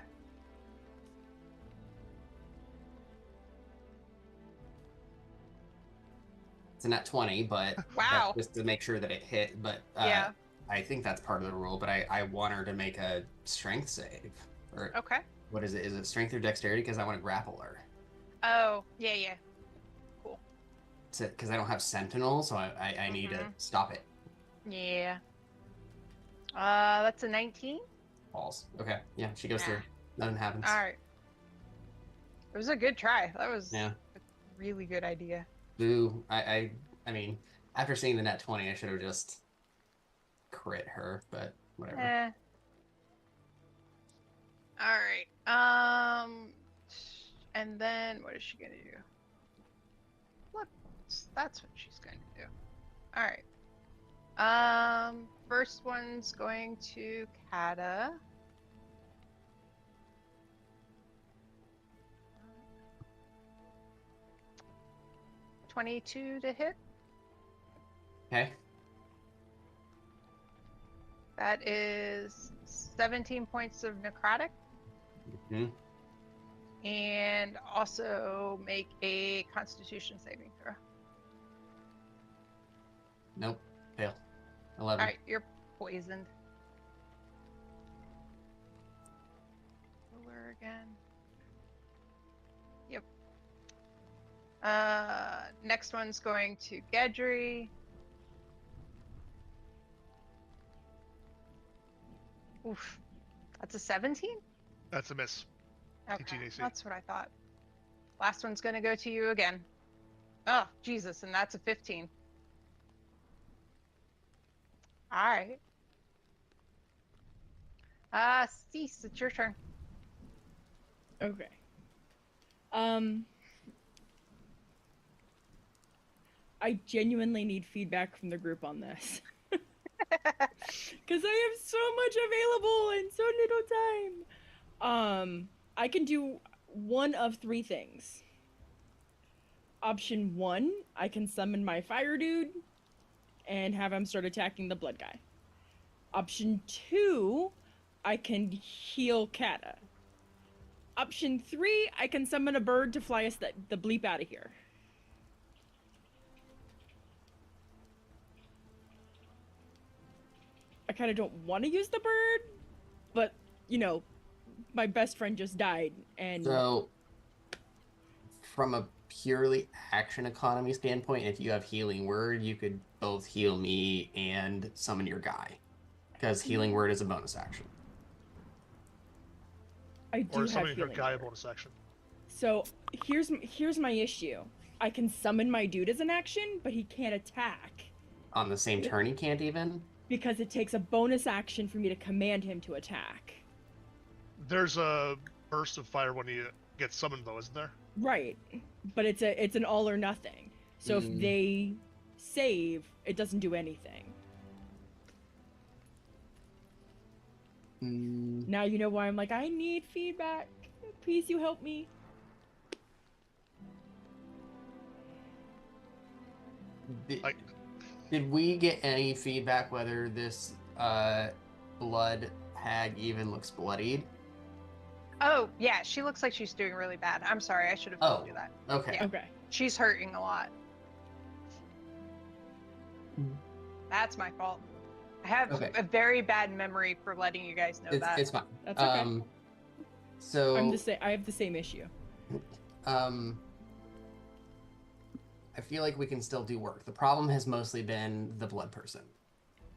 It's a nat 20, but Wow. that's just to make sure that it hit. But Yeah. I think that's part of the rule. But I want her to make a strength save Or Okay. what is it? Is it strength or dexterity? Because I want to grapple her. Oh, yeah. Cool. Because I don't have sentinel, so I need to stop it. Yeah. That's a 19. Balls. Okay. Yeah, she goes Ah. through. Nothing happens. All right. It was a good try. That was Yeah. a really good idea. Boo. I mean, after seeing the net 20, I should have just crit her, but whatever. All right. And then what is she gonna do? Look, that's what she's going to do. All right. First one's going to Kata. $22 to hit. Okay. That is 17 points of necrotic. Mhm. And also make a Constitution saving throw. Nope. Fail. 11. All right, you're poisoned. Roller again. Yep. Next one's going to Gedry. Oof. That's a 17? That's a miss. Okay, 18 AC. that's what I thought. Last one's gonna go to you again. Oh, Jesus, and that's a 15. Alright. Cease, it's your turn. Okay. I genuinely need feedback from the group on this. Because I have so much available in so little time. I can do one of three things. Option 1, I can summon my fire dude and have him start attacking the blood guy. Option 2, I can heal Kata. Option 3, I can summon a bird to fly us the bleep out of here. I kind of don't want to use the bird, but, you know, my best friend just died, and... So, from a purely action economy standpoint, if you have healing word, you could both heal me and summon your guy. Because healing word is a bonus action. I do Or have summoning her healing guy word. bonus action. So, here's my issue. I can summon my dude as an action, but he can't attack. On the same turn, he can't even? Because it takes a bonus action for me to command him to attack. There's a burst of fire when he gets summoned, though, isn't there? Right. But it's an all or nothing. So if they save, it doesn't do anything. Now you know why I'm like, I need feedback. Please, you help me. Did we get any feedback whether this blood hag even looks bloodied? Oh, yeah, she looks like she's doing really bad. I'm sorry, I should have told you that. Okay. Yeah. Okay. She's hurting a lot. That's my fault. I have a very bad memory for letting you guys know that. It's fine. That's okay. So I have the same issue. I feel like we can still do work. The problem has mostly been the blood person.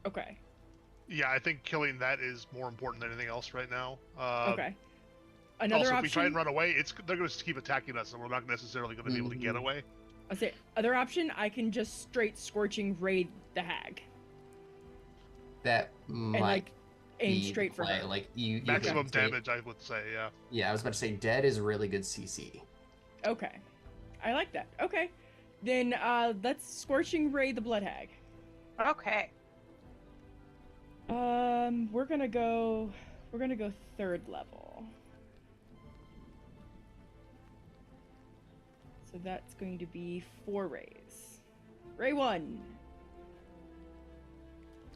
Okay. Yeah, I think killing that is more important than anything else right now. Okay. Another also, option. if we try and run away, they're going to keep attacking us, and we're not necessarily going to be able to get away. I'll say other option. I can just straight scorching raid the hag. That might aim straight for her. Like you maximum damage, I would say. Yeah. Yeah, I was about to say dead is really good CC. Okay, I like that. Okay, then let's scorching ray the blood hag. Okay. We're gonna go third level. So that's going to be 4 rays. Ray 1.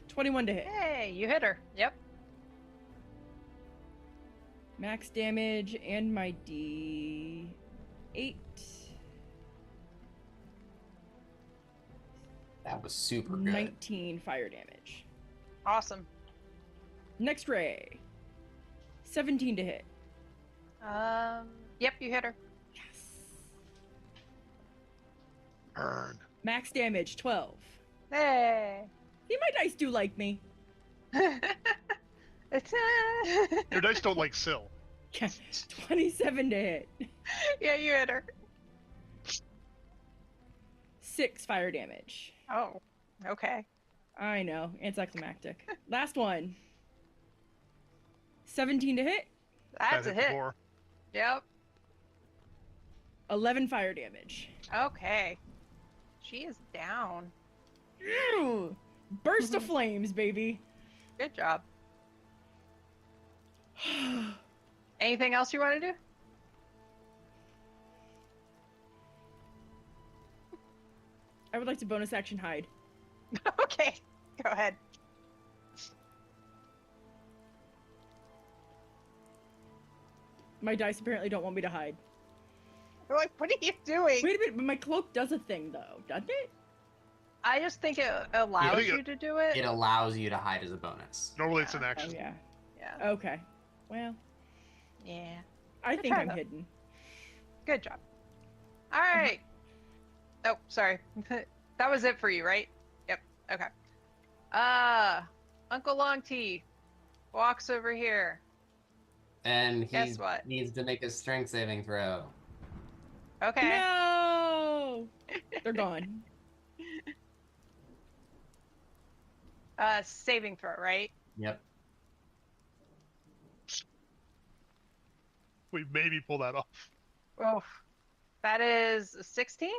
21 to hit. Hey, you hit her. Yep. Max damage and my D8. That was super good. 19 fire damage. Awesome. Next ray. 17 to hit. Yep, you hit her. Yes. Burn. Max damage 12. Hey. See, my dice do like me. It's Your dice don't like Syl. 27 to hit. yeah, you hit her. 6 fire damage. Oh, okay. I know, anticlimactic. Last one. 17 to hit. That's That a hit. before. Yep. 11 fire damage. Okay. She is down. Ew. Burst of flames, baby. Good job. Anything else you want to do? I would like to bonus action hide. Okay, go ahead. My dice apparently don't want me to hide. They're like, what are you doing? Wait a minute, but my cloak does a thing though, doesn't it? I just think it allows think you to do it. It allows you to hide as a bonus. Normally it's an Yeah. action. Oh yeah. Yeah. Okay. Well, Yeah. I Good think try, I'm though. hidden. Good job. All right. Oh, sorry. That was it for you, right? Yep. Okay. Uncle Long T walks over here. And he Guess what? needs to make a strength saving throw. Okay. No! They're gone. Saving throw, right? Yep. We maybe pull that off. Oh, that is a 16.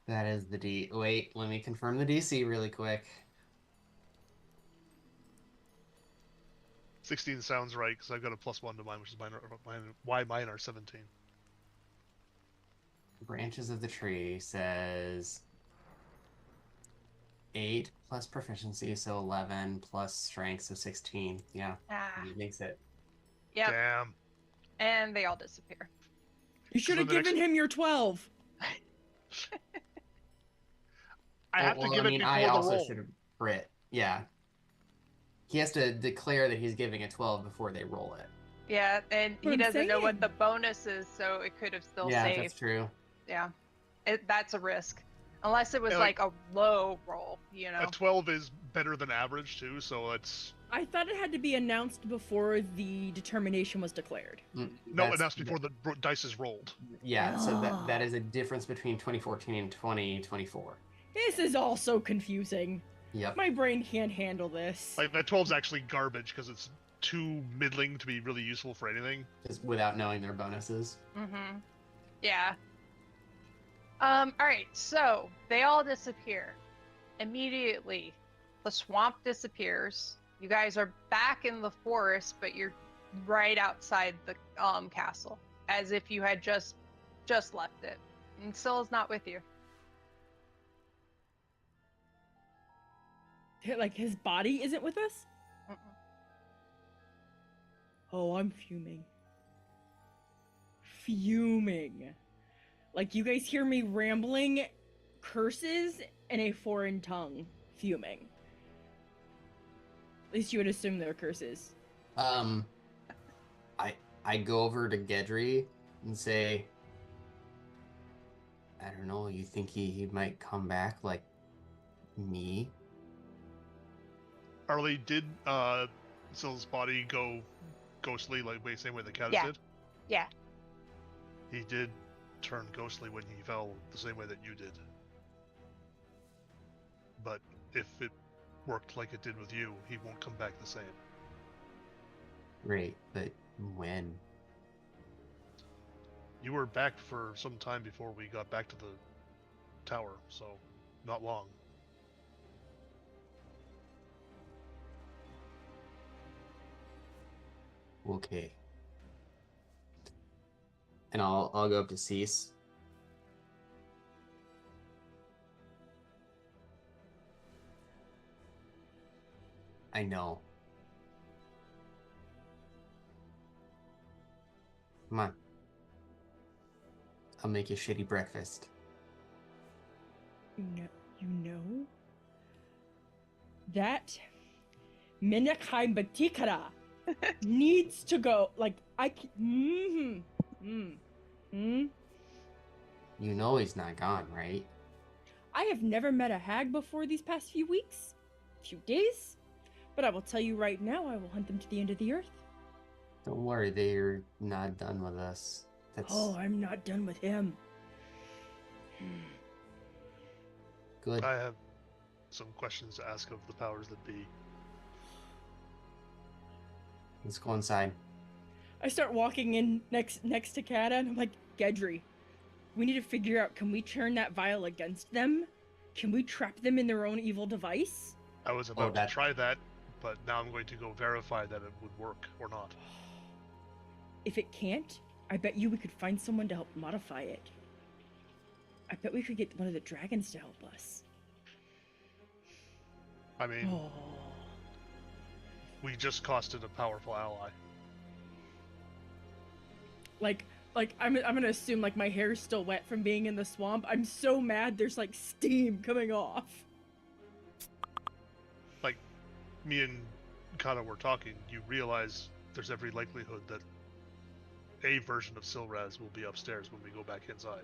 That is the D. Wait, let me confirm the DC really quick. 16 sounds right because I've got a +1 to mine, which is why mine are 17. Branches of the Tree says 8 plus proficiency, so 11 plus strength, so 16. Yeah, Ah. he makes it. Yep. Damn. And they all disappear. You should have the next- given him your 12. I have to give I it mean, before I the also roll. should have crit. Yeah. He has to declare that he's giving a 12 before they roll it. Yeah, and What he I'm doesn't know what saying. the bonus is, so it could have still Yeah, saved. that's true. Yeah, that's a risk. Unless it was Yeah, like a low roll, you know. A 12 is better than average too, so it's I thought it had to be announced before the determination was declared. no, and that's before the dice is rolled. Yeah, so that is a difference between 2014 and 2024. This is all so confusing. Yep. My brain can't handle this. Like that 12's actually garbage because it's too middling to be really useful for anything. Just without knowing their bonuses. Mm-hmm. Yeah. All right, so they all disappear. Immediately, the swamp disappears. You guys are back in the forest, but you're right outside the castle, as if you had just left it. And Syl is not with you. Like, his body isn't with us? Mm-mm. Oh, I'm fuming. Fuming. Like, you guys hear me rambling curses in a foreign tongue. Fuming. At least you would assume they're curses. I go over to Gedry and say, I don't know, you think he might come back like me? Arlie, did Syl's body go ghostly like same way the cat Yeah. did? Yeah. He did turn ghostly when he fell the same way that you did. But if it worked like it did with you, he won't come back the same. Great, but when? You were back for some time before we got back to the tower, so not long. Okay. And I'll go up to Cease. I know. Come on. I'll make you shitty breakfast. You know? That Menakheim Batikara needs to go. Like, I can. Mm-hmm. You know he's not gone, right? I have never met a hag before these past few weeks, few days, but I will tell you right now, I will hunt them to the end of the earth. Don't worry, they're not done with us. That's Oh, I'm not done with him. good. I have some questions to ask of the powers that be. Let's go inside. I start walking in next to Kata, and I'm like, Gedry, we need to figure out, can we turn that vial against them? Can we trap them in their own evil device? I was about that- to try that, but now I'm going to go verify that it would work or not. If it can't, I bet you we could find someone to help modify it. I bet we could get one of the dragons to help us. I mean, Oh. we just costed a powerful ally. Like I'm gonna assume like my hair's still wet from being in the swamp. I'm so mad there's like steam coming off. Like, me and Kata were talking, you realize there's every likelihood that a version of Silraz will be upstairs when we go back inside.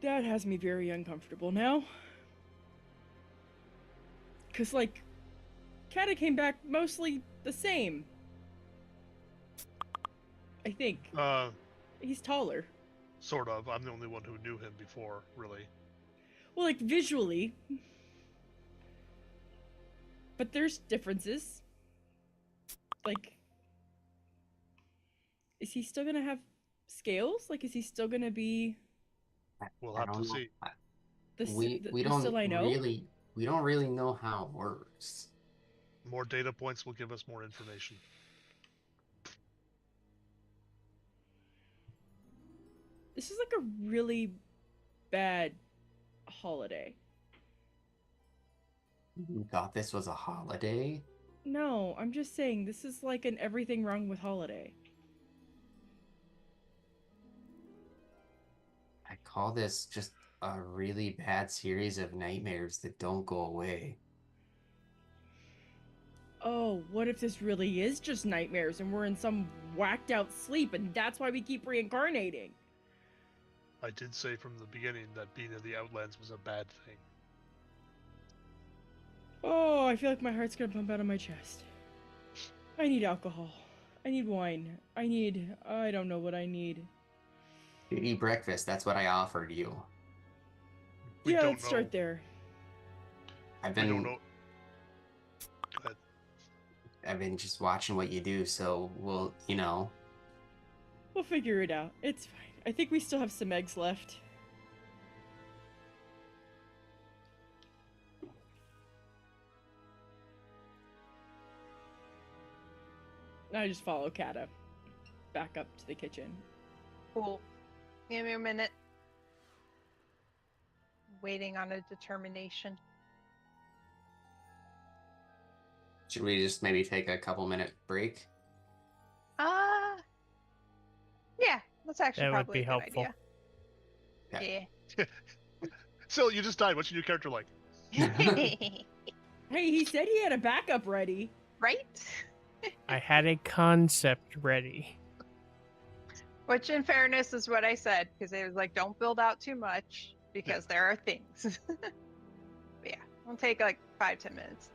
That has me very uncomfortable now. Cause like Kata came back mostly the same. I think. He's taller. Sort of. I'm the only one who knew him before, really. Well, like visually. But there's differences. Like, is he still gonna have scales? Like, is he still gonna be We'll I have to don't know. see. We don't still I know? we don't really know how it works. More data points will give us more information. This is like a really bad holiday. You thought this was a holiday? No, I'm just saying this is like an everything wrong with holiday. I call this just a really bad series of nightmares that don't go away. Oh, what if this really is just nightmares and we're in some whacked out sleep and that's why we keep reincarnating? I did say from the beginning that being in the Outlands was a bad thing. Oh, I feel like my heart's gonna pump out of my chest. I need alcohol. I need wine. I don't know what I need. You eat breakfast, that's what I offered you. We Yeah, don't let's know. start there. I've We don't been know. Go ahead. I've been just watching what you do, so we'll We'll figure it out. It's fine. I think we still have some eggs left. I just follow Kata back up to the kitchen. Cool. Give me a minute. Waiting on a determination. Should we just maybe take a couple minute break? Yeah, that's actually That would probably be a good helpful. idea. So you just died. What's your new character like? Yeah. Hey, he said he had a backup ready. Right? I had a concept ready. Which, in fairness, is what I said, because it was like, don't build out too much, because there are things. But yeah, it'll take like 5-10 minutes.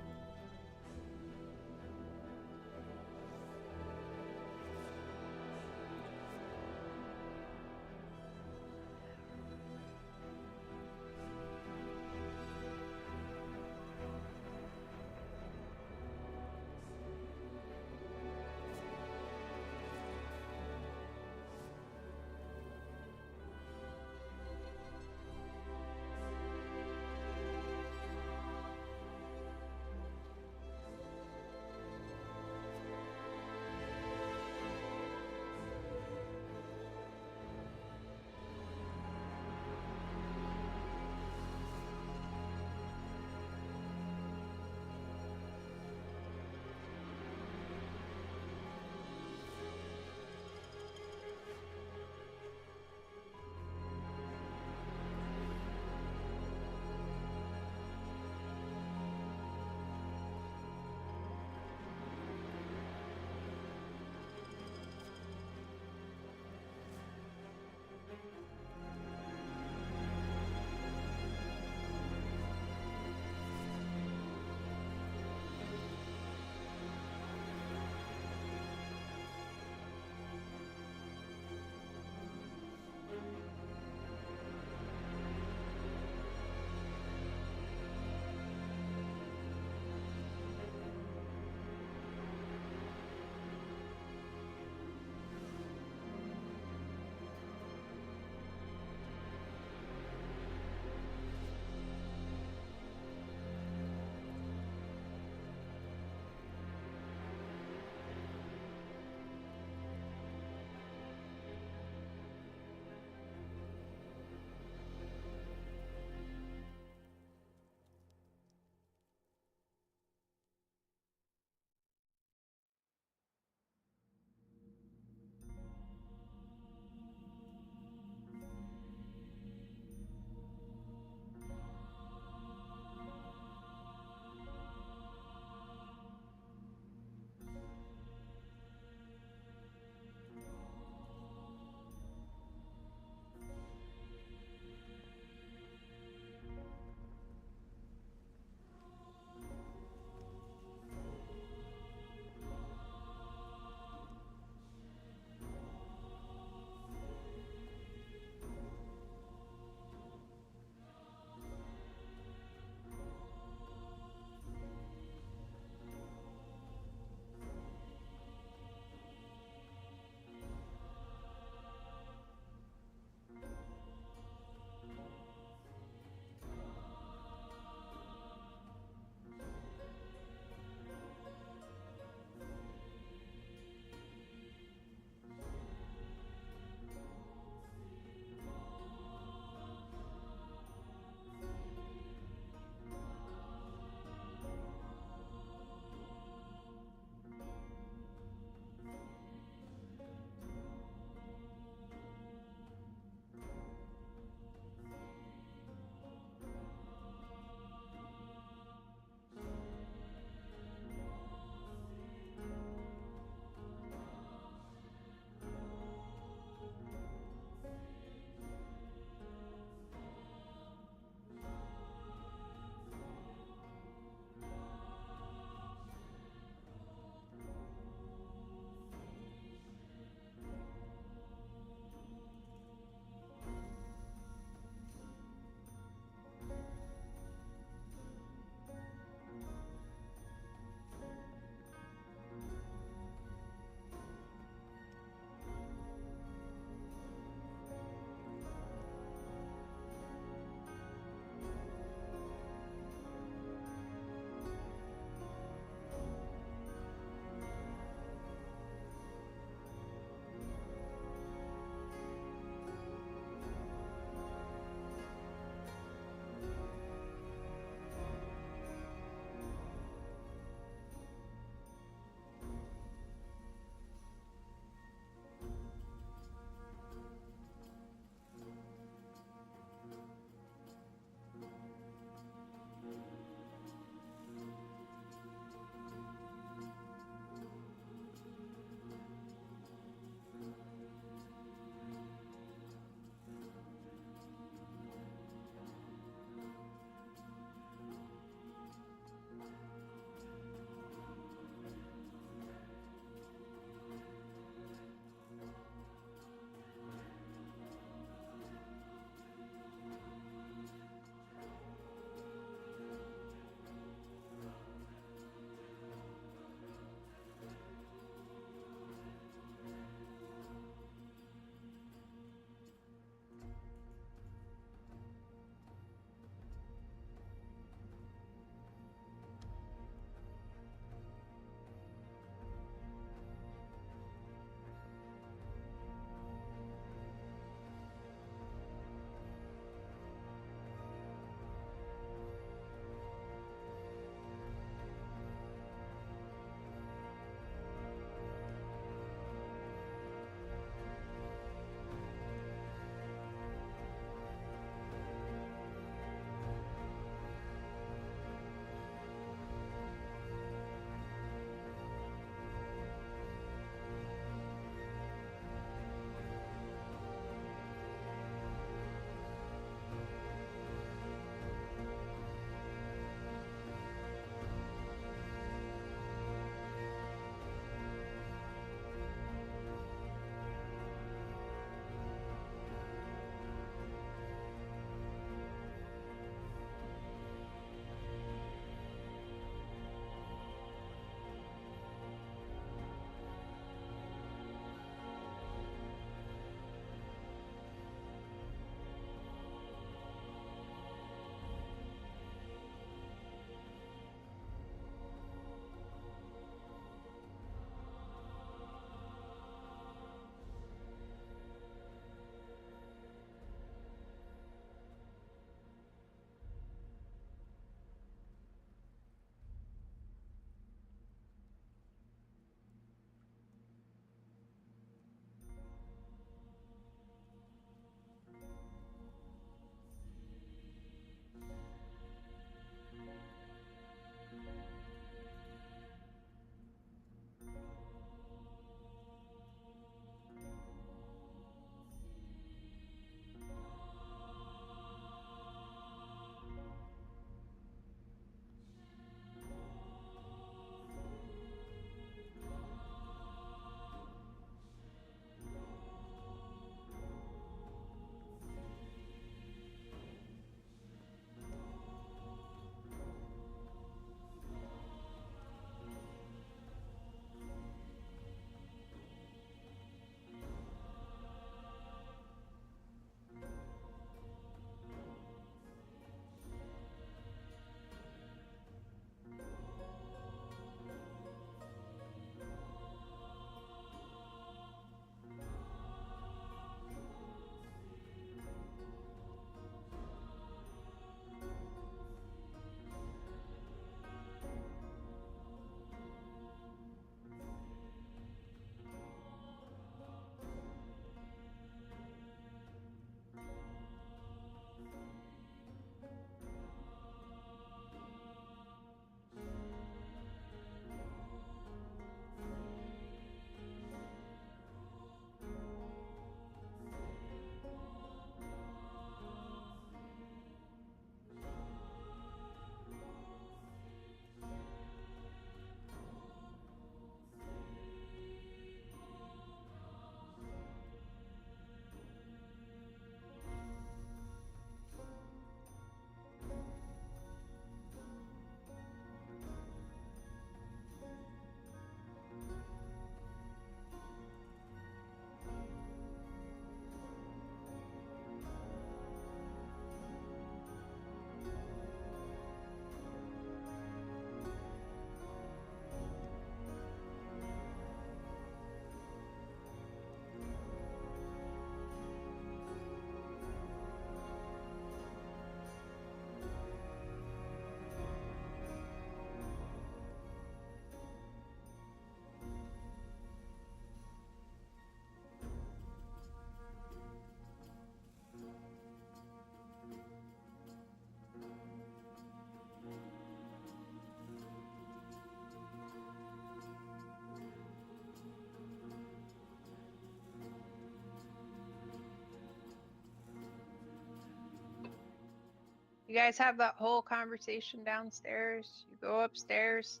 You guys have that whole conversation downstairs. You go upstairs.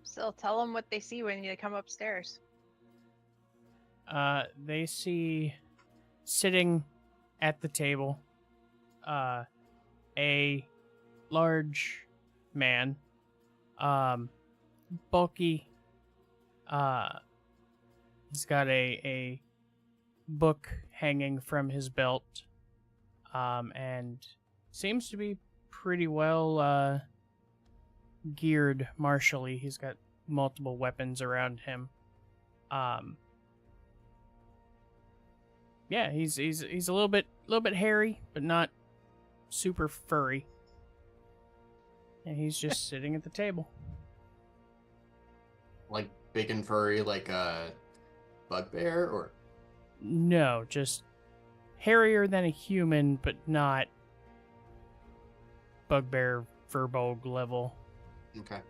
Still tell them what they see when you come upstairs. They see sitting at the table, a large man, bulky. He's got a book hanging from his belt, and seems to be pretty well geared martially. He's got multiple weapons around him. Yeah, he's a little bit hairy, but not super furry. And he's just sitting at the table. Like big and furry, like a bugbear, or No, just hairier than a human, but not bugbear Furbolg level. okay.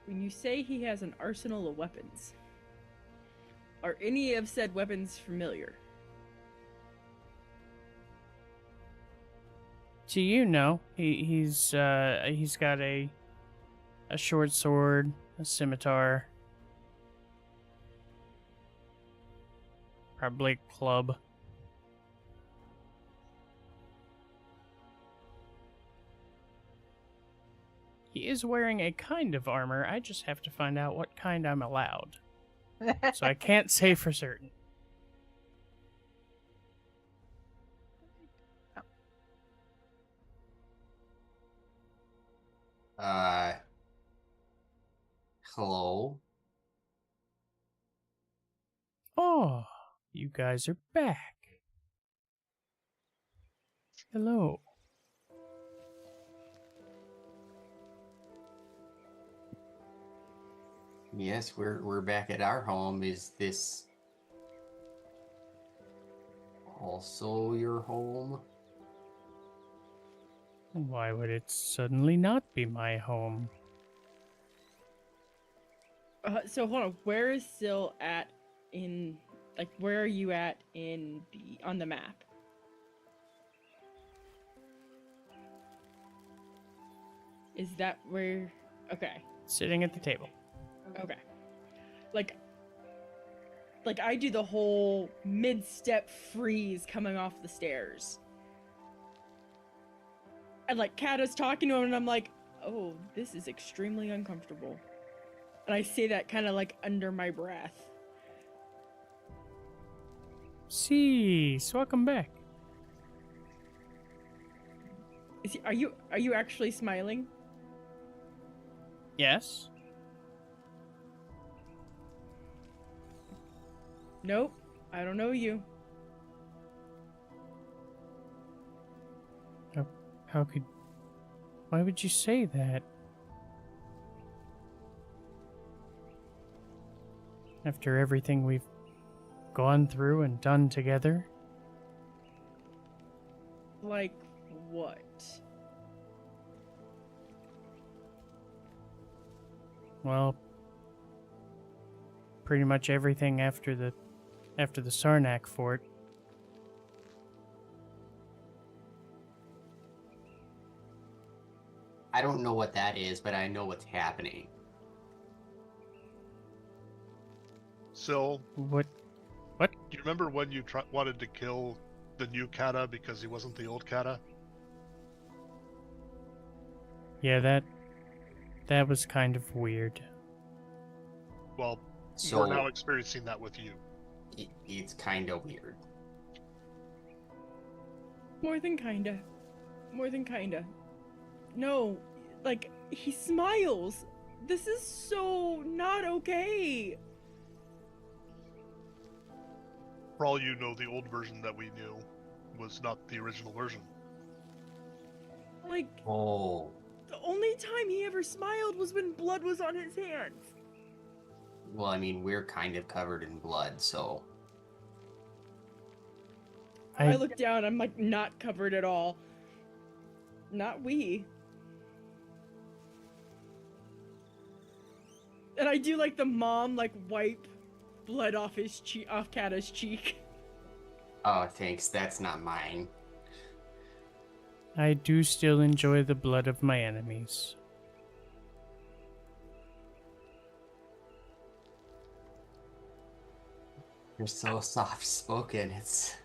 When you say he has an arsenal of weapons, are any of said weapons familiar? To you, no. He's got a short sword, a scimitar, probably a club. He is wearing a kind of armor. I just have to find out what kind I'm allowed. So I can't say for certain. Hello? Oh, you guys are back. Hello. Yes, we're back at our home. Is this also your home? Why would it suddenly not be my home? So hold on, where is Syl at in, like, where are you at in on the map? Is that where? Okay, Sitting at the table. okay. Like I do the whole mid-step freeze coming off the stairs. And like Kata's talking to him and I'm like, oh, this is extremely uncomfortable. And I say that kind of like under my breath. Cease. Welcome back. Are you actually smiling? Yes. Nope, I don't know you. How could... Why would you say that? After everything we've gone through and done together? Like what? Well, pretty much everything after the Sarnak fort. I don't know what that is, but I know what's happening. Syl, What? do you remember when you wanted to kill the new Kata because he wasn't the old Kata? Yeah, that was kind of weird. Well, So we're now experiencing that with you. it's kind of weird. More than kinda. More than kinda. No, like, he smiles. This is so not okay. For all you know, the old version that we knew was not the original version. Like, Oh, the only time he ever smiled was when blood was on his hands. well, I mean, we're kind of covered in blood, so I look down, I'm like not covered at all. Not we. And I do like the mom like wipe blood off his off Kata's cheek. Oh, thanks. That's not mine. I do still enjoy the blood of my enemies. You're so soft spoken. It's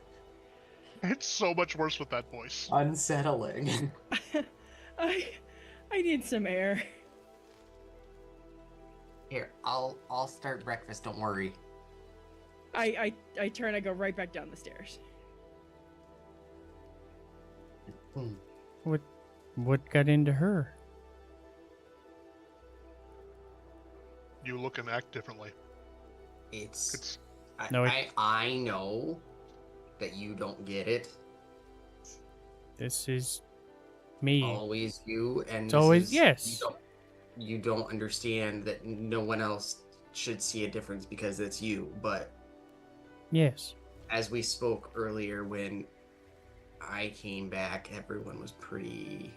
It's so much worse with that voice. unsettling. I need some air. Here, I'll start breakfast. Don't worry. I turn. I go right back down the stairs. Hmm. What got into her? You look and act differently. It's. No, I know that you don't get it. This is me. Always you, and It's always you yes. You don't understand that no one else should see a difference because it's you. But Yes. as we spoke earlier, when I came back, everyone was pretty,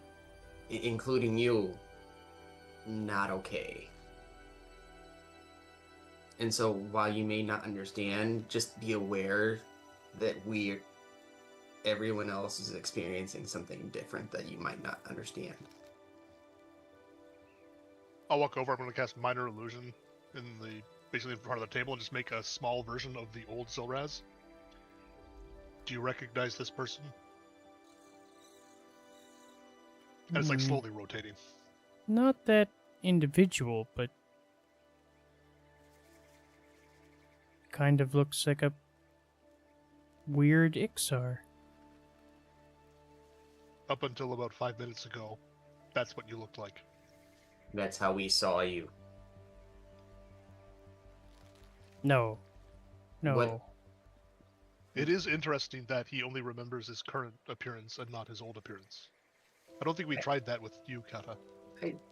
including you, not okay. And so while you may not understand, just be aware that everyone else is experiencing something different that you might not understand. I'll walk over. I'm going to cast Minor Illusion basically in front of the table and just make a small version of the old Zilraz. Do you recognize this person? And it's like slowly rotating. Not that individual, but kind of looks like a weird Ixar. Up until about 5 minutes ago, that's what you looked like. That's how we saw you. No. No. What? It is interesting that he only remembers his current appearance and not his old appearance. I don't think we tried that with you, Kata.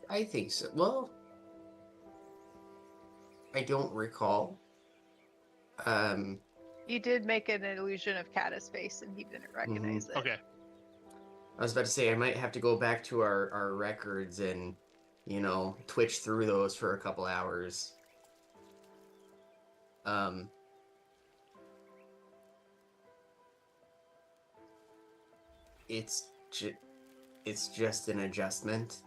I think so. Well, I don't recall. You did make an illusion of Kata's face, and he didn't recognize it. Okay. I was about to say I might have to go back to our records and, twitch through those for a couple hours. It's just an adjustment.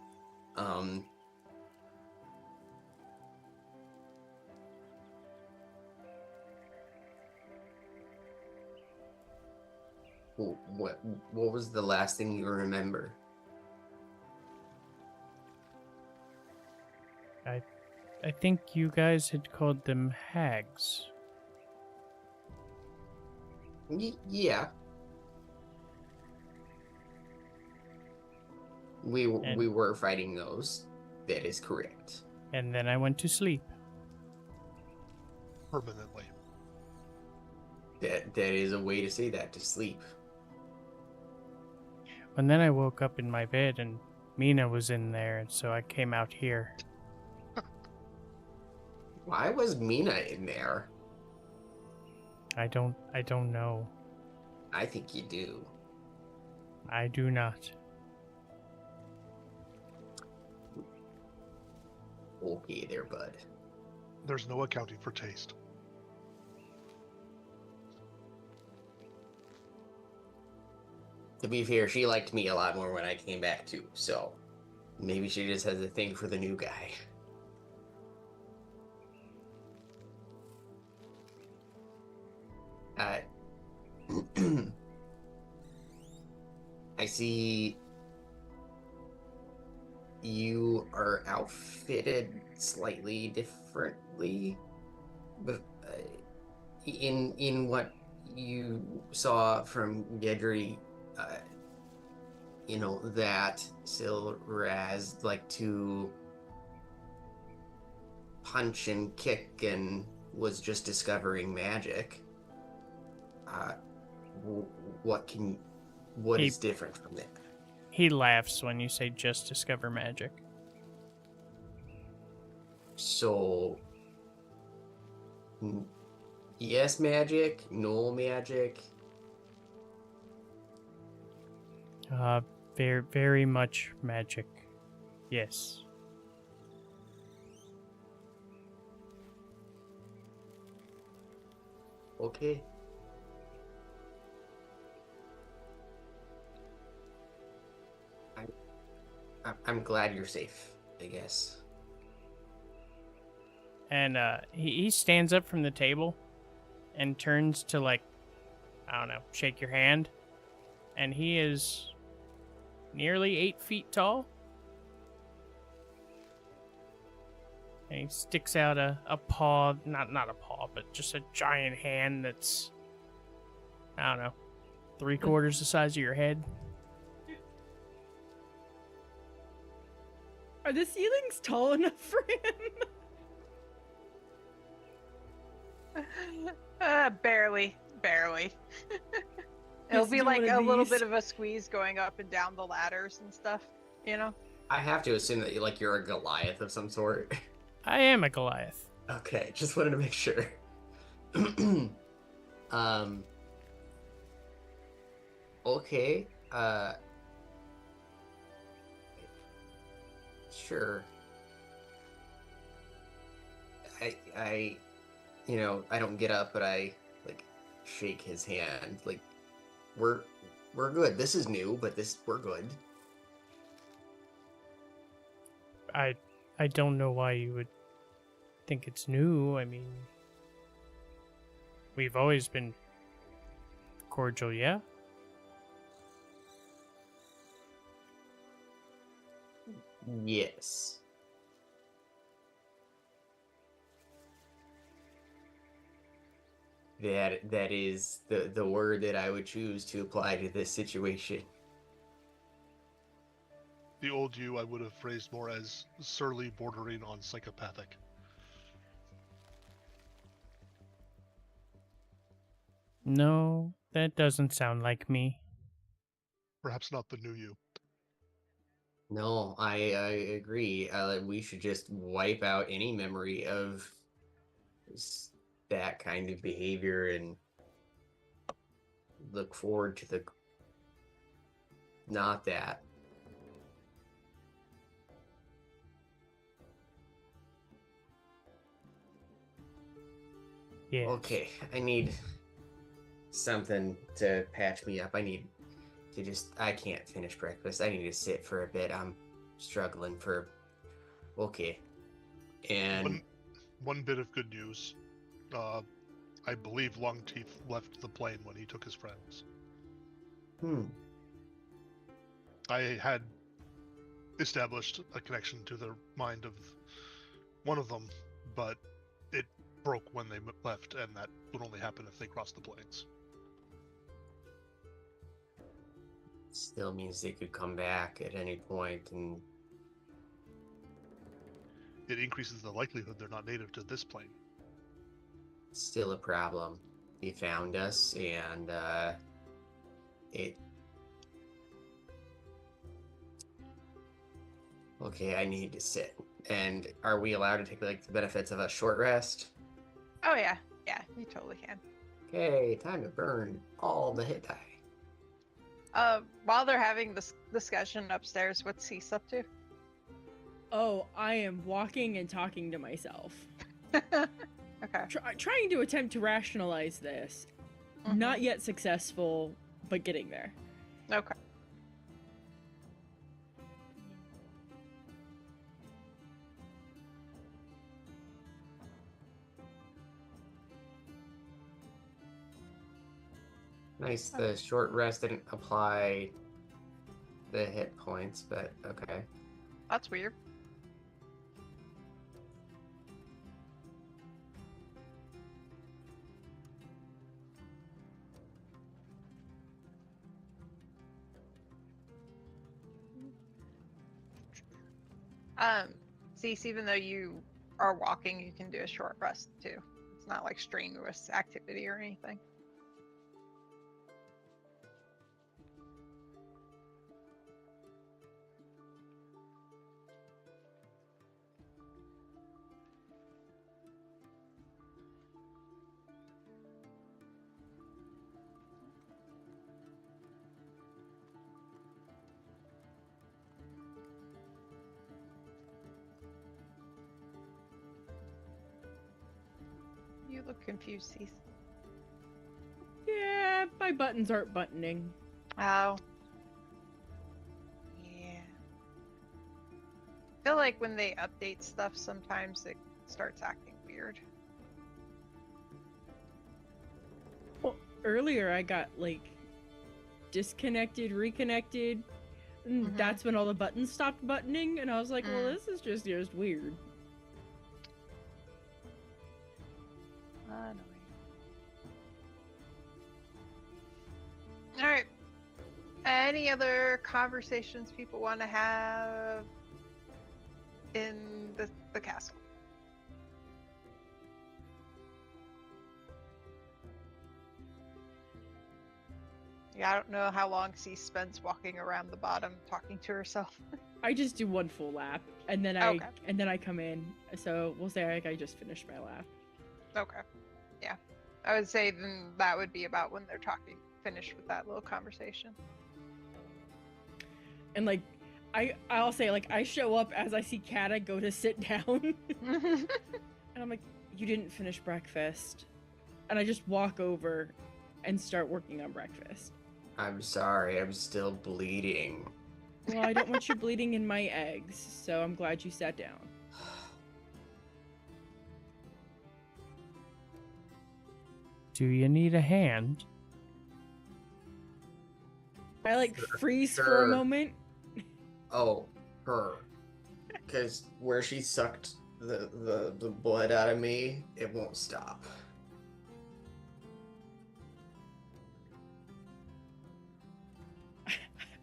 What was the last thing you remember? I think you guys had called them hags. Yeah. We were fighting those. That is correct. And then I went to sleep. Permanently. That is a way to say that, to sleep. And then I woke up in my bed and Mina was in there, and so I came out here. Why was Mina in there? I don't know. I think you do. I do not. Okay there, bud. There's no accounting for taste. To be fair, she liked me a lot more when I came back too, so maybe she just has a thing for the new guy. I see you are outfitted slightly differently, but in what you saw from Gedry, that Silraz like to punch and kick and was just discovering magic. What is different from that? He laughs when you say just discover magic. So, yes magic, no magic. Very, very much magic. Yes. Okay. I'm glad you're safe, I guess. And he stands up from the table and turns to, like, I don't know, shake your hand. And he is nearly 8 feet tall. And he sticks out a paw, not a paw, but just a giant hand that's, I don't know, 3/4 the size of your head. Are the ceilings tall enough for him? Barely. It'll Just be do like one a of little these. bit of a squeeze going up and down the ladders and stuff, you know? I have to assume that you're a Goliath of some sort. I am a Goliath. Okay, just wanted to make sure. um. Okay. Sure. I, I don't get up, but I like shake his hand. Like, we're good. This is new, but we're good. I don't know why you would think it's new. I mean, we've always been cordial, yeah? Yes. That is the word that I would choose to apply to this situation. The old you I would have phrased more as surly, bordering on psychopathic. No, that doesn't sound like me. Perhaps not the new you. No, I agree. We should just wipe out any memory of that kind of behavior and look forward to the not that. Yeah. Okay, I need something to patch me up. I need to I can't finish breakfast. I need to sit for a bit. I'm struggling for. Okay. And One bit of good news. I believe Longteeth left the plane when he took his friends. I had established a connection to the mind of one of them, but it broke when they left, and that would only happen if they crossed the plains. Still means they could come back at any point, and It increases the likelihood they're not native to this plane. still a problem. He found us, and it. Okay, I need to sit. And are we allowed to take like the benefits of a short rest? Oh, yeah. Yeah, you totally can. Okay, time to burn all the hit die. While they're having this discussion upstairs, what's Cease up to? Oh, I am walking and talking to myself. Okay. Trying to attempt to rationalize this. Mhm. Not yet successful, but getting there. Okay. Nice, the short rest didn't apply the hit points, but okay. That's weird. Cease, even though you are walking, you can do a short rest too. It's not like strenuous activity or anything. You look confused, Cease. Yeah, my buttons aren't buttoning. Oh. Yeah. I feel like when they update stuff, sometimes it starts acting weird. Well, earlier I got like disconnected, reconnected, and Mhm. that's when all the buttons stopped buttoning, and I was like, well, Mm. this is just weird. Annoying. All right. Any other conversations people want to have in the castle? Yeah, I don't know how long C spends walking around the bottom talking to herself. I just do one full lap, and then Okay. I come in. So we'll say like I just finished my lap. Okay. Yeah. I would say then that would be about when they're talking, finished with that little conversation. And like I'll say like I show up as I see Kata go to sit down, and I'm like, you didn't finish breakfast, and I just walk over and start working on breakfast. I'm sorry, I'm still bleeding. Well, I don't want you bleeding in my eggs, so I'm glad you sat down. Do you need a hand? I like Sure, freeze for sure. a moment. Oh, her. Because where she sucked the blood out of me, it won't stop.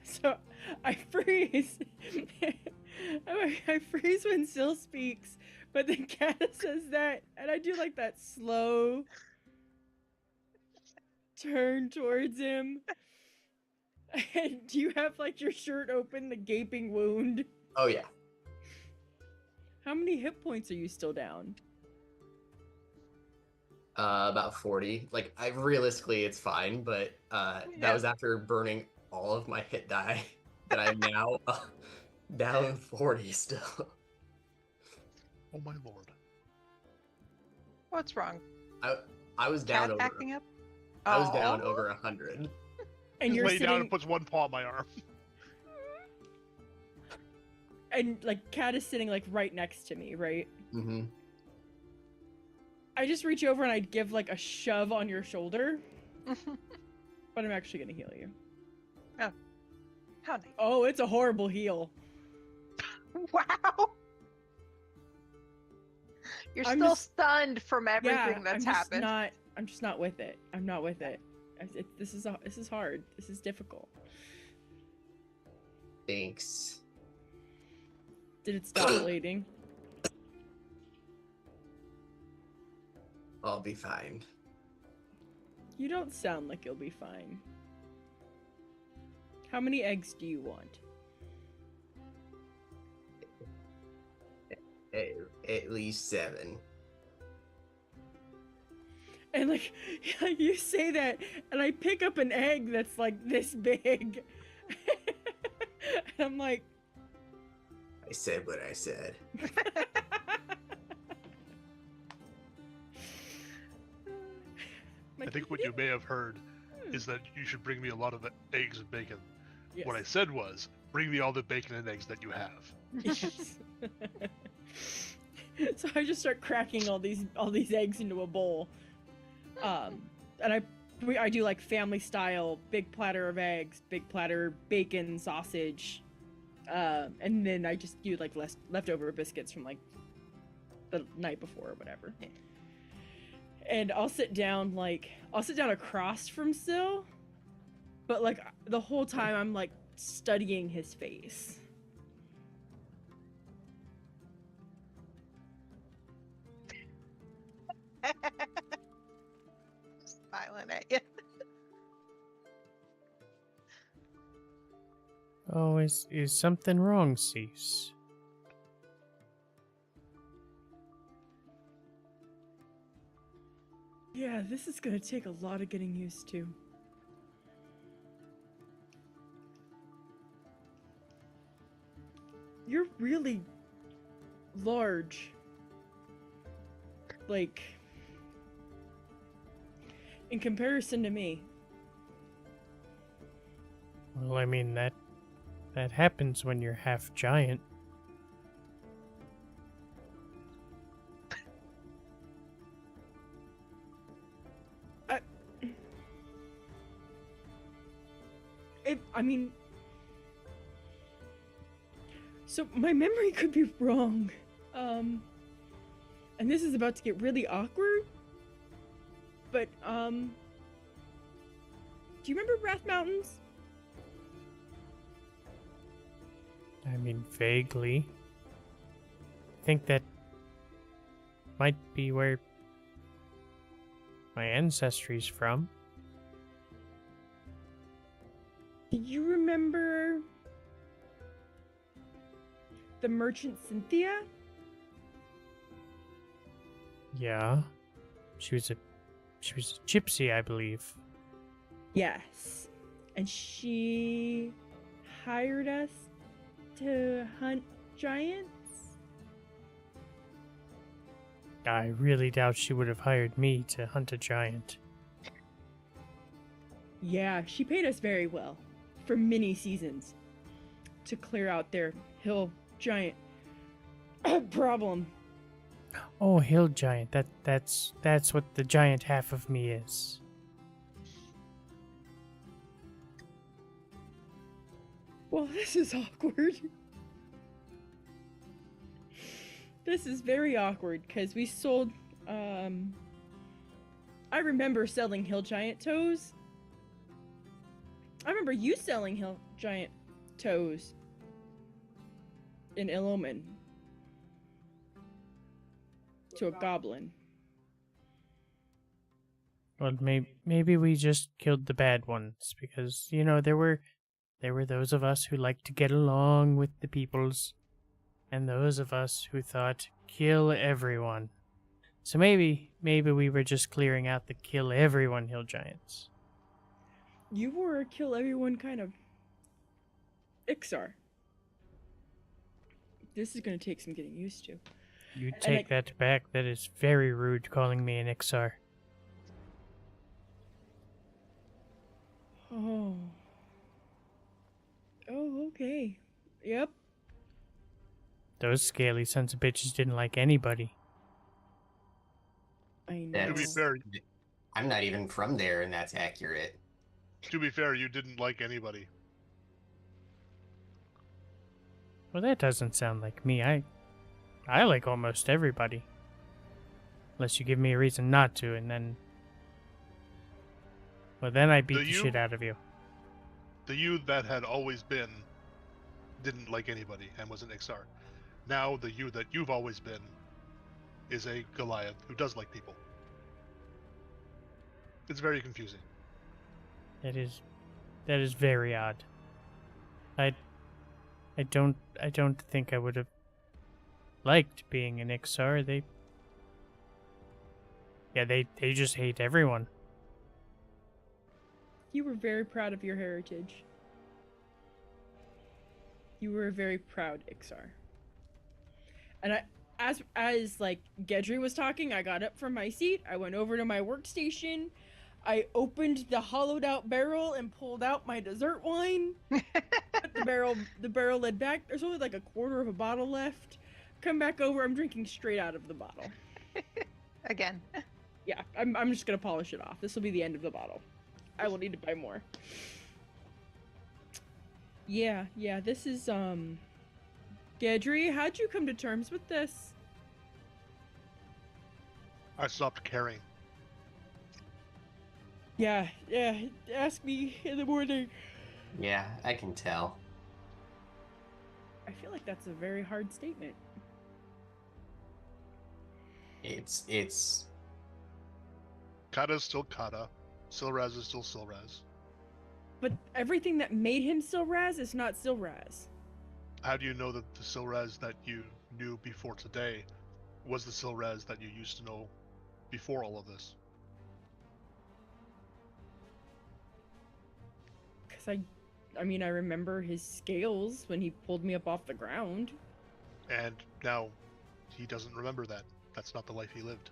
So I freeze. I freeze when Syl speaks, but then Kata says that, and I do like that slow turn towards him. And do you have like your shirt open, the gaping wound? Oh yeah. How many hit points are you still down? About 40. Like, I realistically, it's fine, but Yeah. that was after burning all of my hit die that I'm now down 40 still. Oh my lord. What's wrong? I was down Cat over. acting up? I was down Aw. over 100. And Just you're lay down sitting, and puts one paw on my arm. and like Kat is sitting like right next to me, right? Mm-hmm. I just reach over and I give like a shove on your shoulder, but I'm actually gonna heal you. How nice. Oh, it's a horrible heal. Wow. You're I'm still just- stunned from everything Yeah, that's I'm happened. just not with it. I'm not with it. This is hard. This is difficult. Thanks. Did it stop bleeding? I'll be fine. You don't sound like you'll be fine. How many eggs do you want? At least 7. And like you say that, and I pick up an egg that's like this big. And I'm like, I said what I said. I think what you may have heard is that you should bring me a lot of eggs and bacon. Yes. What I said was, bring me all the bacon and eggs that you have. Yes. So I just start cracking all these eggs into a bowl, and I do like family style, big platter of eggs, big platter bacon, sausage, and then I just do like leftover biscuits from like the night before or whatever. And I'll sit down across from Syl, but like the whole time I'm like studying his face. Smiling at you. Oh, is something wrong, Cease? Yeah, this is gonna take a lot of getting used to. You're really large. Like, in comparison to me. Well, I mean, that happens when you're half giant. I mean, so my memory could be wrong. And this is about to get really awkward. But, do you remember Wrath Mountains? I mean, vaguely. I think that might be where my ancestry's from. Do you remember the merchant Cynthia? Yeah. She was a gypsy, I believe. Yes. And she hired us to hunt giants? I really doubt she would have hired me to hunt a giant. Yeah, she paid us very well for many seasons to clear out their hill giant problem. Oh, hill giant. That's what the giant half of me is. Well, this is awkward. This is very awkward because we sold, I remember selling hill giant toes. I remember you selling hill giant toes in Illumin to a goblin. Well, maybe we just killed the bad ones because, you know, there were those of us who liked to get along with the peoples, and those of us who thought kill everyone. So maybe we were just clearing out the kill everyone hill giants. You were a kill everyone kind of Ixar. This is gonna take some getting used to. You take that back. That is very rude calling me an Ixar. Oh. Oh, okay. Yep. Those scaly sons of bitches didn't like anybody. I know. To be That's- fair, I'm not even from there, and that's accurate. you didn't like anybody. Well, that doesn't sound like me. I like almost everybody. Unless you give me a reason not to, and then... Well, then I beat Do the you? shit out of you. The you that had always been didn't like anybody and was an Ixar. Now the you that you've always been is a Goliath who does like people. It's very confusing. That is very odd. I don't think I would have liked being an Ixar. They just hate everyone. You were very proud of your heritage. You were a very proud Ixar. And as like Gedry was talking, I got up from my seat, I went over to my workstation, I opened the hollowed out barrel and pulled out my dessert wine. Put the barrel lid back. There's only like a quarter of a bottle left. Come back over, I'm drinking straight out of the bottle. Again. Yeah, I'm just gonna polish it off. This will be the end of the bottle. I will need to buy more. Yeah, this is, Gedry, how'd you come to terms with this? I stopped caring. Yeah, ask me in the morning. Yeah, I can tell. I feel like that's a very hard statement. It's Kata's still Kata. Silraz is still Silraz. But everything that made him Silraz is not Silraz. How do you know that the Silraz that you knew before today was the Silraz that you used to know before all of this? Because I mean, I remember his scales when he pulled me up off the ground. And now he doesn't remember that. That's not the life he lived.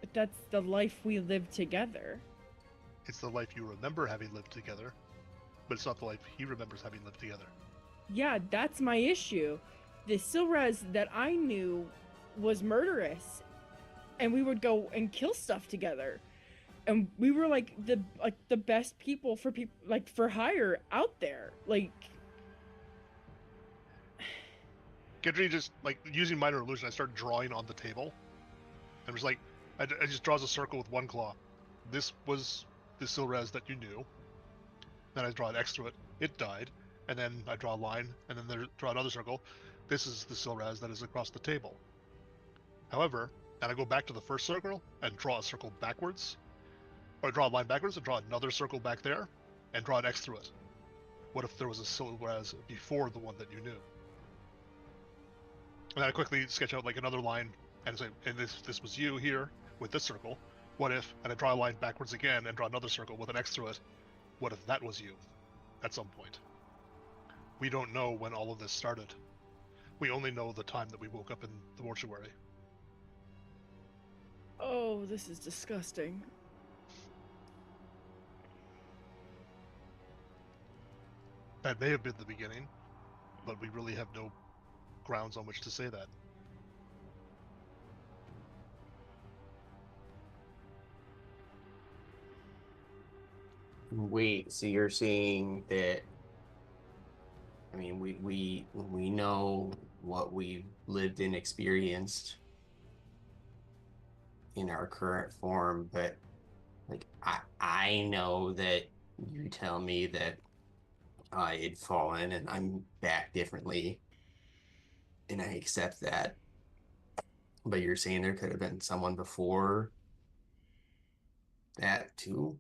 But that's the life we live together. It's the life you remember having lived together, but it's not the life he remembers having lived together. Yeah, that's my issue. The Silraz that I knew was murderous, and we would go and kill stuff together, and we were like the best people for hire out there. Like, Gendry just, like, using minor illusion, I start drawing on the table. And was like, I just draws a circle with one claw. This was the Silraz that you knew. Then I draw an X through it. It died. And then I draw a line, and then draw another circle. This is the Silraz that is across the table. However, and I go back to the first circle and draw a circle backwards. Or I draw a line backwards and draw another circle back there, and draw an X through it. What if there was a Silraz before the one that you knew? And then I quickly sketch out like another line and say, and this was you here with this circle. What if, and I draw a line backwards again and draw another circle with an X through it. What if that was you at some point? We don't know when all of this started. We only know the time that we woke up in the mortuary. oh, this is disgusting. That may have been the beginning, but we really have no grounds on which to say that. Wait, so you're saying that? I mean, we know what we've lived and experienced in our current form, but like I know that you tell me that I had fallen and I'm back differently, and I accept that. But you're saying there could have been someone before that too?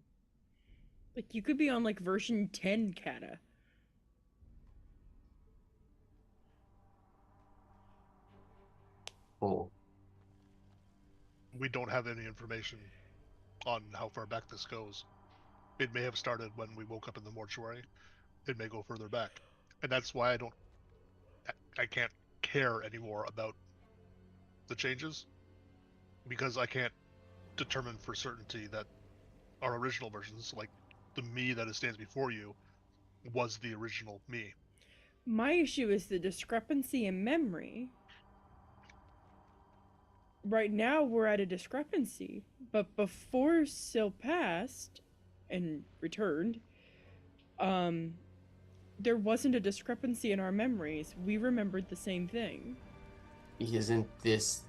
Like, you could be on like version 10 Kata. Oh, We don't have any information on how far back this goes. It may have started when we woke up in the mortuary. It may go further back. And that's why I can't care anymore about the changes, because I can't determine for certainty that our original versions, like the me that stands before you, was the original me. My issue is the discrepancy in memory. Right now, we're at a discrepancy, but before Sil passed and returned, there wasn't a discrepancy in our memories. We remembered the same thing. isn't this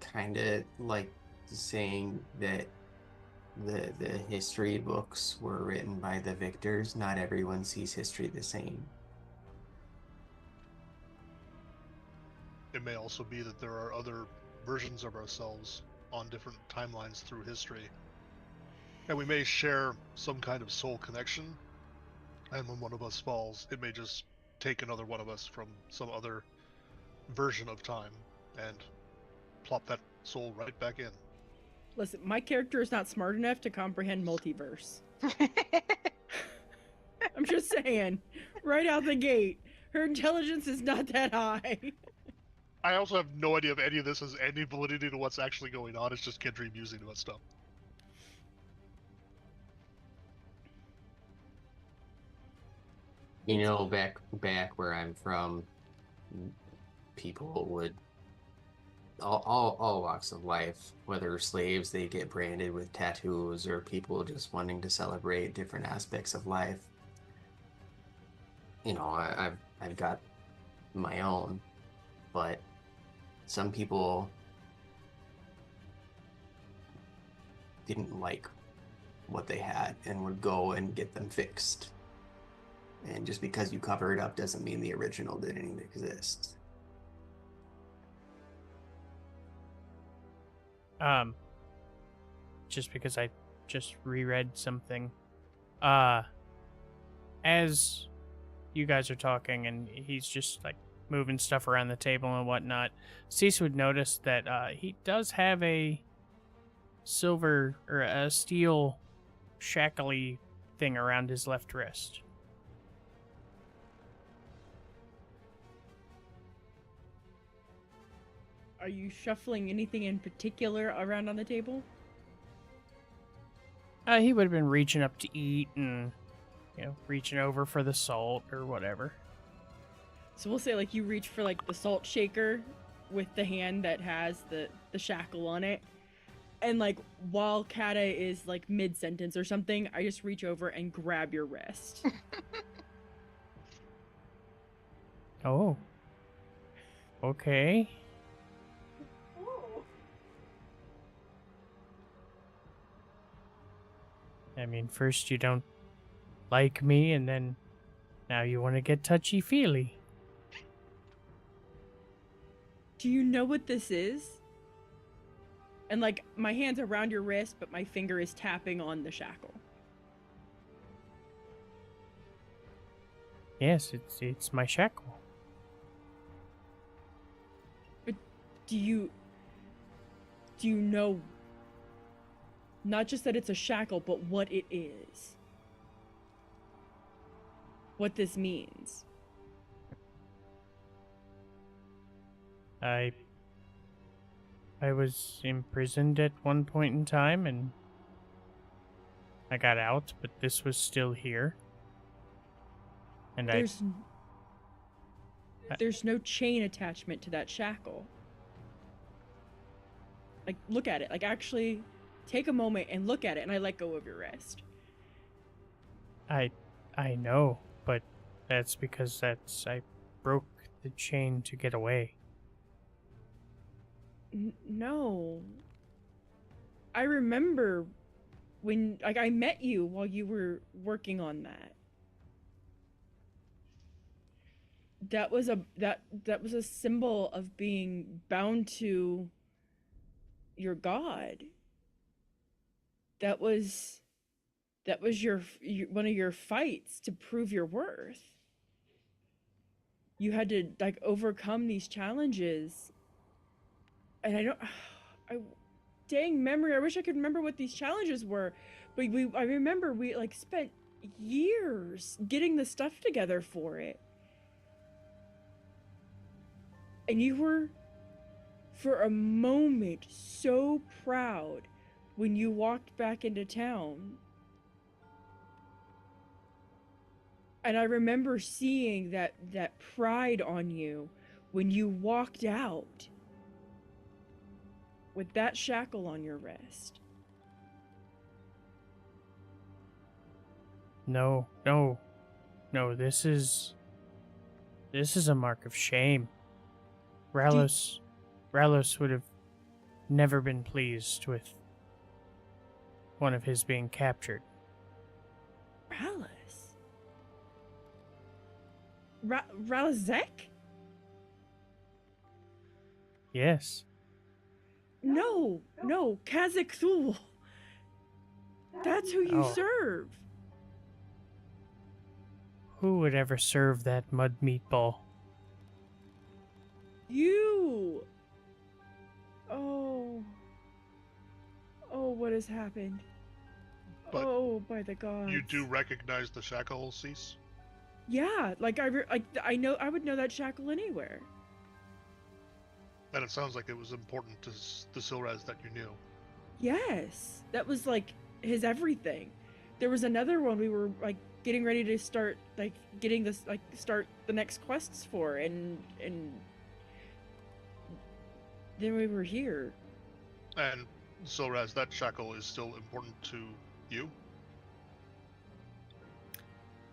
kind of like saying that the history books were written by the victors? Not everyone sees history the same. It may also be that there are other versions of ourselves on different timelines through history. And we may share some kind of soul connection, and when one of us falls, it may just take another one of us from some other version of time and plop that soul right back in. Listen, my character is not smart enough to comprehend multiverse. I'm just saying, right out the gate, her intelligence is not that high. I also have no idea if any of this has any validity to what's actually going on. It's just Gendry musing about stuff. You know, back where I'm from, people would all walks of life, whether slaves, they get branded with tattoos, or people just wanting to celebrate different aspects of life. You know, I've got my own, but some people didn't like what they had and would go and get them fixed. And just because you cover it up doesn't mean the original didn't exist. Just because I just reread something. As you guys are talking and he's just like moving stuff around the table and whatnot, Cease would notice that he does have a silver or a steel shackly thing around his left wrist. Are you shuffling anything in particular around on the table? He would have been reaching up to eat and, reaching over for the salt or whatever. So we'll say like you reach for like the salt shaker with the hand that has the shackle on it. And like while Kata is like mid-sentence or something, I just reach over and grab your wrist. Oh. Okay. I mean, first you don't like me, and then now you want to get touchy-feely. Do you know what this is? And like my hand's around your wrist, but my finger is tapping on the shackle. Yes, it's my shackle. But do you know not just that it's a shackle, but what it is? What this means? I was imprisoned at one point in time, and I got out, but this was still here. And there's no chain attachment to that shackle. Like, look at it. Like, actually take a moment and look at it, and I let go of your wrist. I know, but that's because I broke the chain to get away. No. I remember when, like, I met you while you were working on that. That was a symbol of being bound to your god. That was your one of your fights to prove your worth. You had to like overcome these challenges. And dang memory, I wish I could remember what these challenges were. But I remember we like spent years getting the stuff together for it. And you were, for a moment, so proud when you walked back into town. And I remember seeing that pride on you when you walked out with that shackle on your wrist. No, this is a mark of shame. Ralos would have never been pleased with one of his being captured. Ralazek? Yes. No, Kazakh Thul. That's who you serve. Who would ever serve that mud meatball? You! Oh, what has happened? But by the gods. You do recognize the shackle, Cease? Yeah, like I know, I would know that shackle anywhere. And it sounds like it was important to the Silraz that you knew. Yes, that was like his everything. There was another one we were like getting ready to start, like getting this, like start the next quests for, and then we were here. And Silraz, that shackle is still important to you?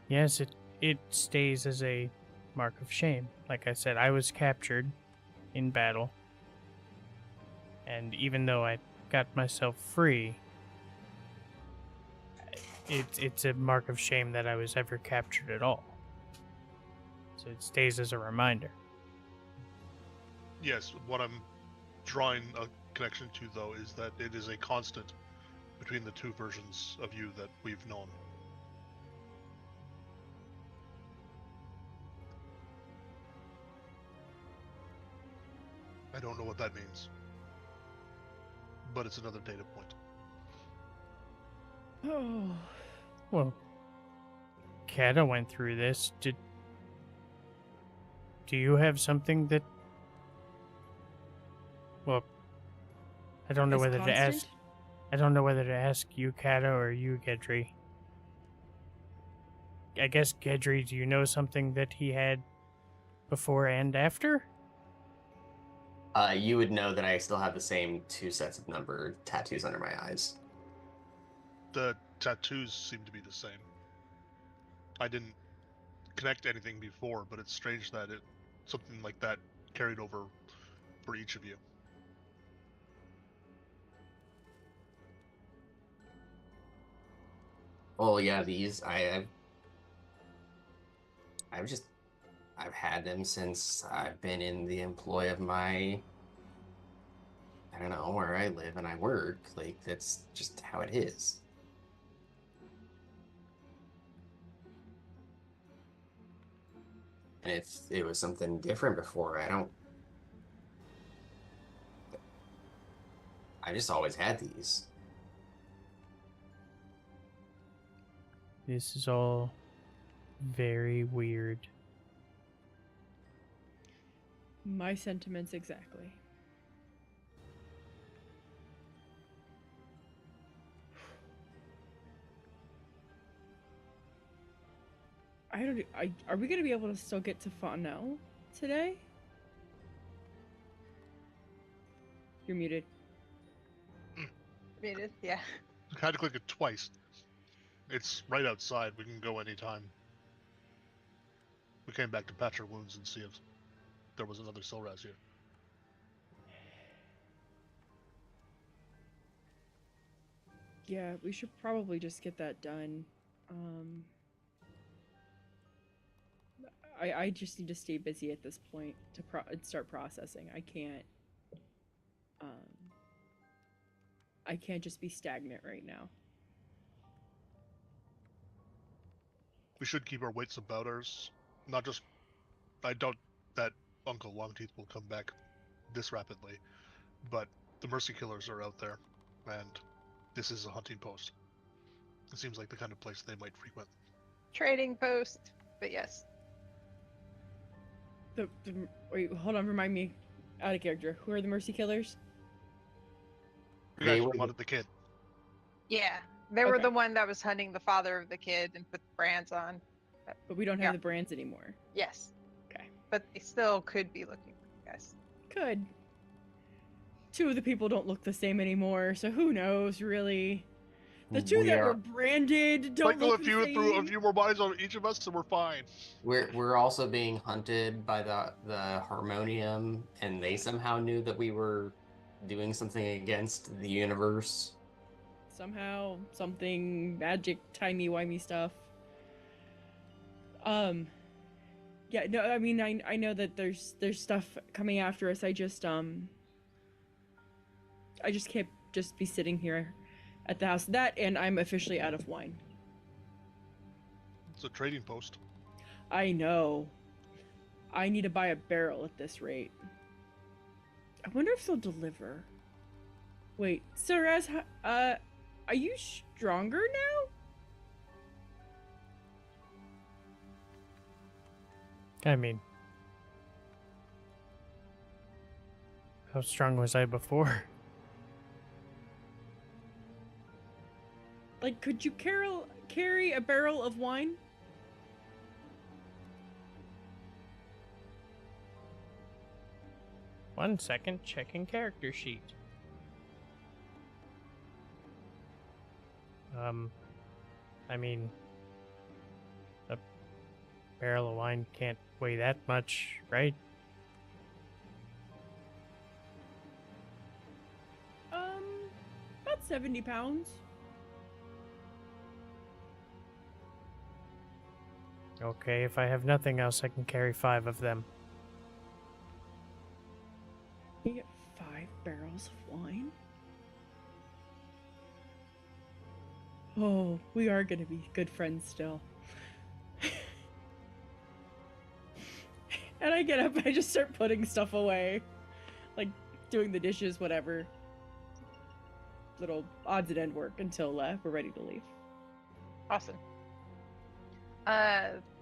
Yes, it stays as a mark of shame. Like I said, I was captured in battle. And even though I got myself free, it's a mark of shame that I was ever captured at all. So it stays as a reminder. Yes, what I'm drawing a connection to, though, is that it is a constant between the two versions of you that we've known. I don't know what that means, but it's another data point. Oh. Well, Kata went through this. Do you have something that Well, I don't know Is whether to ask. constant? I don't know whether to ask you, Kata, or you, Gedry. I guess, Gedry, do you know something that he had before and after? You would know that I still have the same 2 sets of number tattoos under my eyes. The tattoos seem to be the same. I didn't connect anything before, but it's strange that something like that carried over for each of you. Oh yeah, these I've had them since I've been in the employ of my, I don't know, where I live and I work. Like, that's just how it is. And if it was something different before, I just always had these. This is all very weird. My sentiments exactly. Are we gonna be able to still get to Fonel today? You're muted. Muted, yeah. I had to click it twice. It's right outside. We can go anytime. We came back to patch our wounds and see if there was another Silraz here. Yeah, we should probably just get that done. I just need to stay busy at this point to start processing. I can't just be stagnant right now. We should keep our wits about us. Not just... I doubt that Uncle Longteeth will come back this rapidly, but the Mercy Killers are out there, and this is a hunting post. It seems like the kind of place they might frequent. Trading post, but yes. Wait, hold on, remind me. Out of character. Who are the Mercy Killers? You They guys were wanted the kid. Yeah. They were Okay. the one that was hunting the father of the kid and put the brands on. But we don't have Yeah. the brands anymore. Yes. Okay. But they still could be looking for you guys. Good. 2 of the people don't look the same anymore, so who knows, really? The 2 We that were are- branded don't Sprinkle look a the few same. a few more bodies on each of us, and we're fine. We're also being hunted by the Harmonium, and they somehow knew that we were doing something against the universe. Somehow, something magic, timey-wimey stuff. Yeah, no, I mean, I know that there's stuff coming after us. I just can't just be sitting here at the house. That, and I'm officially out of wine. It's a trading post. I know. I need to buy a barrel at this rate. I wonder if they'll deliver. Wait, Saraz, are you stronger now? I mean, how strong was I before? Like, could you carry a barrel of wine? One second, checking character sheet. I mean, a barrel of wine can't weigh that much, right? About 70 pounds. Okay, if I have nothing else, I can carry 5 of them. You get 5 barrels of wine? Oh, we are gonna be good friends still. And I get up and I just start putting stuff away. Like, doing the dishes, whatever. Little odds and end work until we're ready to leave. Awesome.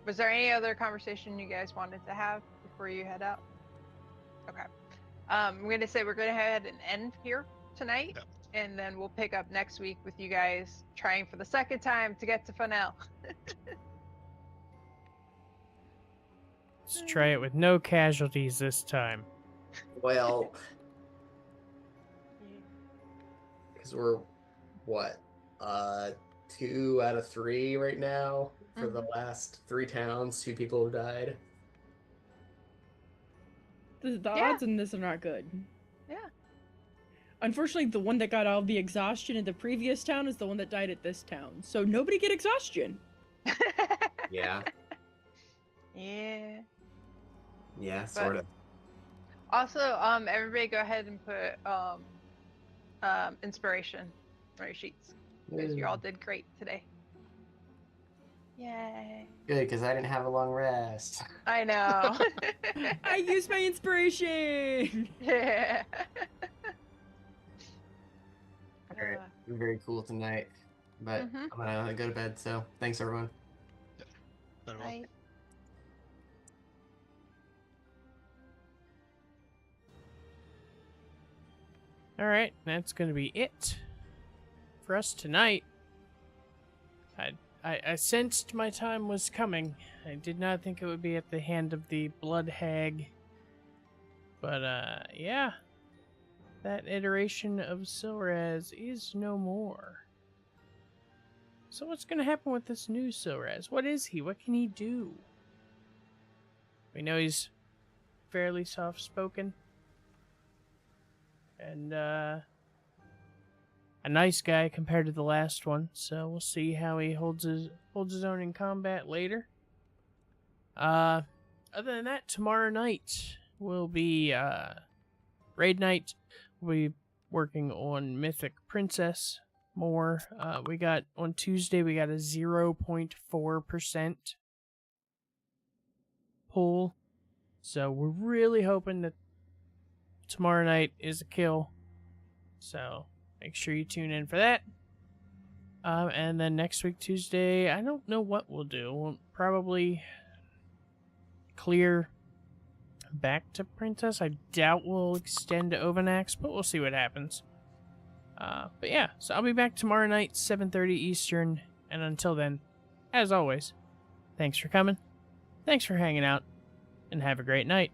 Was there any other conversation you guys wanted to have before you head out? Okay. I'm going to say we're going to head and end here tonight. Yep. And then we'll pick up next week with you guys trying for the second time to get to Funnel. Let's try it with no casualties this time. Well, because we're what 2 out of 3 right now for the last 3 towns. 2 people have died. The Yeah. odds in this are not good. Yeah. Unfortunately, the one that got all the exhaustion in the previous town is the one that died at this town. So nobody get exhaustion. Yeah. Yeah. Yeah, sort of. Also, everybody go ahead and put inspiration on your sheets because you all did great today. Yay! Good, because I didn't have a long rest. I know. I used my inspiration. Yeah. Alright, very cool tonight. But Mhm. I'm gonna go to bed, so thanks everyone. Very well. Right. All right, that's going to be it for us tonight. I sensed my time was coming. I did not think it would be at the hand of the Blood Hag. But, yeah. That iteration of Silraz is no more. So what's going to happen with this new Silraz? What is he? What can he do? We know he's fairly soft-spoken. And, a nice guy compared to the last one, so we'll see how he holds his own in combat later. Other than that, tomorrow night will be raid night. We'll be working on Mythic Princess more. We got on Tuesday we got a 0.4% pull, so we're really hoping that tomorrow night is a kill. So make sure you tune in for that. And then next week, Tuesday, I don't know what we'll do. We'll probably clear back to Princess. I doubt we'll extend to Ovanax, but we'll see what happens. But yeah, so I'll be back tomorrow night, 7:30 Eastern. And until then, as always, thanks for coming, thanks for hanging out, and have a great night.